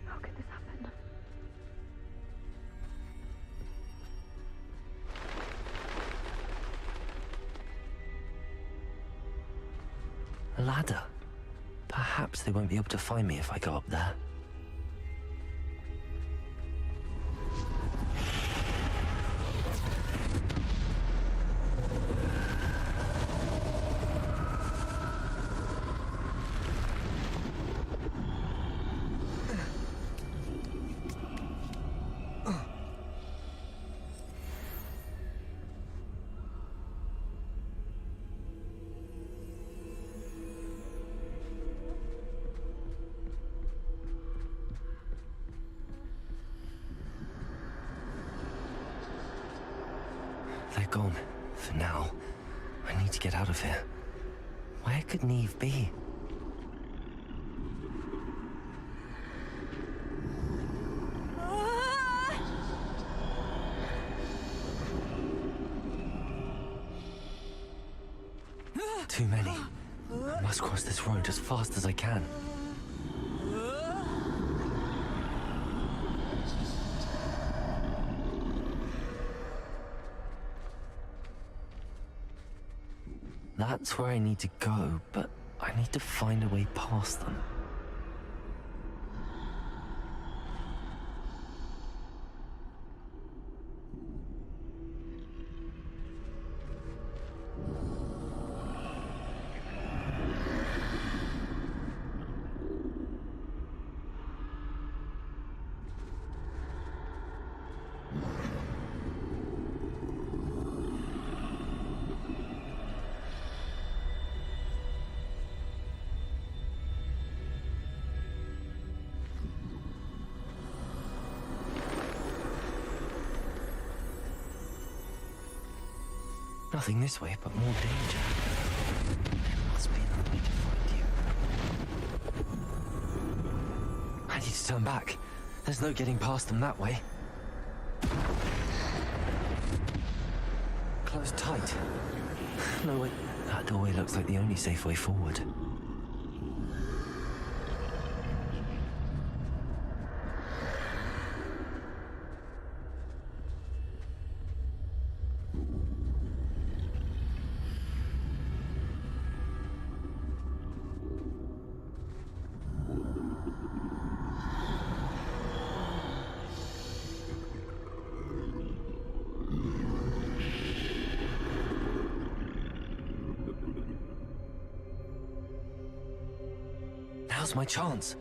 How could this happen? A ladder. Perhaps they won't be able to find me if I go up there. They're gone. For now. I need to get out of here. Where could Neve be? Too many. I must cross this road as fast as I can. That's where I need to go, but I need to find a way past them. Nothing this way, but more danger. There must be another way to find you. I need to turn back. There's no getting past them that way. Closed tight. No way. That doorway looks like the only safe way forward. Now's my chance.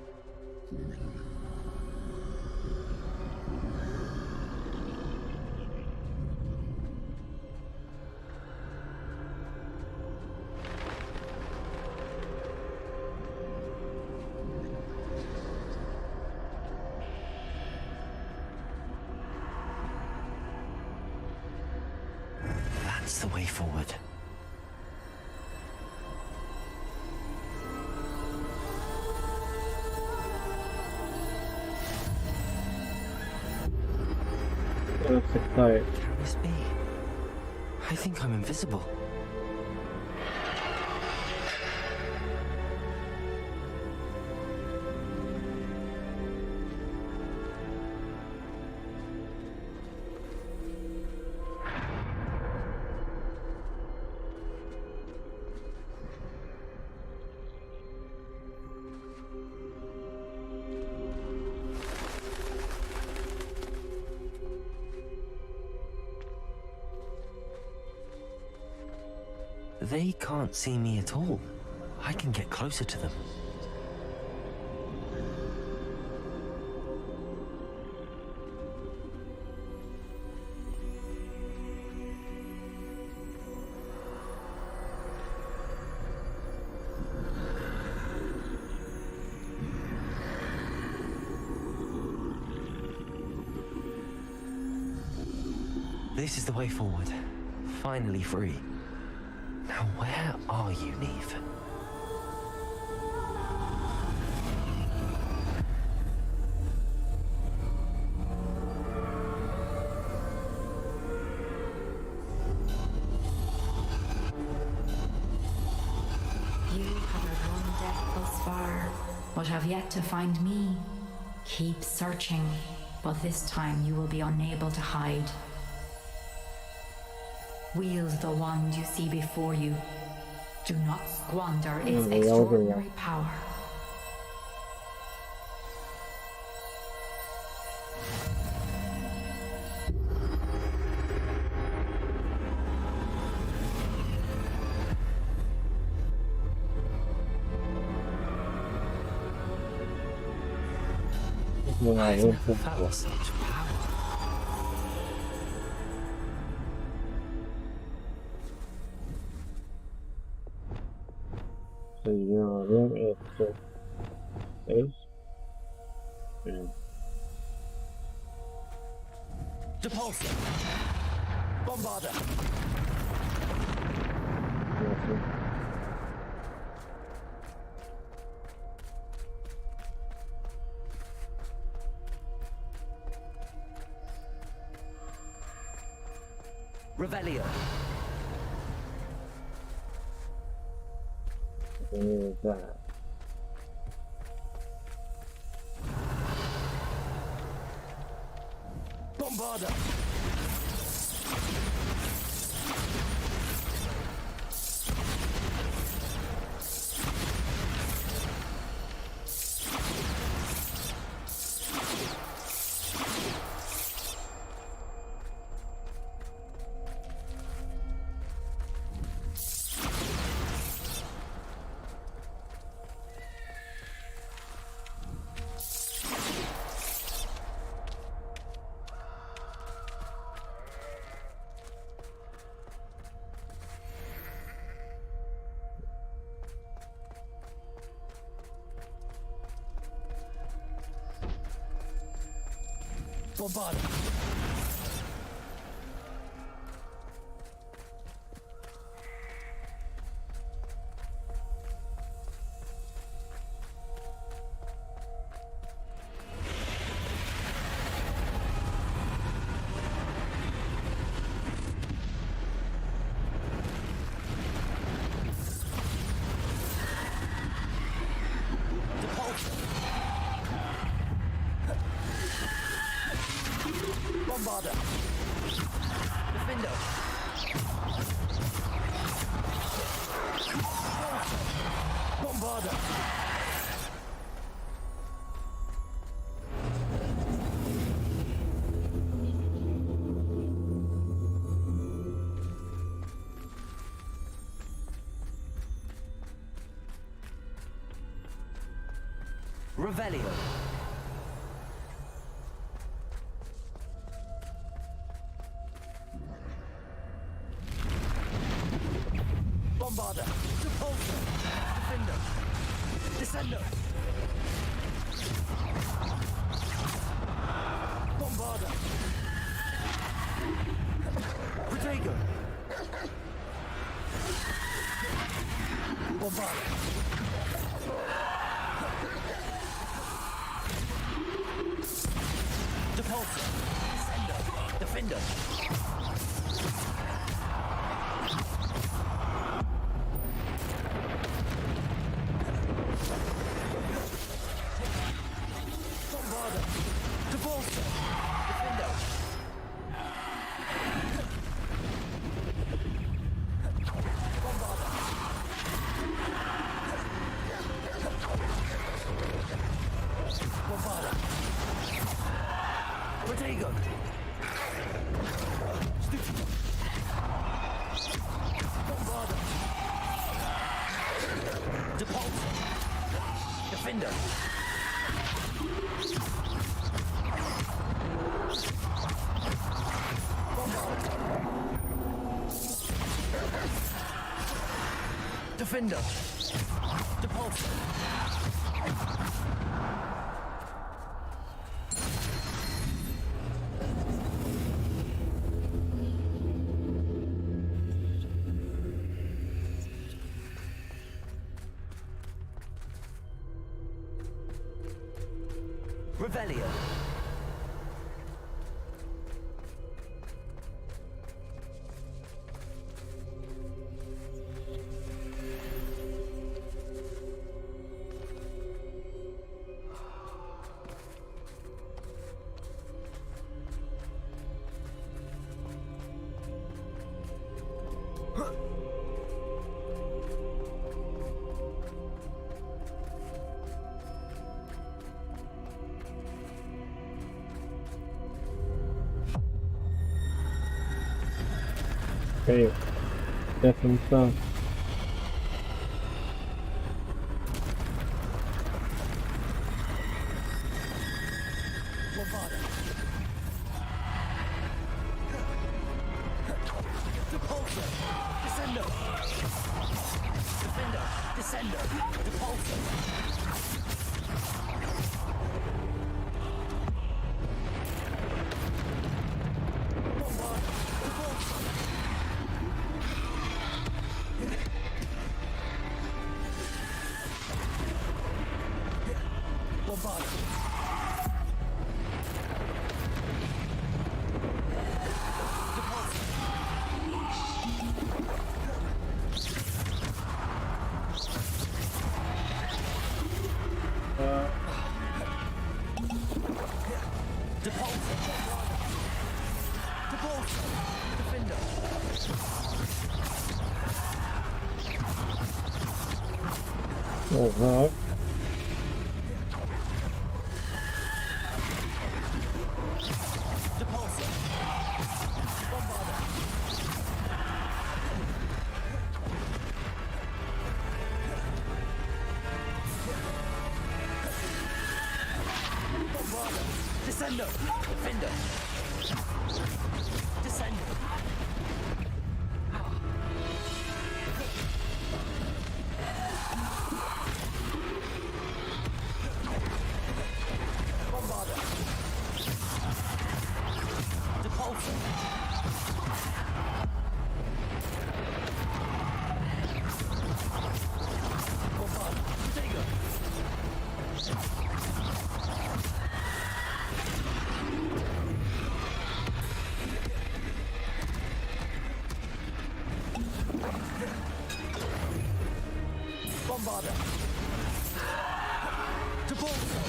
That's the way forward. Perfect sight. Can this be? I think I'm invisible. They can't see me at all. I can get closer to them. This is the way forward. Finally free. Now where are you, Neve? You have outrun death thus far, but have yet to find me. Keep searching, but this time you will be unable to hide. Wield the wand you see before you. Do not squander its extraordinary power. I've never felt such power. So your room is just space. Depulsor! Bombarder! Revelio! Is that? Bombarder! Bombarder! Bombarder! Defender! Bombarder! Revelio! Bombarder! Depulsor! Defender! Descender! Bombarder! Protego! Bombarder! Depulsor! Descender! Defender! Protego! Depulsor. Defender. Defender. Depulsor. Revelio. Okay, different stuff. Alright. Descendo. Defender. Descendo. Bombarder. Depulsor.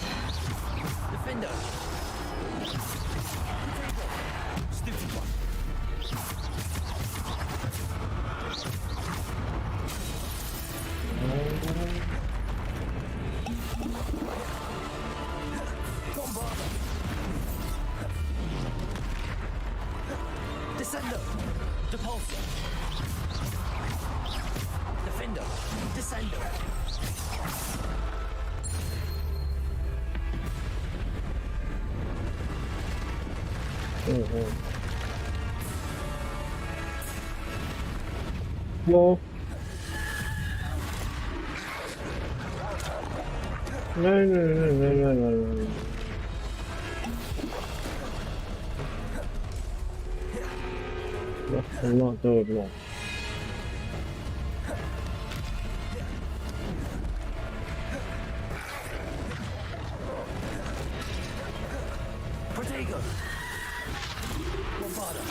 Defender. Stupid one. Bombarder. Descendo. Depulsor. Defender. Descendo. No. No. I'm not doing that. Protego. Bombarder.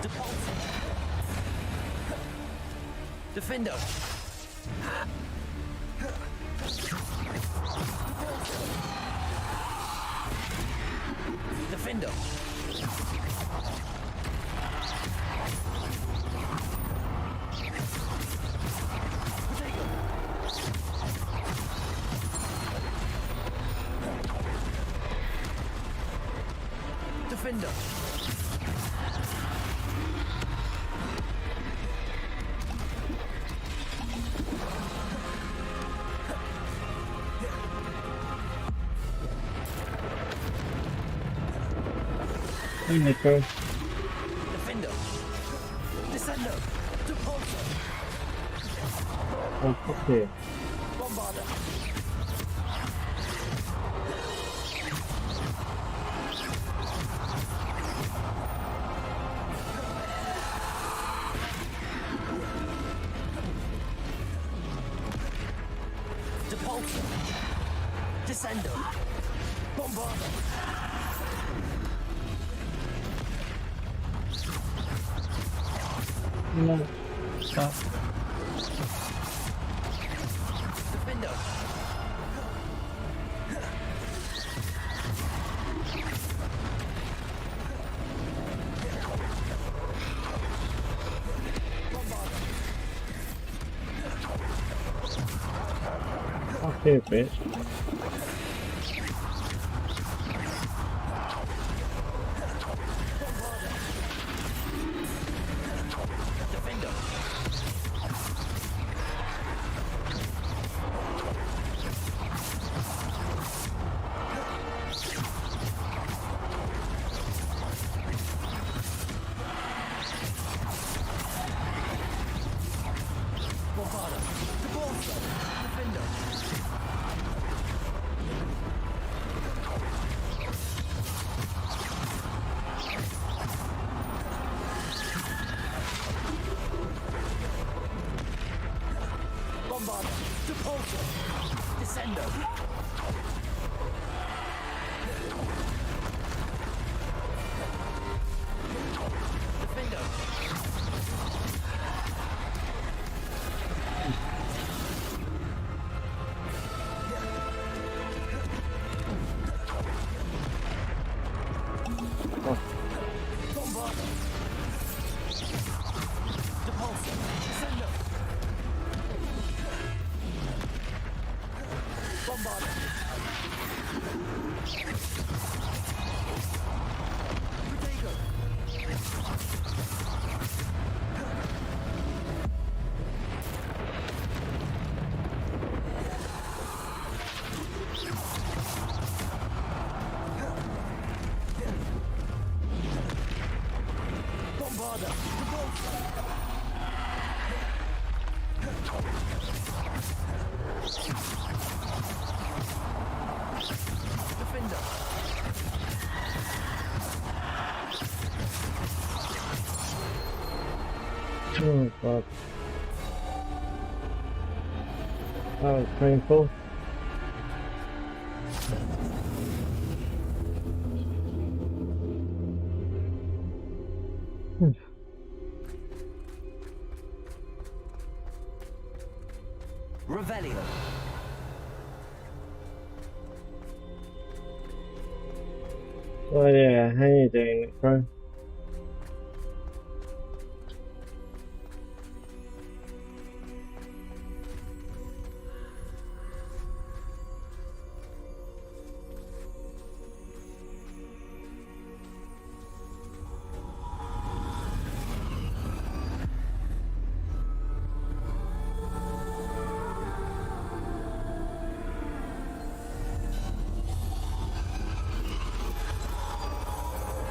Depulsor. Defender. Defender. Defender. Hey, Nico. Defender. Descender. Depulsor. Oh, fuck you. Bombarder. Depulsor. Descender. Bombarder. No. Stop. Defender. Fuck you, bitch. Bombarder. Depulsor. Descender. Defender. Bombarder. Depulsor. Descender. Bombarder. Protego. Bombarder. Defender. Oh, fuck. That was painful. Revelio. Oh yeah, how you doing, Nico?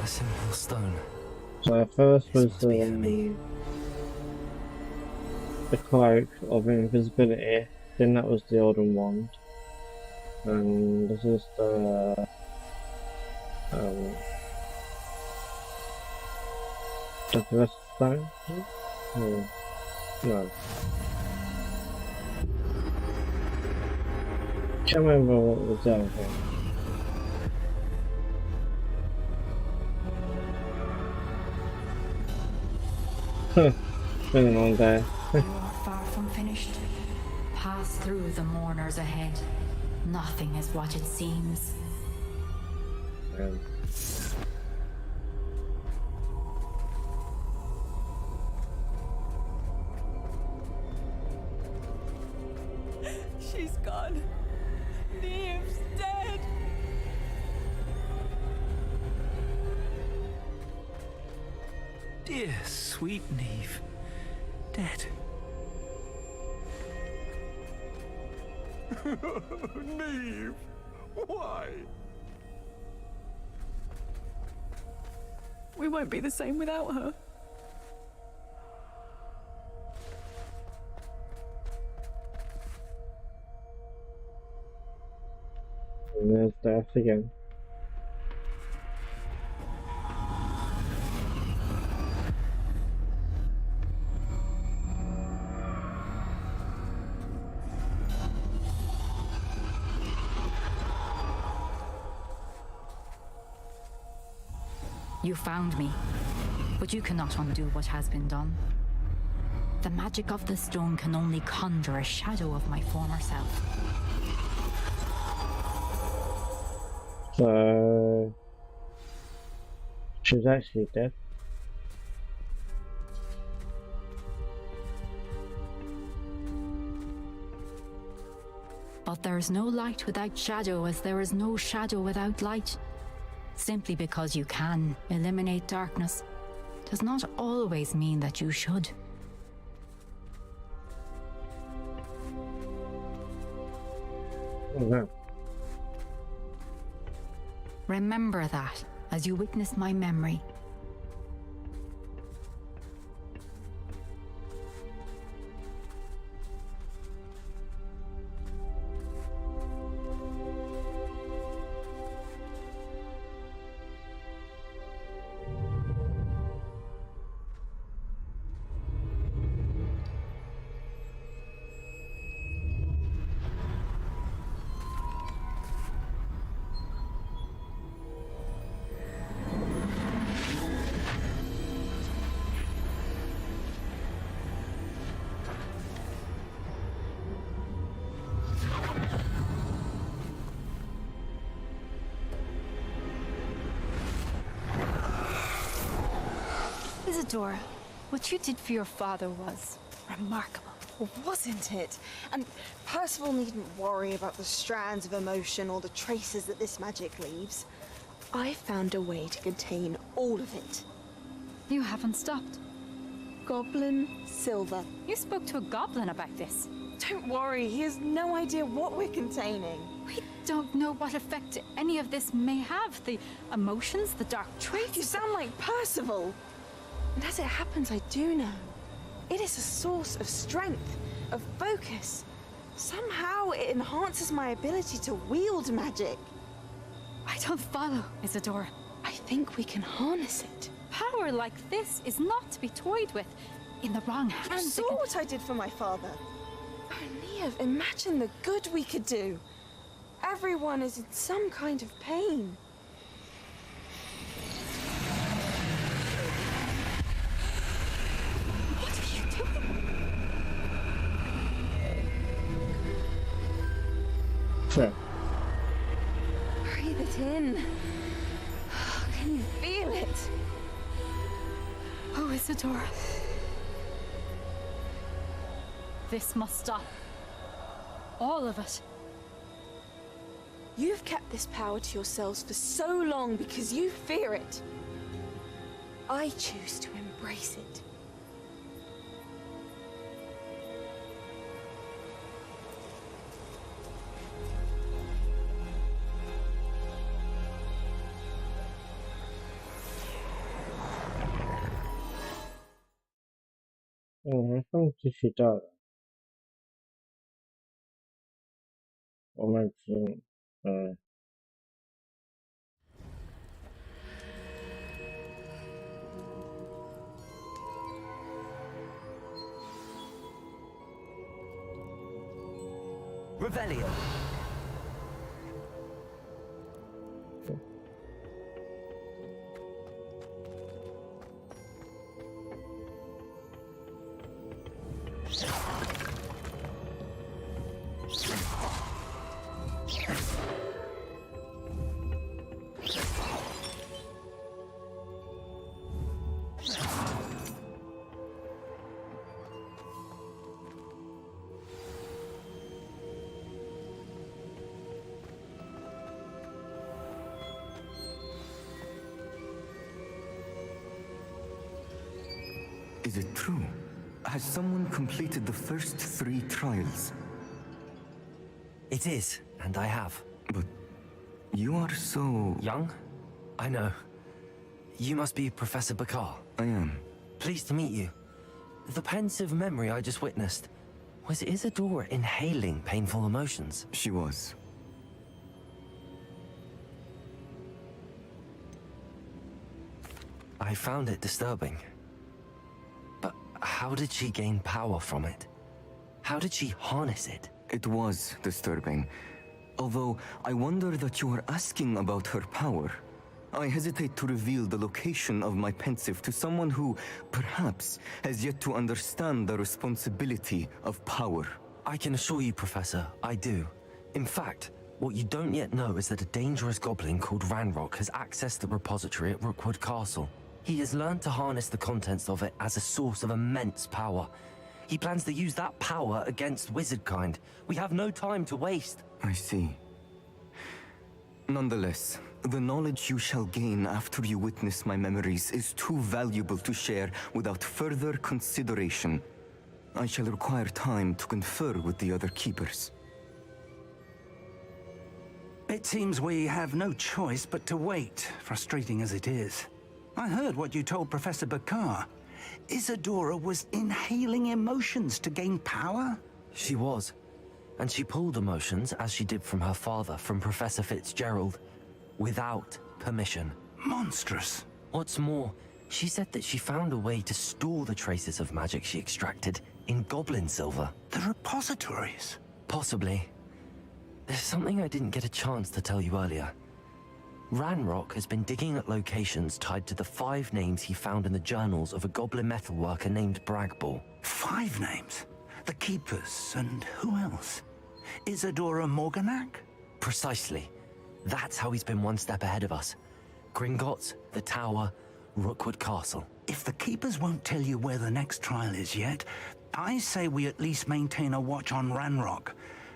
A simple stone. So first was the cloak of invisibility, then that was the Elden Wand, and this is the Philosopher's Stone? No. Can't remember what was the other thing. Been a long day. You are far from finished. Pass through the mourners ahead. Nothing is what it seems. She's gone. Neve's dead. Dear sweet Neve. Dead. Neve! Why? We won't be the same without her. And there's death again. You found me, but you cannot undo what has been done. The magic of the stone can only conjure a shadow of my former self. So she's actually dead. But there is no light without shadow, as there is no shadow without light. Simply because you can eliminate darkness does not always mean that you should. Oh no. Remember that as you witness my memory. Isadora, what you did for your father was remarkable. Well, wasn't it? And Percival needn't worry about the strands of emotion or the traces that this magic leaves. I found a way to contain all of it. You haven't stopped. Goblin Silver. You spoke to a goblin about this. Don't worry, he has no idea what we're containing. We don't know what effect any of this may have. The emotions, the dark traits. You sound like Percival. And as it happens, I do know. It is a source of strength, of focus. Somehow it enhances my ability to wield magic. I don't follow, Isadora. I think we can harness it. Power like this is not to be toyed with. In the wrong hands. You saw what I did for my father. Oh, Neve, imagine the good we could do. Everyone is in some kind of pain. Sure. Breathe it in. Can you feel it? Oh, Isadora. This must stop. All of it. You've kept this power to yourselves for so long because you fear it. I choose to embrace it. I think she does. Or maybe Revelio. Is it true? Has someone completed the first 3 trials? It is, and I have. But you are so... young? I know. You must be Professor Bakar. I am. Pleased to meet you. The pensive memory I just witnessed, was Isadora inhaling painful emotions? She was. I found it disturbing. But how did she gain power from it? How did she harness it? It was disturbing. Although, I wonder that you are asking about her power. I hesitate to reveal the location of my pensive to someone who, perhaps, has yet to understand the responsibility of power. I can assure you, Professor, I do. In fact, what you don't yet know is that a dangerous goblin called Ranrock has accessed the repository at Rookwood Castle. He has learned to harness the contents of it as a source of immense power. He plans to use that power against wizardkind. We have no time to waste. I see. Nonetheless, the knowledge you shall gain after you witness my memories is too valuable to share without further consideration. I shall require time to confer with the other keepers. It seems we have no choice but to wait, frustrating as it is. I heard what you told Professor Bakar. Isadora was inhaling emotions to gain power? She was. And she pulled emotions, as she did from her father, from Professor Fitzgerald, without permission. Monstrous. What's more, she said that she found a way to store the traces of magic she extracted in goblin silver. The repositories? Possibly. There's something I didn't get a chance to tell you earlier. Ranrock has been digging at locations tied to the 5 names he found in the journals of a goblin metalworker named Bragball. 5 names? The Keepers, and who else? Isadora Morganac? Precisely. That's how he's been one step ahead of us. Gringotts, the Tower, Rookwood Castle. If the Keepers won't tell you where the next trial is yet, I say we at least maintain a watch on Ranrock.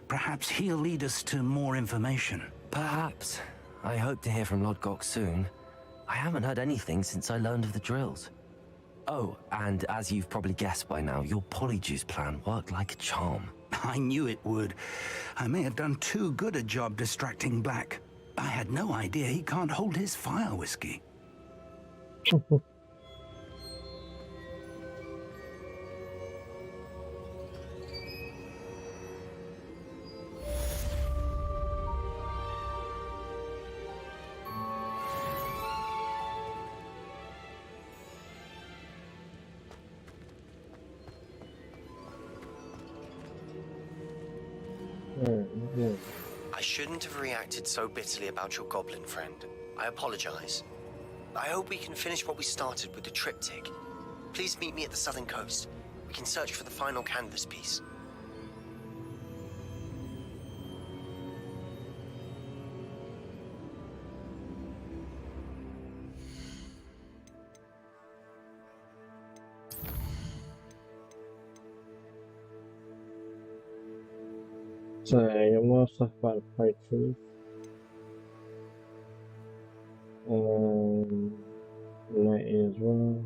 Perhaps he'll lead us to more information. Perhaps. I hope to hear from Lodgok soon. I haven't heard anything since I learned of the drills. Oh, and as you've probably guessed by now, your Polyjuice plan worked like a charm. I knew it would. I may have done too good a job distracting Black. I had no idea he can't hold his fire whiskey. I shouldn't have reacted so bitterly about your goblin friend. I apologize. I hope we can finish what we started with the triptych. Please meet me at the southern coast. We can search for the final canvas piece. So you most of our playthroughs. Night as well.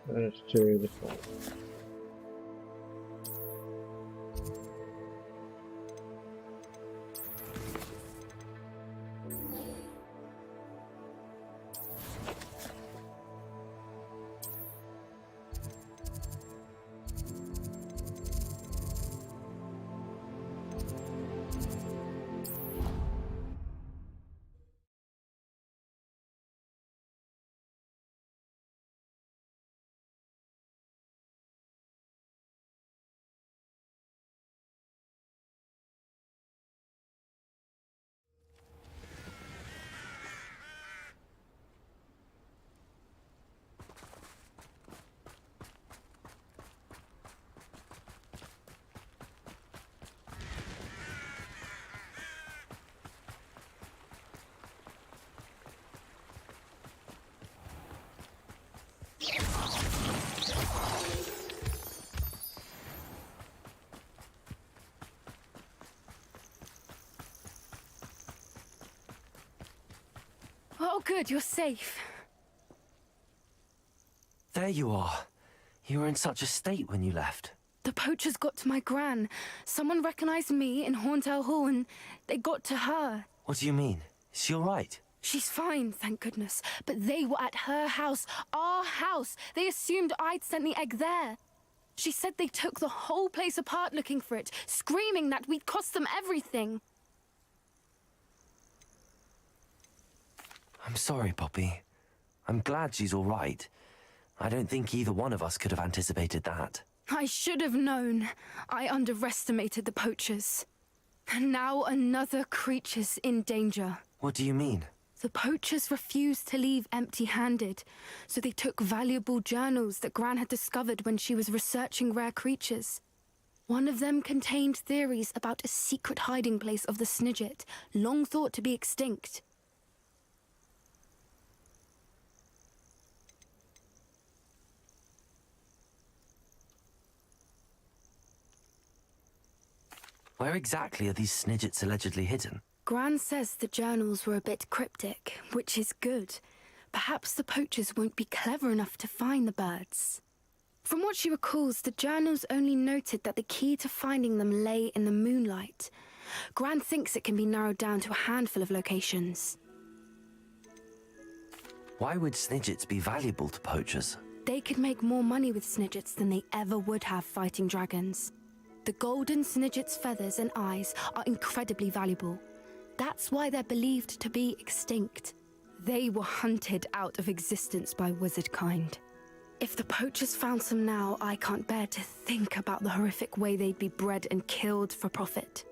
That's too beautiful. Oh, good, you're safe. There you are. You were in such a state when you left. The poachers got to my gran. Someone recognized me in Horntail Hall and they got to her. What do you mean? Is she all right? She's fine, thank goodness. But they were at her house, our house. They assumed I'd sent the egg there. She said they took the whole place apart looking for it, screaming that we'd cost them everything. I'm sorry, Poppy. I'm glad she's all right. I don't think either one of us could have anticipated that. I should have known. I underestimated the poachers. And now another creature's in danger. What do you mean? The poachers refused to leave empty-handed, so they took valuable journals that Gran had discovered when she was researching rare creatures. One of them contained theories about a secret hiding place of the Snidget, long thought to be extinct. Where exactly are these Snidgets allegedly hidden? Gran says the journals were a bit cryptic, which is good. Perhaps the poachers won't be clever enough to find the birds. From what she recalls, the journals only noted that the key to finding them lay in the moonlight. Gran thinks it can be narrowed down to a handful of locations. Why would Snidgets be valuable to poachers? They could make more money with Snidgets than they ever would have fighting dragons. The golden Snidget's feathers and eyes are incredibly valuable. That's why they're believed to be extinct. They were hunted out of existence by wizard kind. If the poachers found some now, I can't bear to think about the horrific way they'd be bred and killed for profit.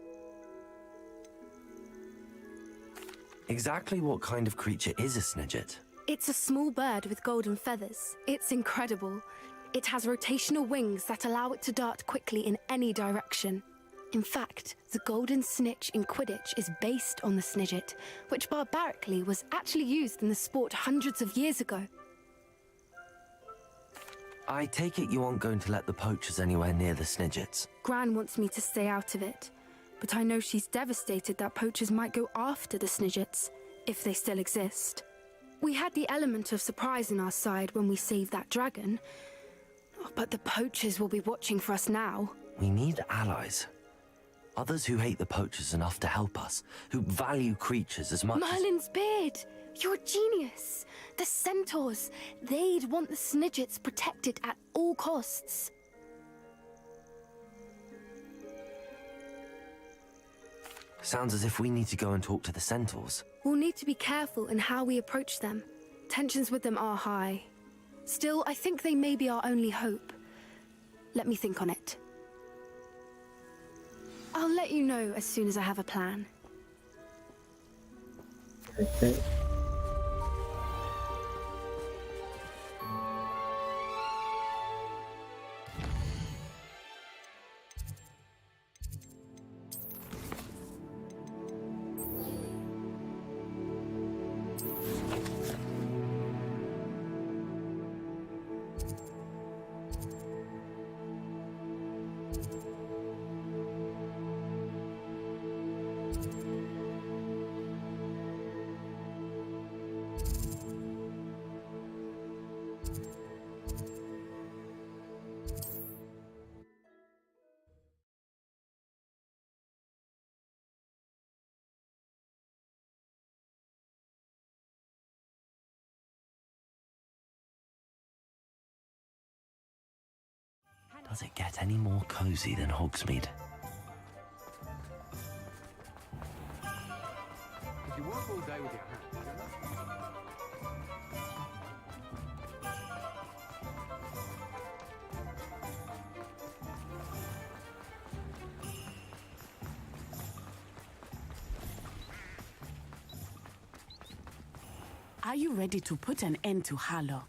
Exactly what kind of creature is a Snidget? It's a small bird with golden feathers. It's incredible. It has rotational wings that allow it to dart quickly in any direction. In fact, the golden snitch in Quidditch is based on the Snidget, which barbarically was actually used in the sport hundreds of years ago. I take it you aren't going to let the poachers anywhere near the Snidgets. Gran wants me to stay out of it, but I know she's devastated that poachers might go after the Snidgets, if they still exist. We had the element of surprise on our side when we saved that dragon, but the poachers will be watching for us now. We need allies. Others who hate the poachers enough to help us, who value creatures as much Merlin's beard! You're a genius! The centaurs! They'd want the Snidgets protected at all costs. Sounds as if we need to go and talk to the centaurs. We'll need to be careful in how we approach them. Tensions with them are high. Still, I think they may be our only hope. Let me think on it. I'll let you know as soon as I have a plan. Okay. Does it get any more cozy than Hogsmeade? If you work all day with your hands, Are you ready to put an end to Harlow?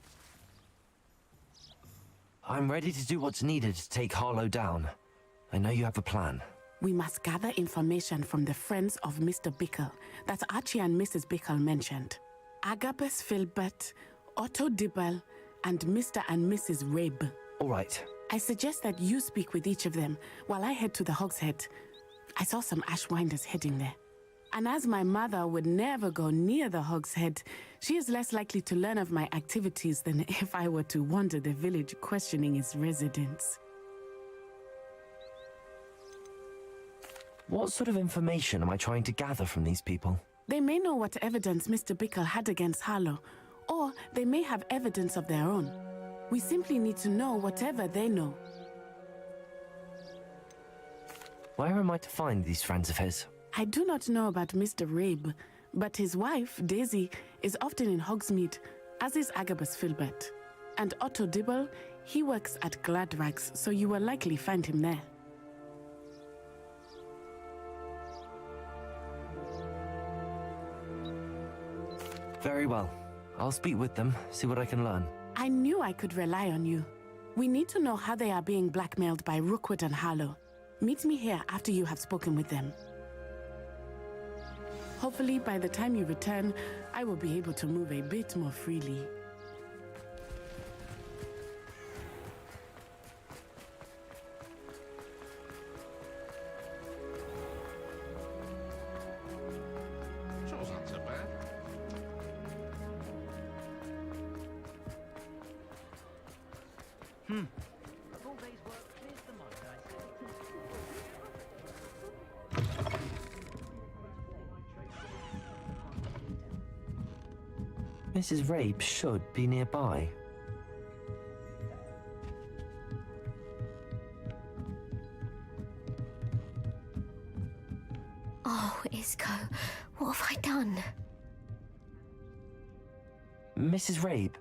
I'm ready to do what's needed to take Harlow down. I know you have a plan. We must gather information from the friends of Mr. Bickle that Archie and Mrs. Bickle mentioned. Agabus Filbert, Otto Dibble, and Mr. and Mrs. Rabe. All right. I suggest that you speak with each of them while I head to the Hogshead. I saw some Ashwinders heading there. And as my mother would never go near the Hog's Head, she is less likely to learn of my activities than if I were to wander the village questioning its residents. What sort of information am I trying to gather from these people? They may know what evidence Mr. Bickle had against Harlow, or they may have evidence of their own. We simply need to know whatever they know. Where am I to find these friends of his? I do not know about Mr. Rabe, but his wife, Daisy, is often in Hogsmeade, as is Agabus Filbert. And Otto Dibble, he works at Gladrags, so you will likely find him there. Very well. I'll speak with them, see what I can learn. I knew I could rely on you. We need to know how they are being blackmailed by Rookwood and Harlow. Meet me here after you have spoken with them. Hopefully, by the time you return, I will be able to move a bit more freely. Sure's not so bad. Of all day's work, clears the mind, I say. Mrs. Rabe should be nearby. Oh, Isco, what have I done? Mrs. Rabe,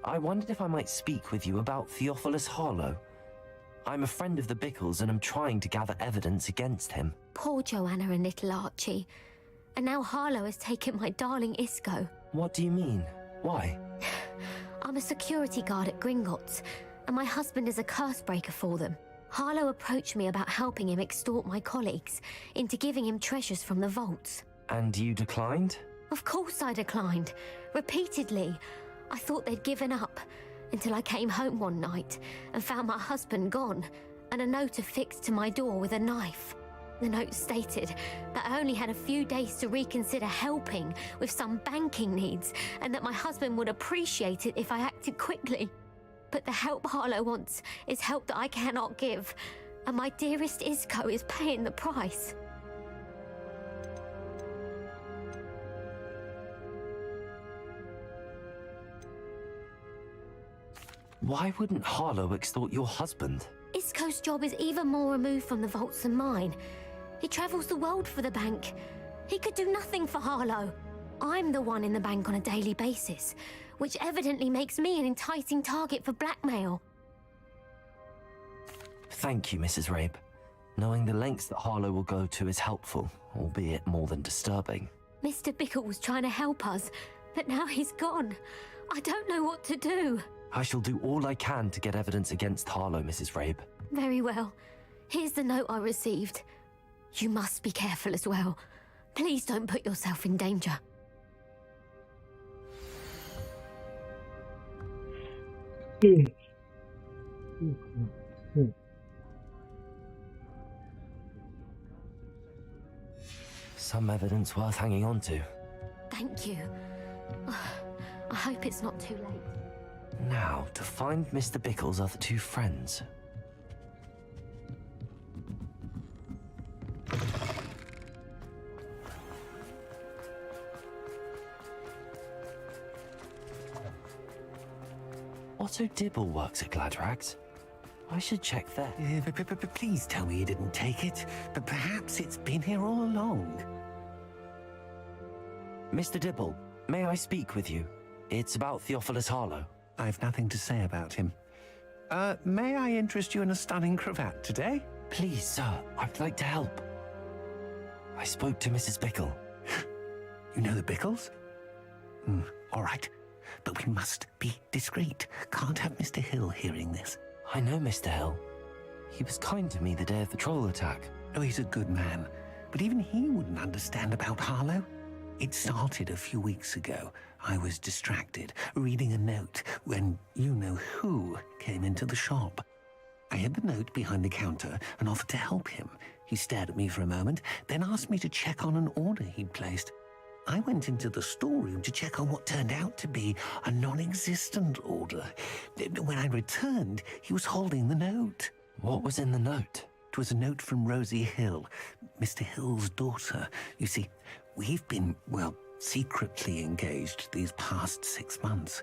I wondered if I might speak with you about Theophilus Harlow. I'm a friend of the Bickles and I'm trying to gather evidence against him. Poor Joanna and little Archie. And now Harlow has taken my darling Isco. What do you mean? Why? I'm a security guard at Gringotts, and my husband is a curse breaker for them. Harlow approached me about helping him extort my colleagues into giving him treasures from the vaults. And you declined? Of course I declined. Repeatedly. I thought they'd given up, until I came home one night and found my husband gone, and a note affixed to my door with a knife. The note stated that I only had a few days to reconsider helping with some banking needs, and that my husband would appreciate it if I acted quickly. But the help Harlow wants is help that I cannot give, and my dearest Isco is paying the price. Why wouldn't Harlow extort your husband? Isco's job is even more removed from the vaults than mine. He travels the world for the bank. He could do nothing for Harlow. I'm the one in the bank on a daily basis, which evidently makes me an enticing target for blackmail. Thank you, Mrs. Rabe. Knowing the lengths that Harlow will go to is helpful, albeit more than disturbing. Mr. Bickle was trying to help us, but now he's gone. I don't know what to do. I shall do all I can to get evidence against Harlow, Mrs. Rabe. Very well. Here's the note I received. You must be careful as well. Please don't put yourself in danger. Some evidence worth hanging on to. Thank you. I hope it's not too late. Now, to find Mr. Bickle's other two friends. Otto Dibble works at Gladrags. I should check there. Please tell me you didn't take it. But perhaps it's been here all along. Mr. Dibble, may I speak with you? It's about Theophilus Harlow. I've nothing to say about him. May I interest you in a stunning cravat today? Please, sir, I'd like to help. I spoke to Mrs. Bickle. You know the Bickles? All right. But we must be discreet. Can't have Mr. Hill hearing this. I know Mr. Hill. He was kind to me the day of the troll attack. Oh, he's a good man. But even he wouldn't understand about Harlow. It started a few weeks ago. I was distracted, reading a note, when you-know-who came into the shop. I hid the note behind the counter and offered to help him. He stared at me for a moment, then asked me to check on an order he'd placed. I went into the storeroom to check on what turned out to be a non-existent order. When I returned, he was holding the note. What was in the note? It was a note from Rosie Hill, Mr. Hill's daughter. You see, we've been, well, secretly engaged these past 6 months.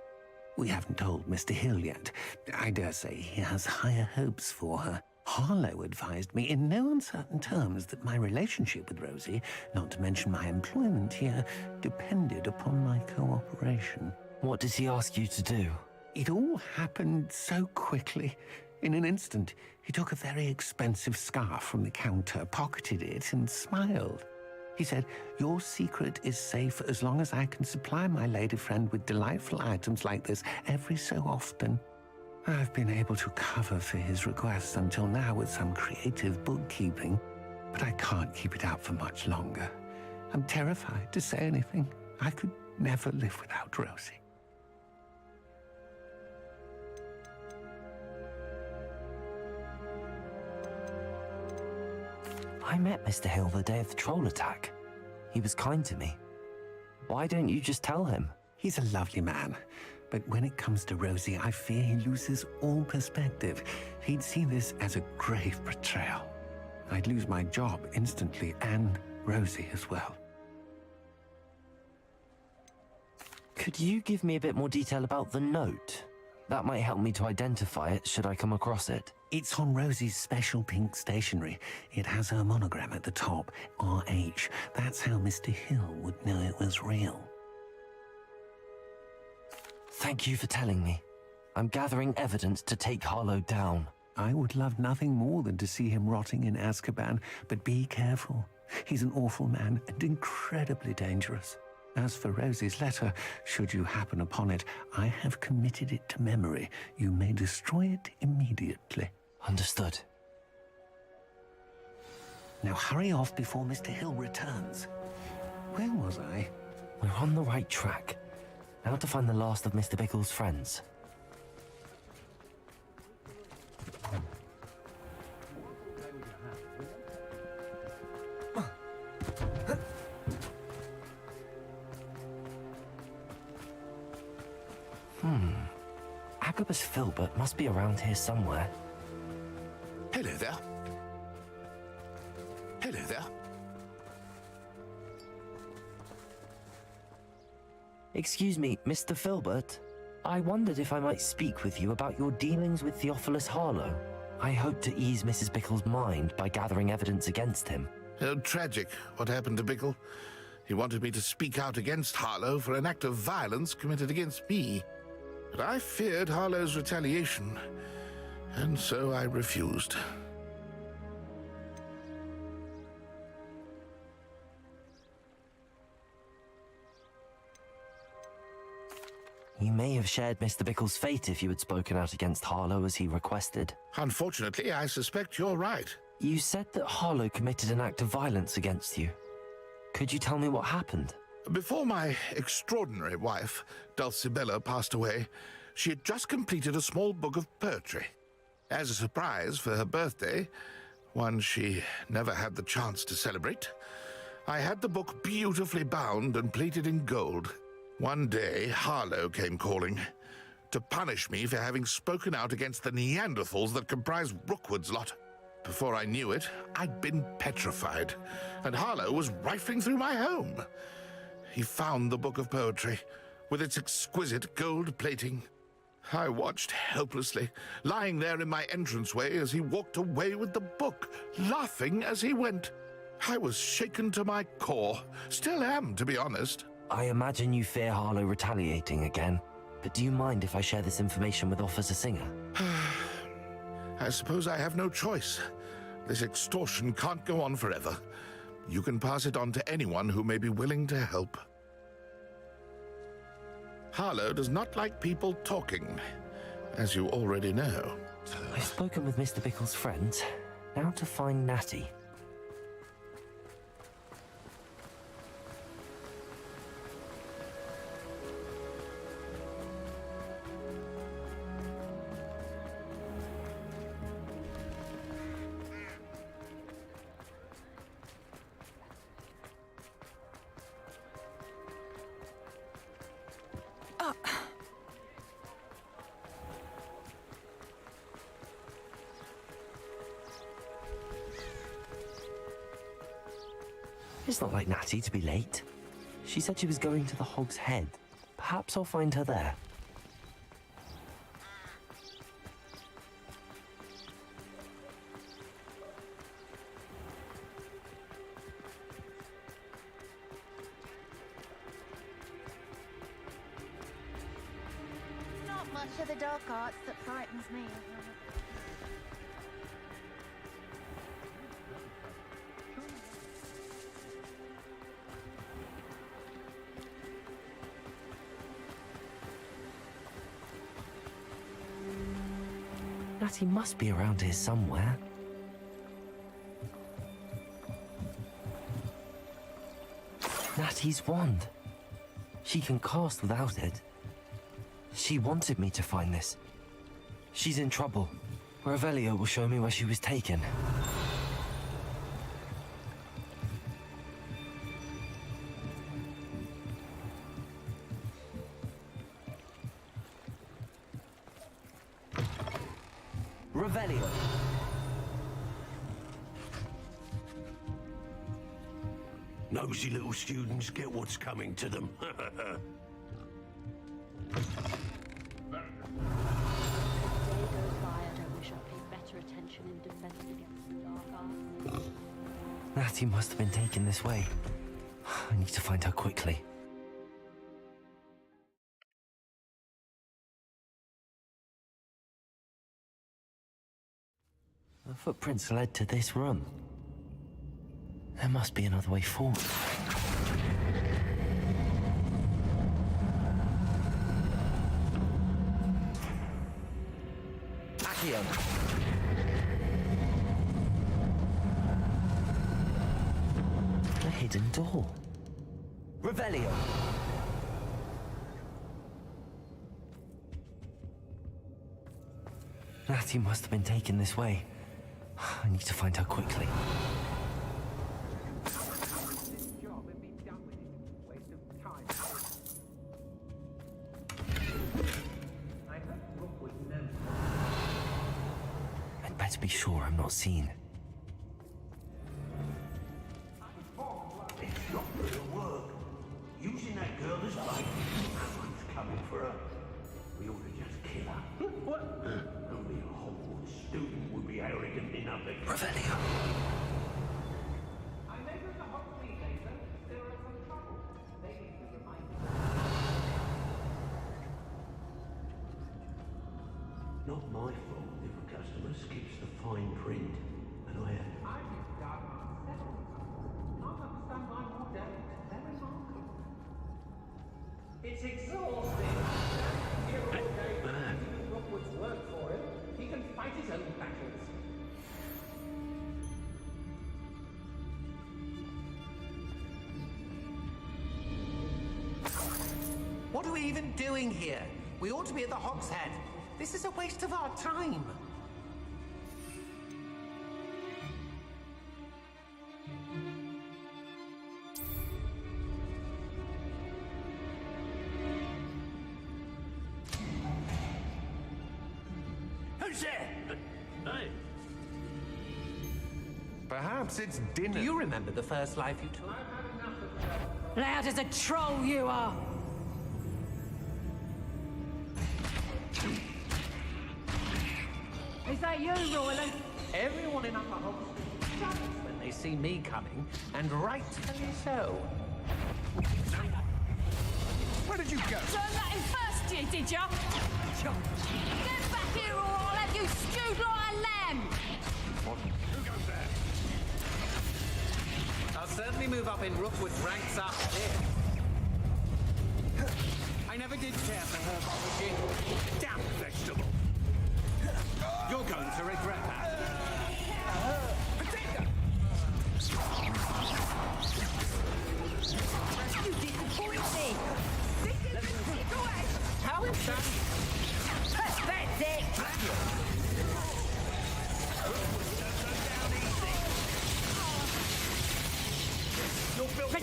We haven't told Mr. Hill yet. I dare say he has higher hopes for her. Harlow advised me in no uncertain terms that my relationship with Rosie, not to mention my employment here, depended upon my cooperation. What did he ask you to do? It all happened so quickly. In an instant, he took a very expensive scarf from the counter, pocketed it, and smiled. He said, "Your secret is safe as long as I can supply my lady friend with delightful items like this every so often." I've been able to cover for his requests until now with some creative bookkeeping, but I can't keep it out for much longer. I'm terrified to say anything. I could never live without Rosie. I met Mr. Hill the day of the troll attack. He was kind to me. Why don't you just tell him? He's a lovely man, but when it comes to Rosie, I fear he loses all perspective. He'd see this as a grave betrayal. I'd lose my job instantly, and Rosie as well. Could you give me a bit more detail about the note? That might help me to identify it should I come across it. It's on Rosie's special pink stationery. It has her monogram at the top, RH. That's how Mr. Hill would know it was real. Thank you for telling me. I'm gathering evidence to take Harlow down. I would love nothing more than to see him rotting in Azkaban, but be careful. He's an awful man and incredibly dangerous. As for Rosie's letter, should you happen upon it, I have committed it to memory. You may destroy it immediately. Understood. Now hurry off before Mr. Hill returns. Where was I? We're on the right track. Now to find the last of Mr. Bickle's friends. Agabus Filbert must be around here somewhere. Hello there. Hello there. Excuse me, Mr. Filbert. I wondered if I might speak with you about your dealings with Theophilus Harlow. I hope to ease Mrs. Bickle's mind by gathering evidence against him. Oh, tragic what happened to Bickle. He wanted me to speak out against Harlow for an act of violence committed against me. But I feared Harlow's retaliation, and so I refused. You may have shared Mr. Bickle's fate if you had spoken out against Harlow as he requested. Unfortunately, I suspect you're right. You said that Harlow committed an act of violence against you. Could you tell me what happened? Before my extraordinary wife, Dulcibella, passed away, she had just completed a small book of poetry. As a surprise for her birthday, one she never had the chance to celebrate, I had the book beautifully bound and plated in gold. One day, Harlow came calling to punish me for having spoken out against the Neanderthals that comprise Rookwood's lot. Before I knew it, I'd been petrified, and Harlow was rifling through my home. He found the book of poetry, with its exquisite gold plating. I watched helplessly, lying there in my entranceway as he walked away with the book, laughing as he went. I was shaken to my core. Still am, to be honest. I imagine you fear Harlow retaliating again, but do you mind if I share this information with Officer Singer? I suppose I have no choice. This extortion can't go on forever. You can pass it on to anyone who may be willing to help. Harlow does not like people talking, as you already know. I've spoken with Mr. Bickle's friends. Now to find Natty. It's not like Natty to be late. She said she was going to the Hog's Head. Perhaps I'll find her there. Not much of the dark arts that frightens me. Natty must be around here somewhere. Natty's wand. She can cast without it. She wanted me to find this. She's in trouble. Revelio will show me where she was taken. Revelio. Nosy little students get what's coming to them. Natty must have been taken this way. I need to find her quickly. The footprints led to this room. There must be another way forward. Accio. The hidden door. Revelio. Natty must have been taken this way. I need to find her quickly. I'd better be sure I'm not seen. It's not gonna work. Using that girl as bait. Someone's coming for her. We ought to just kill her. What? Only a Hogwarts student would be arrogant enough to... Revelio. Not my fault if a customer skips the fine print, and I have... It's exhausting. Rookwood's work for him. He can fight his own battles. What are we even doing here? We ought to be at the Hog's Head. This is a waste of our time. Who's there? Hey. Perhaps it's dinner. Do you remember the first life you took? Loud as a troll you are! Is that you, Royland? Everyone in Upper Hogsmeade jumps when they see me coming, and rightfully so. Where did you go? Turn that in first year, did ya? Get back here or I'll have you stewed like a lamb! Who goes there? I'll certainly move up in Rookwood's ranks after this. I never did care for herbology. Damn vegetable! You're going to regret that. You disappoint me! This is ridiculous! How is that? That's it! You're built for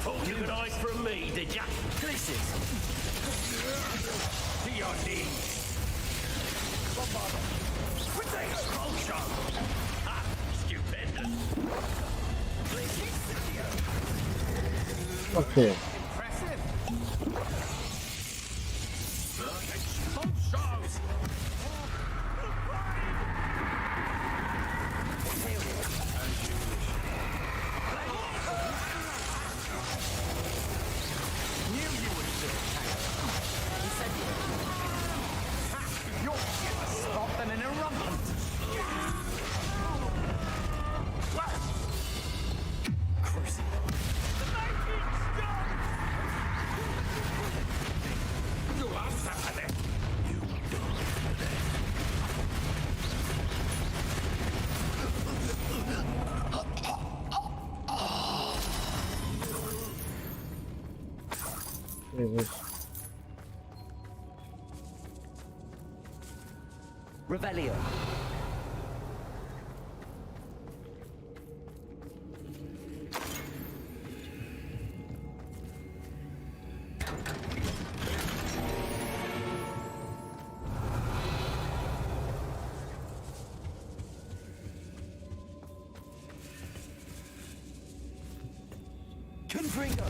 Thought you could hide from me, did ya? Places. To your knees. Vulture. Ha! Stupendous. Okay. Revelio. Confringo.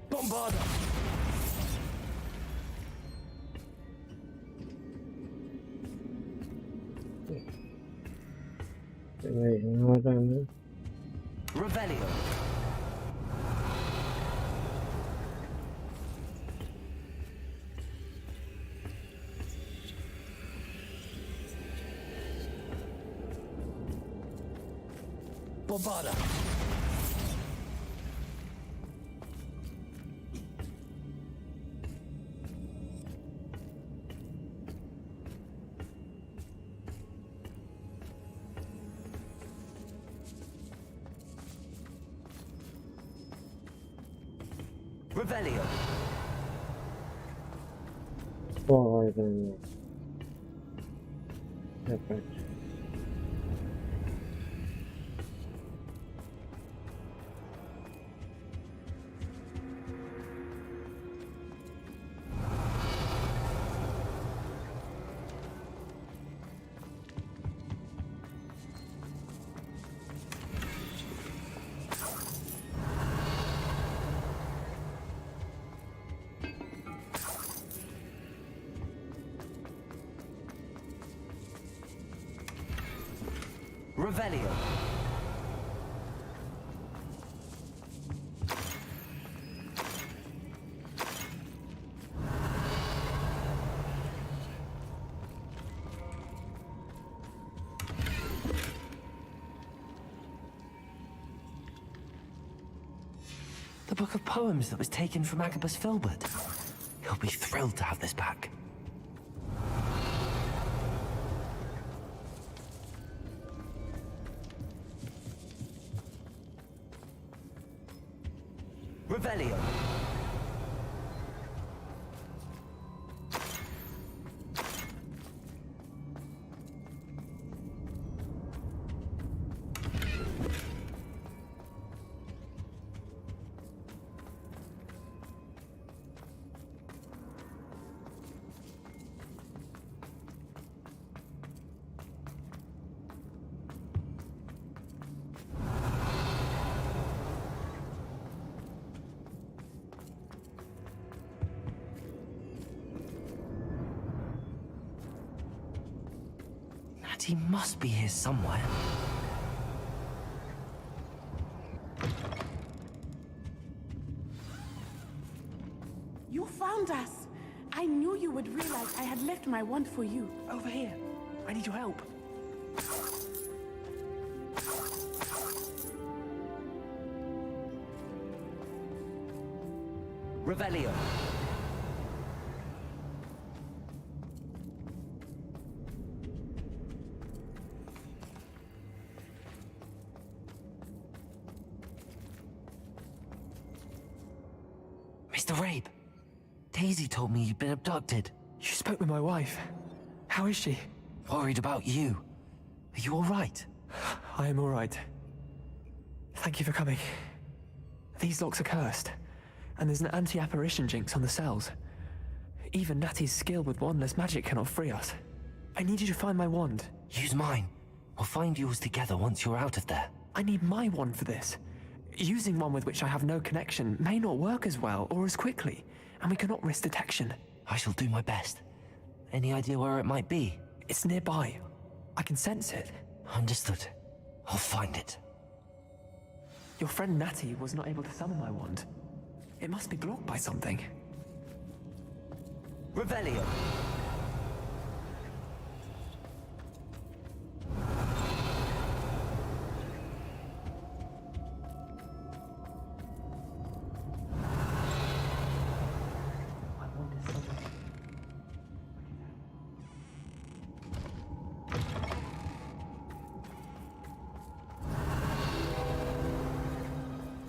Bombarda. Revelio. Bombarda. Revelio. Oh, I don't know. Okay. Revelio. The book of poems that was taken from Agabus Filbert. He'll be thrilled to have this back. Revelio. Natty must be here somewhere. You found us! I knew you would realize I had left my wand for you. Over here. I need your help. Revelio. Mr. Rabe, Daisy told me you'd been abducted. You spoke with my wife. How is she? Worried about you. Are you all right? I am all right. Thank you for coming. These locks are cursed, and there's an anti-apparition jinx on the cells. Even Natty's skill with wandless magic cannot free us. I need you to find my wand. Use mine. We'll find yours together once you're out of there. I need my wand for this. Using one with which I have no connection may not work as well or as quickly, and we cannot risk detection. I shall do my best. Any idea where it might be? It's nearby. I can sense it. Understood. I'll find it. Your friend Natty was not able to summon my wand. It must be blocked by something. Revelio.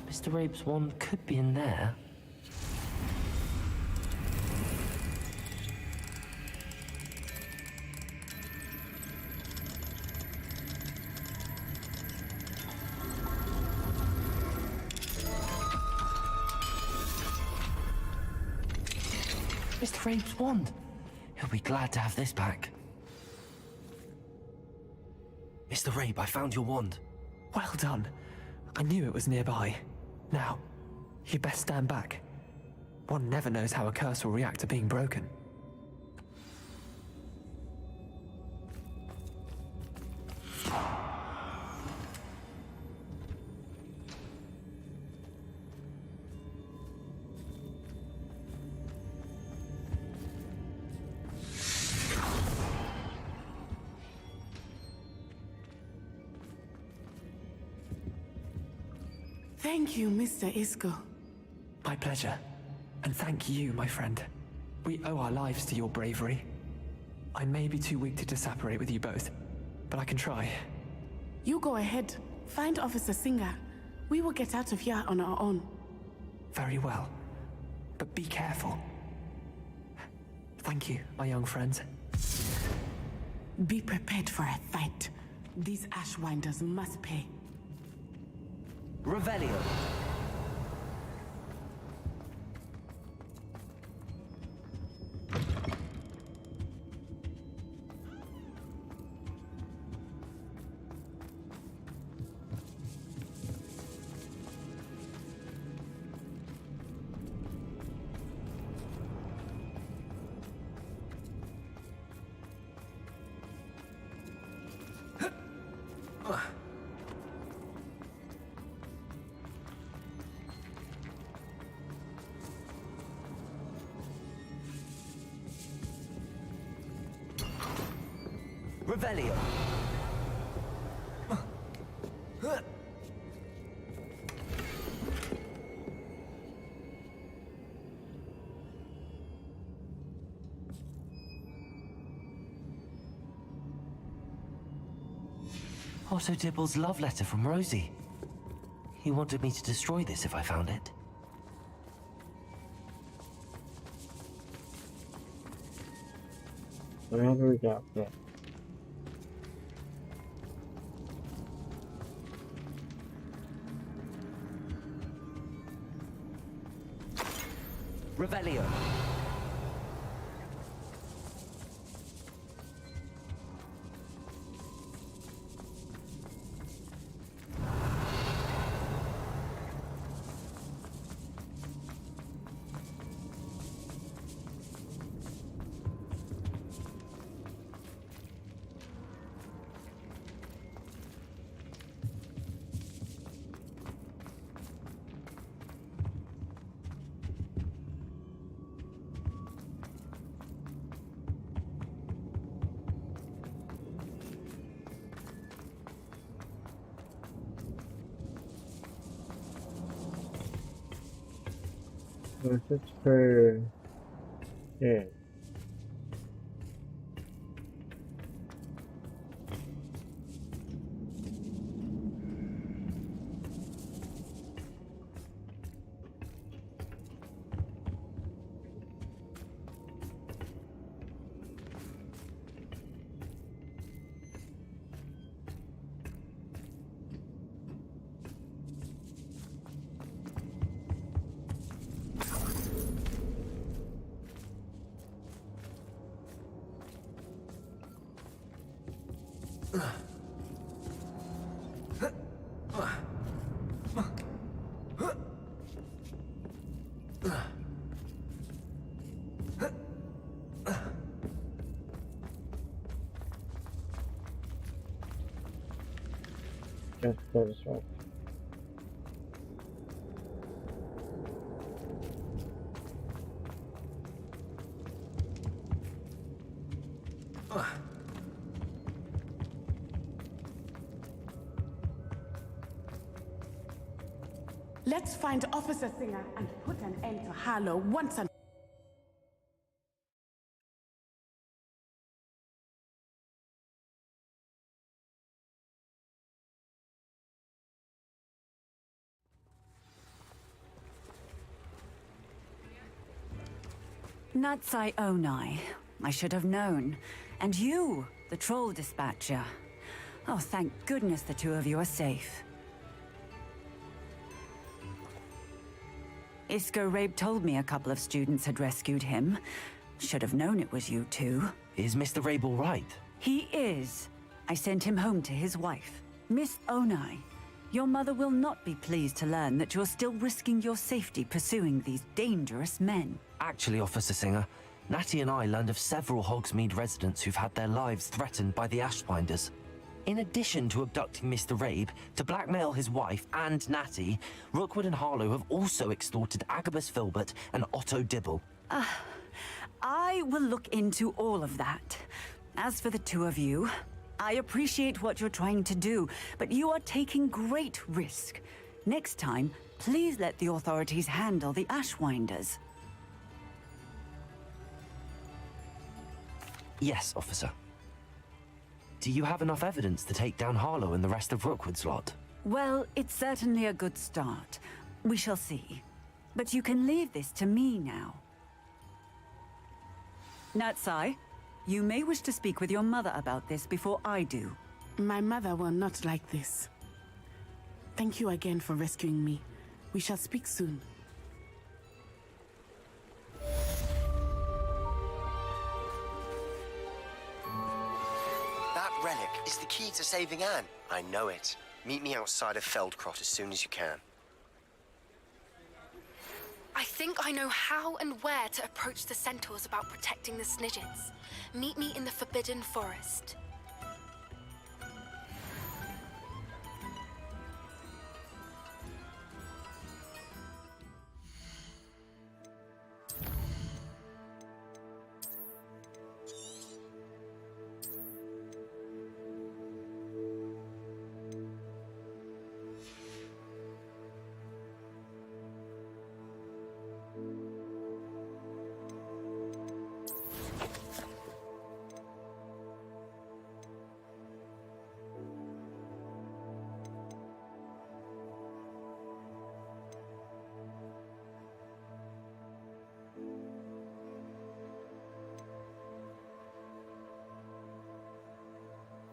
Mr. Rabe's wand could be in there. Mr. Rabe's wand. He'll be glad to have this back. Mr. Rabe, I found your wand. Well done. I knew it was nearby. Now, you best stand back. One never knows how a curse will react to being broken. Thank you, Mr. Isco. My pleasure. And thank you, my friend. We owe our lives to your bravery. I may be too weak to disapparate with you both, but I can try. You go ahead. Find Officer Singer. We will get out of here on our own. Very well. But be careful. Thank you, my young friends. Be prepared for a fight. These Ashwinders must pay. Revelio. Revelio. Otto Dibble's love letter from Rosie. He wanted me to destroy this if I found it. Where do we go? Yeah. Revelio. Message per yeah. Yes, that is right. Let's find Officer Singer and put an end to Harlow once and Natsai Onai. I should have known. And you, the troll dispatcher. Oh, thank goodness the two of you are safe. Isco Rabe told me a couple of students had rescued him. Should have known it was you two. Is Mr. Rabe all right? He is. I sent him home to his wife. Miss Onai, your mother will not be pleased to learn that you're still risking your safety pursuing these dangerous men. Actually, Officer Singer, Natty and I learned of several Hogsmeade residents who've had their lives threatened by the Ashbinders. In addition to abducting Mr. Rabe to blackmail his wife and Natty, Rookwood and Harlow have also extorted Agabus Filbert and Otto Dibble. I will look into all of that. As for the two of you, I appreciate what you're trying to do, but you are taking great risk. Next time, please let the authorities handle the Ashwinders. Yes, officer. Do you have enough evidence to take down Harlow and the rest of Rookwood's lot? Well, it's certainly a good start. We shall see. But you can leave this to me now. Natsai, you may wish to speak with your mother about this before I do. My mother will not like this. Thank you again for rescuing me. We shall speak soon. That relic is the key to saving Anne. I know it. Meet me outside of Feldcrot as soon as you can. I think I know how and where to approach the centaurs about protecting the Snidgets. Meet me in the Forbidden Forest.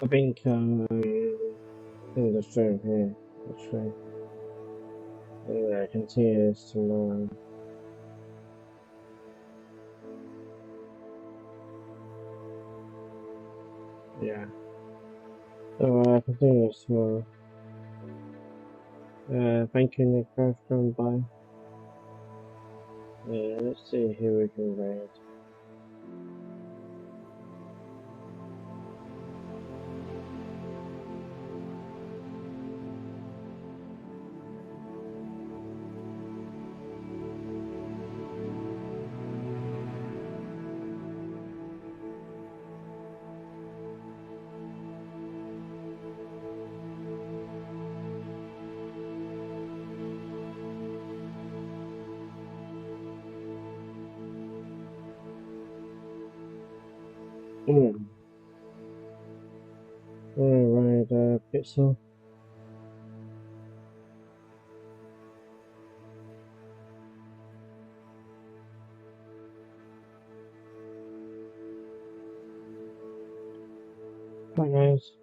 I think in the stream here, actually. Yeah, continues to learn. Yeah. So continues tomorrow. Thank you, Nick, for coming by. Yeah, let's see who we can raid. Alright, pixel. Bye guys.